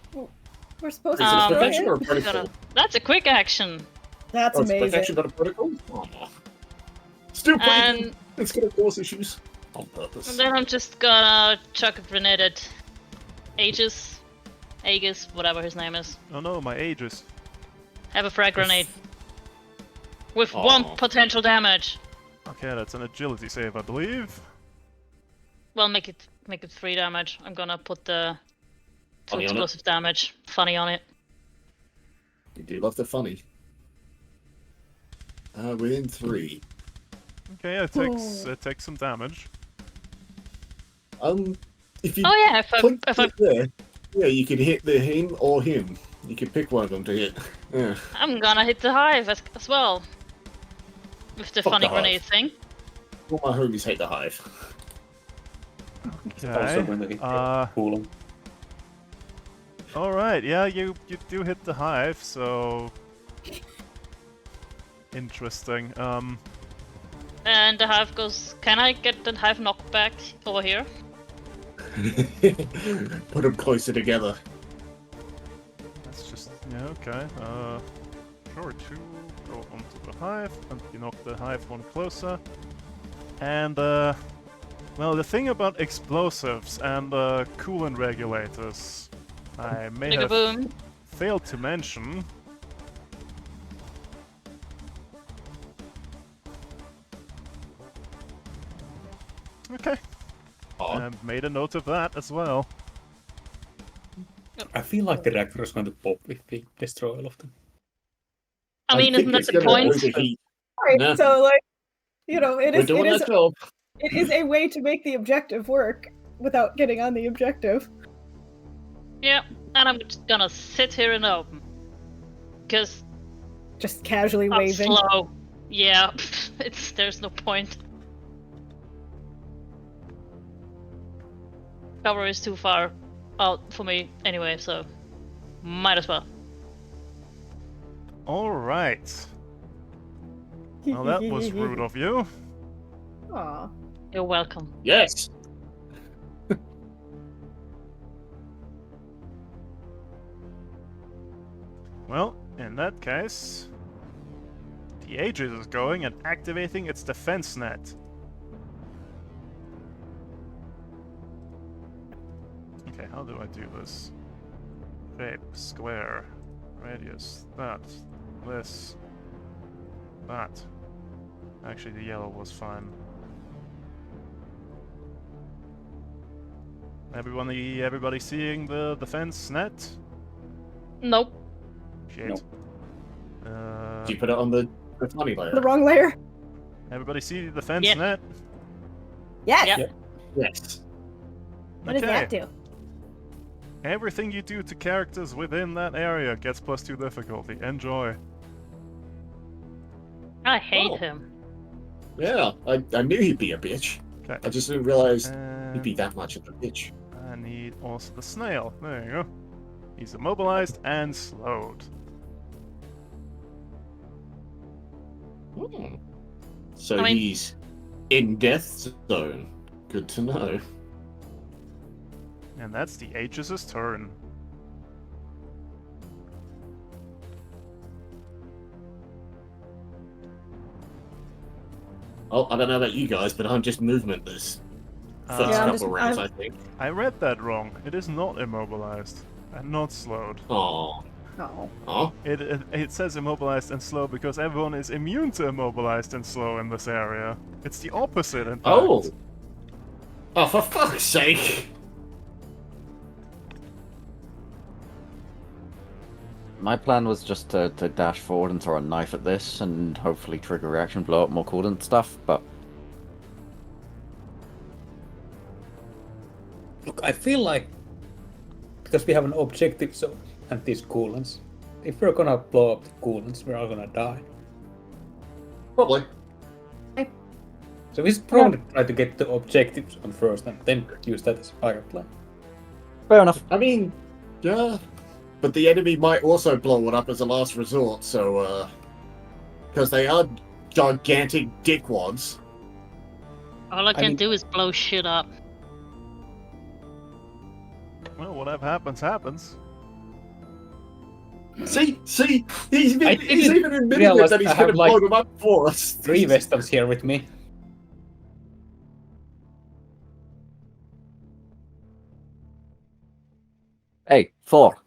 We're supposed Is to it Um, a protection or a Gotta- protocol? That's a quick action. That's Oh, it's amazing. protection, not a protocol? Aw. Still bleeding. And, It's gonna cause issues. On purpose. and then I'm just gonna chuck a grenade at Aegis, whatever his name is. Oh no, my ages. Have a frag grenade. With Aw. 1 potential damage. Okay, that's an agility save, I believe. Well, make it 3 damage. I'm gonna put the 2 Funny on it. explosive damage funny on it. You do love the funny. Within 3. Okay, it takes some damage. If you Oh yeah, if click I it there, yeah, you can hit him or him. You can pick one of them to hit. Yeah. I'm gonna hit the hive as well. With the Fuck funny the hive. grenade thing. All my homies hate the hive. Also Okay. when they Uh, cool 'em. Alright, yeah, you do hit the hive, so... Interesting. And the hive goes. Can I get the hive knocked back over here? Put them closer together. That's just... yeah, okay. Sure, 2 go onto the hive, and you knock the hive one closer. And, well, the thing about explosives and, coolant regulators, I may have Boom. failed to mention... Okay, Oh, and made a note of that as well. I feel like the reactor is going to pop if we destroy all of them. I mean, isn't think that it's the gonna point? overheat. Right, Nah. so like, you know, We're doing our job. it is a way to make the objective work without getting on the objective. Yeah, and I'm just gonna sit here in the open. Because Just casually I'm waving. slow. Yeah, there's no point. Cover is too far out for me anyway, so might as well. Alright. Well, that was rude of you. Aw. You're welcome. Yes. Well, in that case... The Aegis is going and activating its defense net. Okay, how do I do this? Shape, square, radius, that, this, that. Actually, the yellow was fine. Everybody seeing the defense net? Nope. Shit. Nope. Do you put it on the funny layer? The wrong layer. Everybody see the defense Yeah. net? Yes. Yeah. Yeah. Yes. What does that do? Everything you do to characters within that area gets +2 difficulty. Enjoy. I hate Oh. him. Yeah, I knew he'd be a bitch. Okay. I just didn't realize And he'd be that much of a bitch. I need also the snail. There you go. He's immobilized and slowed. Hmm. So I mean- he's in death zone. Good to know. And that's the Aegis' turn. Oh, I don't know about you guys, but I'm just movementless. First Yeah, I'm couple just- rounds, I'm- I think. I read that wrong. It is not immobilized. and not slowed. Oh. Oh. Oh. It says immobilized and slow because everyone is immune to immobilized and slow in this area. It's the opposite, in fact. Oh. Oh, for fuck's sake! My plan was just to dash forward and throw a knife at this and hopefully trigger reaction, blow up more coolant stuff, but Look, I feel like because we have an objective zone and these coolants, if we're gonna blow up the coolants, we're all gonna die. Probably. So we should probably try to get the objectives on first and then use that as a backup plan. fair enough. I mean, yeah. But the enemy might also blow it up as a last resort, so, because they are gigantic dickwads. All I can mean- do is blow shit up. Well, whatever happens, happens. See? He's I even admitted realize that he's I going to have, like, blow them up for us. 3 Vestals here with me. Hey, 4.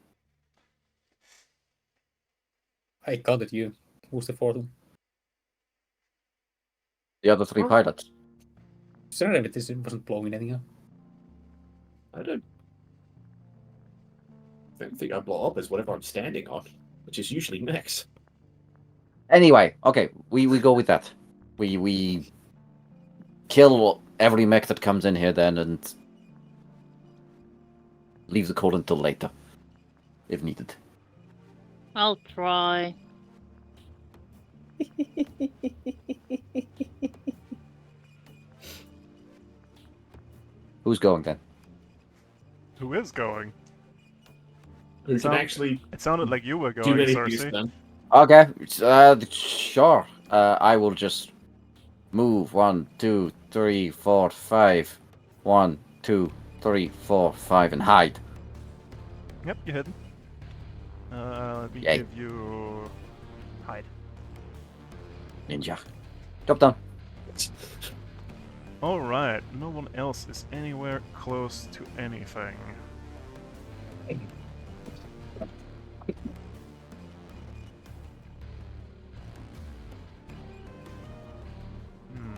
I counted you. Who's the 4th one? The other 3 pilots. Sorry that this wasn't blowing anything up. I don't think I blow up is whatever I'm standing on, which is usually mechs. Anyway, okay, we go with that. We kill every mech that comes in here then and leave the coolant until later, if needed. I'll try. Who's going then? Who is going? Who can Sound- actually It sounded like you were do going, any use Cersei. then? Okay, sure. I will just move 1, 2, 3, 4, 5. 1, 2, 3, 4, 5, and hide. Yep, you're hidden. Let me Yay. give you... hide. Ninja. Drop down. Alright, no one else is anywhere close to anything. Hmm.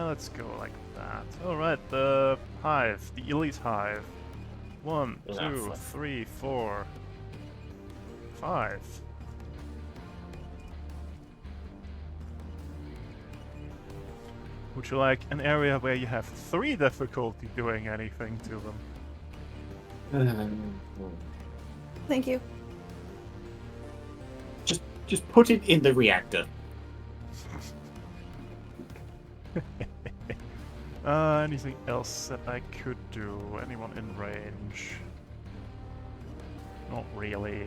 Let's go like that. Alright, the hive, the elite hive. 1, 2, Lovely. 3, 4, 5. Would you like an area where you have 3 difficulty doing anything to them? Thank you. Just put it in the reactor. Anything else that I could do? Anyone in range? Not really.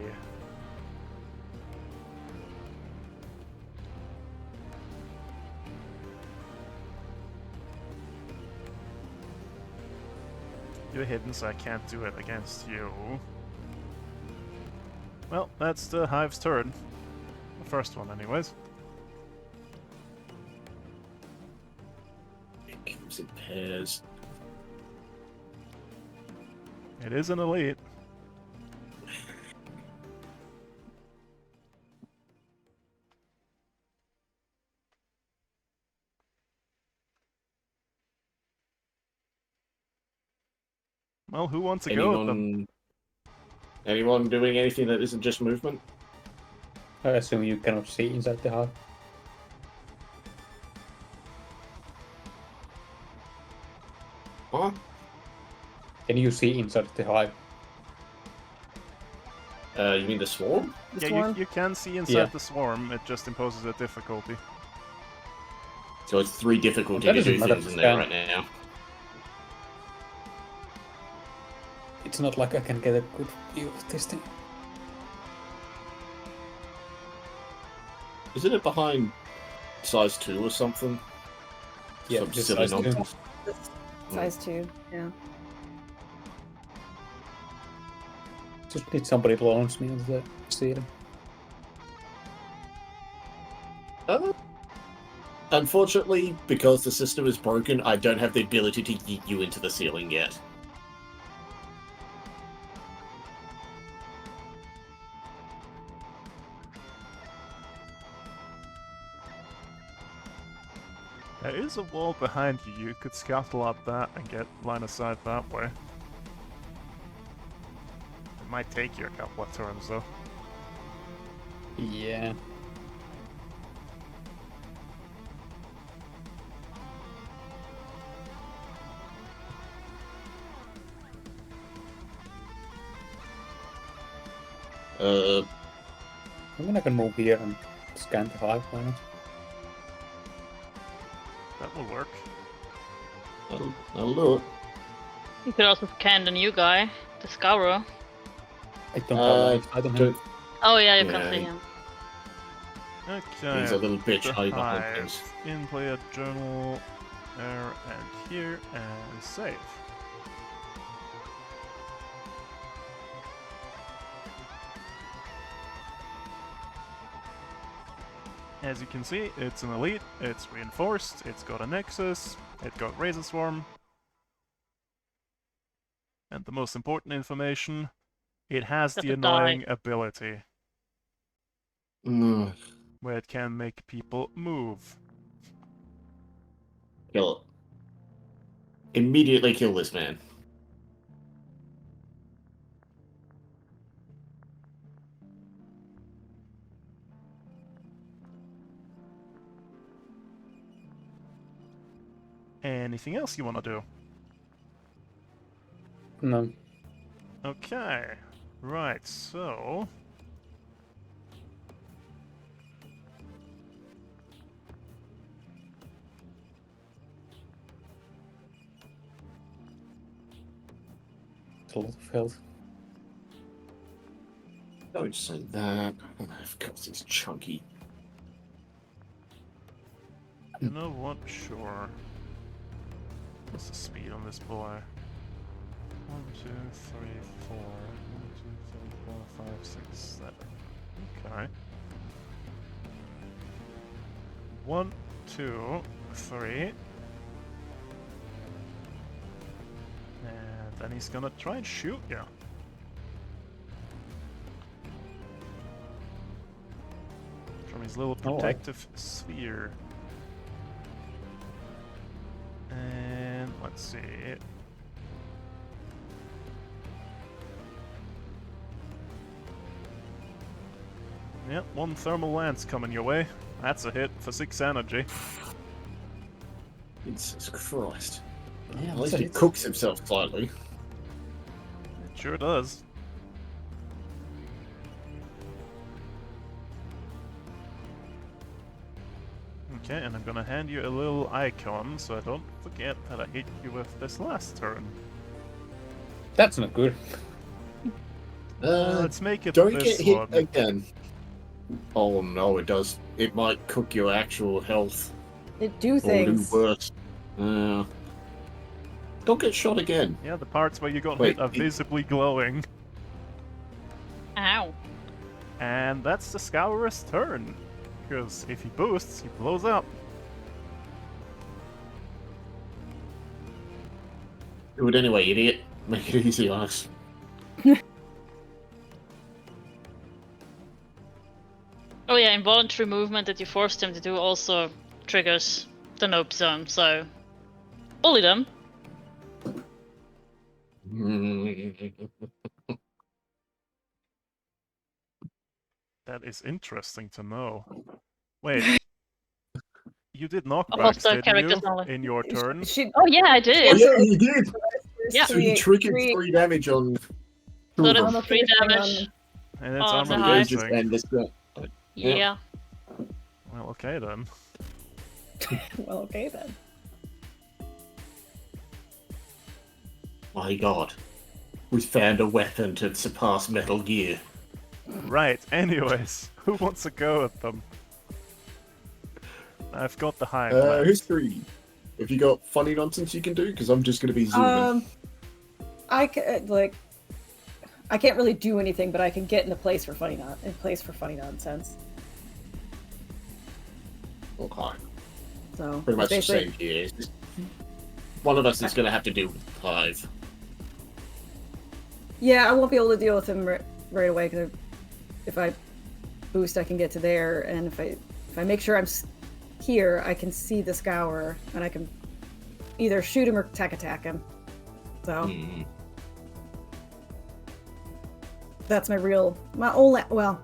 You're hidden, so I can't do it against you. Well, that's the hive's turn. The first one, anyways. It comes in pairs. It is an elite. Well, who wants to go with them? Anyone doing anything that isn't just movement? I assume you cannot see inside the hive. What? Can you see inside the hive? You mean the swarm? The Yeah, swarm? you can see inside Yeah. the swarm, it just imposes a difficulty. So it's 3 difficulty That to doesn't do matter things to in there scan. right now. It's not like I can get a good view of this thing. Isn't it behind size 2 or something? Yeah, Some just silly size 2. nonsense. Size 2, yeah. Just need somebody to launch me onto the ceiling. Unfortunately, because the system is broken, I don't have the ability to yeet you into the ceiling yet. There is a wall behind you. You could scuttle up that and get line of sight that way. It might take you a couple of turns though. Yeah. I mean, I can move here and scan the hive planet. That will work. I'll do it. You could also scan the new guy, the Scourer. I don't have line of sight on him. Oh yeah, you can Yeah. see him. Okay. He's a little bitch the hiding behind hive. things. In player journal, there and here, and save. As you can see, it's an elite, it's reinforced, it's got a nexus, it got Razor Swarm. And the most important information, it has Does the it die? annoying ability Mm, where it can make people move. kill it. Immediately kill this man. Anything else you want to do? No. Okay, right, so... It's a lot of health. Don't say that. Of course, it's chunky. You know what? Sure. What's the speed on this boy? 1, 2, 3, 4. 1, 2, 3, 4, 5, 6, 7. Okay. 1, 2, 3. And then he's gonna try and shoot you. From his little Oh, protective sphere. And let's see. Yep, 1 thermal lance coming your way. That's a hit for 6 energy. Jesus Christ. Yeah, At least he cooks himself slightly. It sure does. Okay, and I'm gonna hand you a little icon so I don't forget that I hit you with this last turn. That's not good. Let's make it Don't this get hit one. again. Oh no, it does. It might cook your actual health. It do Or do things. worse. Don't get shot again. Yeah, the parts where you got Wait, hit are it- visibly glowing. Ow. And that's the Scourer's turn. Because if he boosts, he blows up. Do it anyway, idiot. Make it easy on us. Oh yeah, involuntary movement that you forced him to do also triggers the nope zone, so bully them. That is interesting to know. Wait. You did Of knockbacks, the didn't characters you? only. In your turn? She, Oh yeah, I Oh did. yeah, he did! Yeah. So he triggered 3 damage on two So of that's them. 3 damage. And it's Oh, armor the So hive. they just piercing. end this guy. Yeah. Yeah. Well, okay then. well, okay then. My god. We found a weapon to surpass Metal Gear. Right, anyways. Who wants to go at them? I've got the hive left. History. Have you got funny nonsense you can do? Because I'm just going to be zooming. I I can't really do anything, but I can get in place for funny nonsense. Okay. So Pretty much the basically- same here. One of us is going to have to deal with Hive. Yeah, I won't be able to deal with him right away because if I boost, I can get to there, and if I make sure I'm here, I can see the Scourer, and I can either shoot him or tech attack him. So that's my only, well,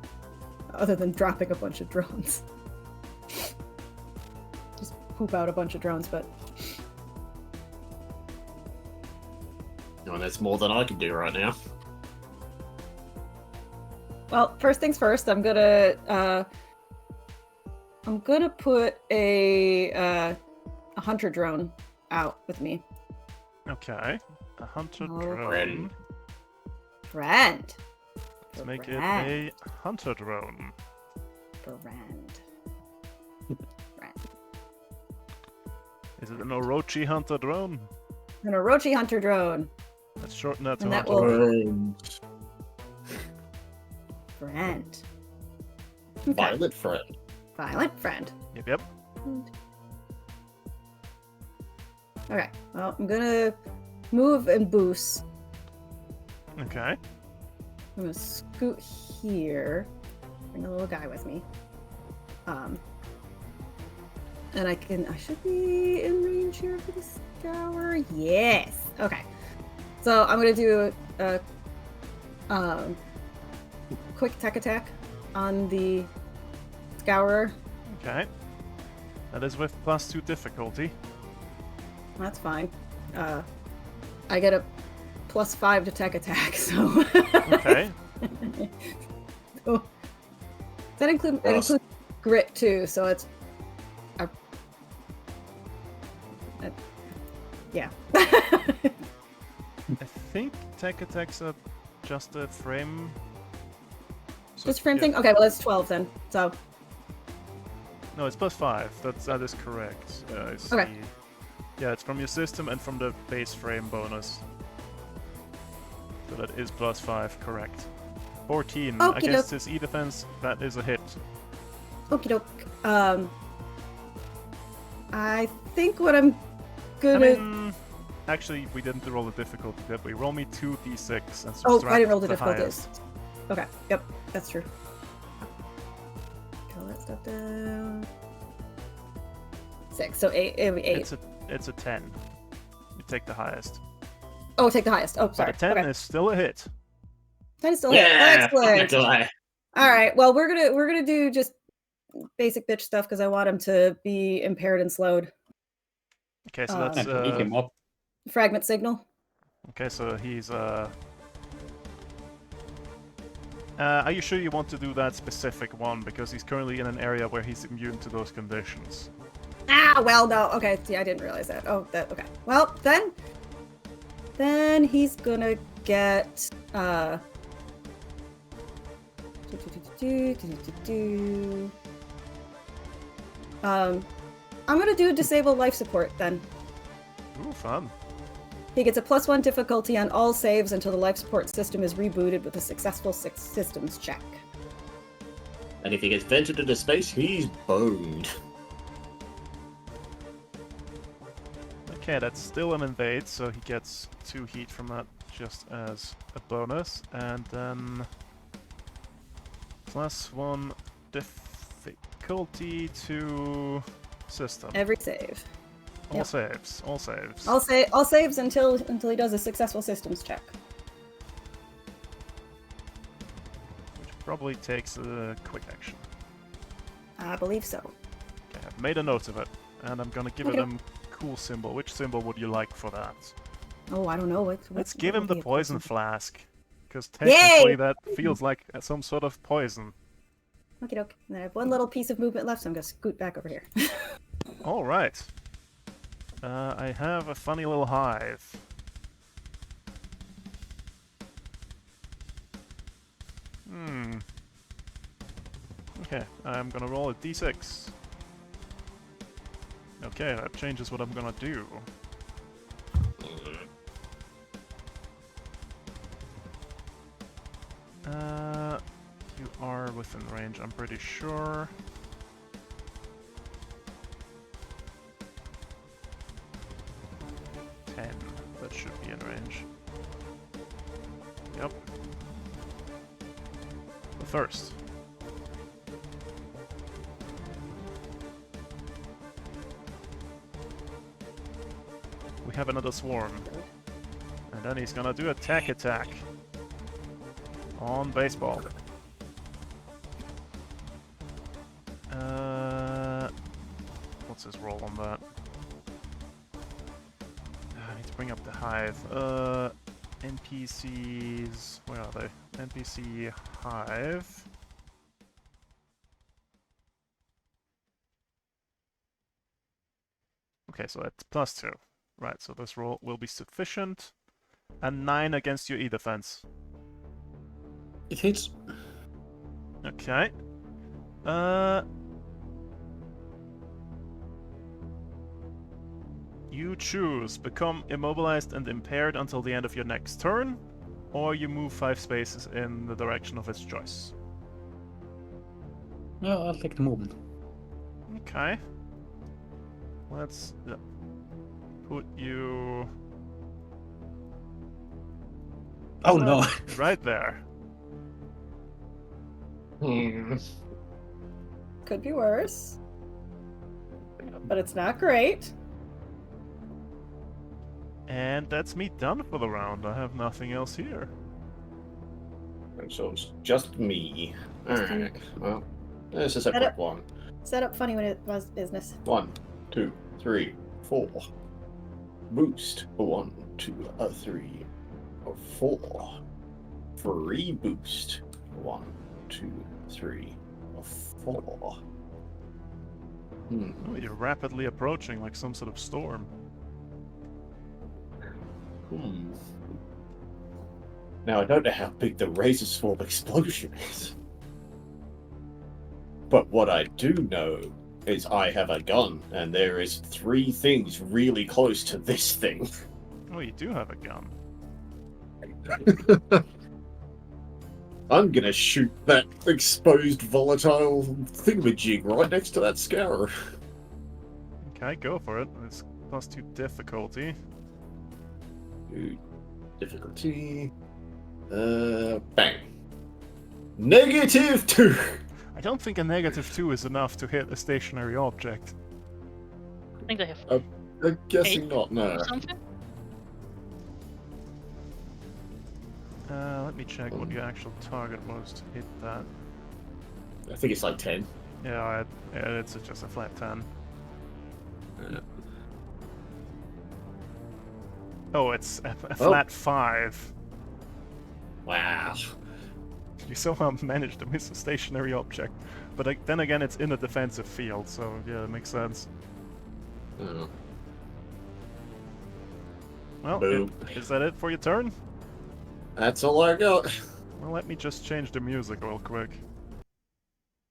other than dropping a bunch of drones. Just poop out a bunch of drones, but No, that's more than I can do right now. well, first things first, I'm gonna put a hunter drone out with me. Okay. A hunter Oh, drone. Friend. Let's make it a hunter drone. Friend. Is it an Orochi hunter drone? An Orochi hunter drone. Let's shorten that to And that hunter will- drone. Friend. Okay. Violet friend. Violent friend. Yep. Okay. Well, I'm gonna move and boost. Okay. I'm gonna scoot here. Bring a little guy with me. And I should be in range here for the Scour. Yes. Okay. So I'm gonna do a quick tech attack on the Scourer. Okay. That is with +2 difficulty. That's fine. I get a +5 to tech attack, so. Okay. So, that includes grit too, so it's. Yeah. I think tech attacks are just a frame. So Just frame yeah. thing? Okay, well, that's 12 then. So, No, it's +5. That is correct. I see. Okay. Yeah, it's from your system and from the base frame bonus. So that is +5, correct. 14 Okie against doke. his E defense. That is a hit. okie doke. I think what I'm I gonna. mean, actually, we didn't roll the difficulty, did we? Roll me 2d6 and Oh, subtract I didn't roll the highest. difficulties. Okay, yep, that's true. Call that stuff down. 6, so 8. It'll be 8. It's a 10. You take the highest. Oh, take the highest. Oh, sorry. But a 10 okay. is still a hit. 10 is still Yeah, excellent. guy. All right. Well, we're gonna do just basic bitch stuff because I want him to be impaired and slowed. Okay, so And that's And pick him up. Fragment signal. okay. So he's Are you sure you want to do that specific one because he's currently in an area where he's immune to those conditions? Ah, well, no. Okay, see, I didn't realize that. Oh, that okay. Well, then he's gonna get I'm gonna do disable life support then. Ooh, fun. He gets a +1 difficulty on all saves until the life support system is rebooted with a successful systems check. And if he gets ventured into space, he's boned. Okay, that's still an invade, so he gets 2 heat from that just as a bonus, and then +1 difficulty to system. Every save. All yep. saves. All saves. All saves until he does a successful systems check. Which probably takes a quick action. I believe so. Okay, I've made a note of it, and I'm gonna give it Okay. a cool symbol. Which symbol would you like for that? Oh, I don't know what. Let's give him what the would be a poison person- flask, because technically Yay! that feels like some sort of poison. Okie doke. And I have one little piece of movement left, so I'm gonna scoot back over here. All right. I have a funny little hive. Okay, I'm gonna roll a d6. Okay, that changes what I'm gonna do. You are within range, I'm pretty sure. That should be in range. Yep. The first. We have another swarm. And then he's gonna do attack on baseball. What's his roll on that? I need to bring up the hive. NPCs... Where are they? NPC hive. Okay, so that's +2. Right, so this roll will be sufficient. And 9 against your E defense. It hits. Okay. You choose become immobilized and impaired until the end of your next turn, or you move 5 spaces in the direction of its choice. No, I'll take the movement. Okay. Let's put you Oh no! right there. Could be worse. But it's not great. And that's me done for the round. I have nothing else here. And so it's just me. Just you. Alright, well, this is a Set quick up. one. Set up funny when it was business. 1, 2, 3, 4. Boost. 1, 2, 3, 4. Free boost. 1, 2, 3, 4. Oh, you're rapidly approaching like some sort of storm. Now I don't know how big the razor swarm explosion is. But what I do know is I have a gun, and there is 3 things really close to this thing. Oh, you do have a gun. I'm gonna shoot that exposed volatile thingamajig right next to that scour. Okay, go for it. It's +2 difficulty. Difficulty. Bang. -2! I don't think a -2 is enough to hit a stationary object. I think they have I'm guessing 8 not, no. or something. Let me check what your actual target was to hit that. I think it's like 10. Yeah, it's just a flat 10. Yeah. Oh, it's a flat 5. Wow. You somehow managed to miss a stationary object. But then again, it's in a defensive field, so yeah, it makes sense. Oh. Well, Boom. is that it for your turn? That's all I got. Well, let me just change the music real quick.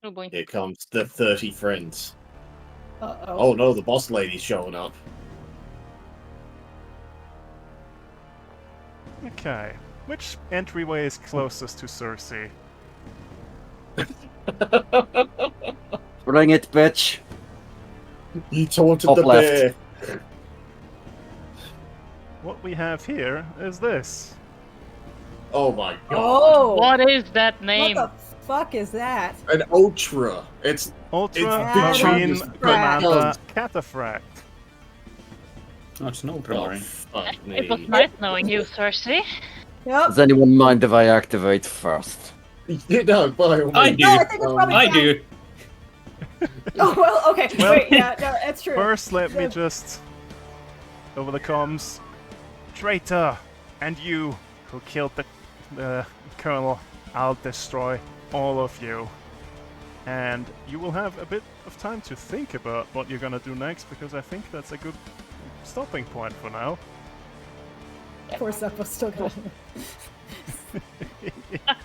Oh boy. Here comes the 30 friends. Uh-oh. Oh no, the boss lady's showing up. Okay. Which entryway is closest to Cersei? Bring it, bitch. You taunted Top the left. bear. What we have here is this. Oh my god. Oh! What is that name? What the fuck is that? An ultra. It's Ultra It's Marine Victorious Commander Guns. Cataphract. Oh, it's an oh, ultramarine. fuck me. It was nice knowing you, Cersei. Yep. Does anyone mind if I activate first? You know, by all I means. do. No, I think it's probably I fine. do. Oh, well, okay. Well- Wait, yeah, no, that's true. First, let me Yeah. just... Over the comms. Traitor! And you, who killed the Colonel, I'll destroy all of you. And you will have a bit of time to think about what you're gonna do next, because I think that's a good stopping point for now. Poor Seppo still got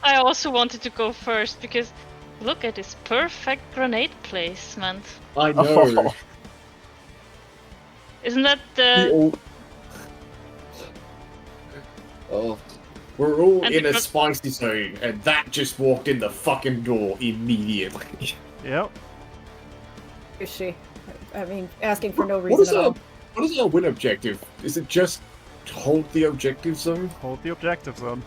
I also wanted to go first because look at this perfect grenade placement. I know. Oh. Isn't that The the... ul- Oh. We're all And in a because- spicy zone, and that just walked in the fucking door immediately. Yep. Is she? I mean, asking for no What reason is at all. what is our win objective? Is it just hold the objective zone? Hold the objective zone.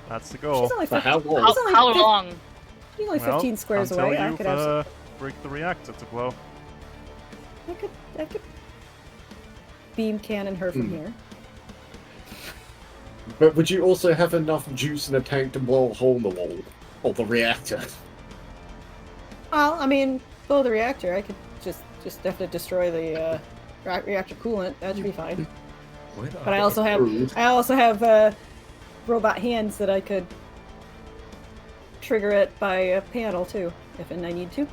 That's the She's goal. only For 15, how long? How, only how 15 long? she's only Well, 15 squares until away. I you've could have. break the reactor to blow. I could beam cannon her from Hmm. here. But would you also have enough juice in a tank to blow a hole in the wall? Or the reactor? Well, I mean, blow the reactor. I could just have to destroy the reactor coolant. That should be fine. Where are But I they? also have robot hands that I could trigger it by a panel too, if I need to.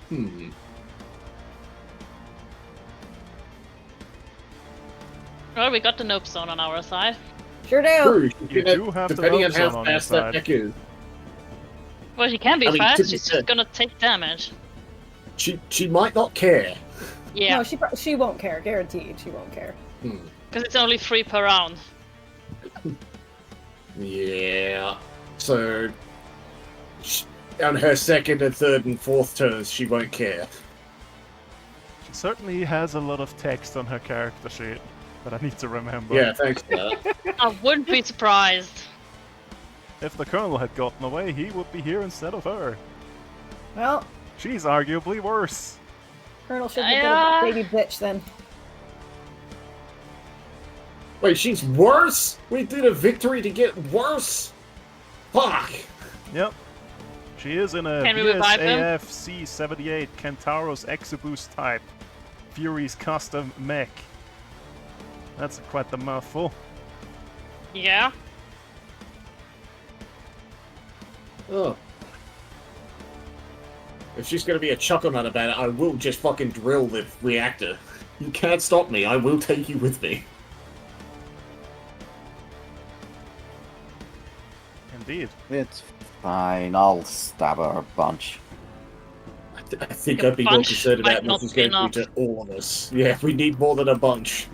Hmm. Well, we got the nope zone on our side. Sure do. True. You do have the depending on note zone how on your fast that side. mech is. Well, she can be I mean, to fast. be She's fair- just gonna take damage. She might not care. Yeah, No, she won't care. Guaranteed, she won't care. Hmm. because it's only 3 per round. Yeah. So, on her second and third and fourth turns, she won't care. She certainly has a lot of text on her character sheet that I need to remember. Yeah, thanks for that. I wouldn't be surprised. If the Colonel had gotten away, he would be here instead of her. Well, She's arguably worse. Colonel should be Yeah. a baby bitch then. Wait, she's worse? We did a victory to get worse? Fuck! Yep. She is in a Can we revive him? VSAF C-78 Kentauros Exoboost type Fury's custom mech. That's quite the mouthful. Yeah. Oh. If she's gonna be a chucklenut about it, I will just fucking drill the reactor. You can't stop me, I will take you with me. Indeed. It's fine. I'll stab her a bunch. I think A I'd be more bunch concerned might about not what she's be going to do to all of us. Yeah, we need more than a bunch.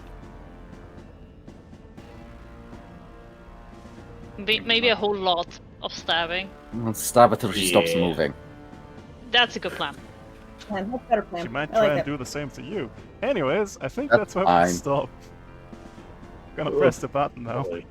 Maybe a whole lot of stabbing. Let's stab her till she stops Yeah. moving. That's a good plan. Plan. That's a better plan. She might I try like and that. do the same to you. Anyways, I think That's that's where fine. we stop. Gonna Ugh. press the button now. Really.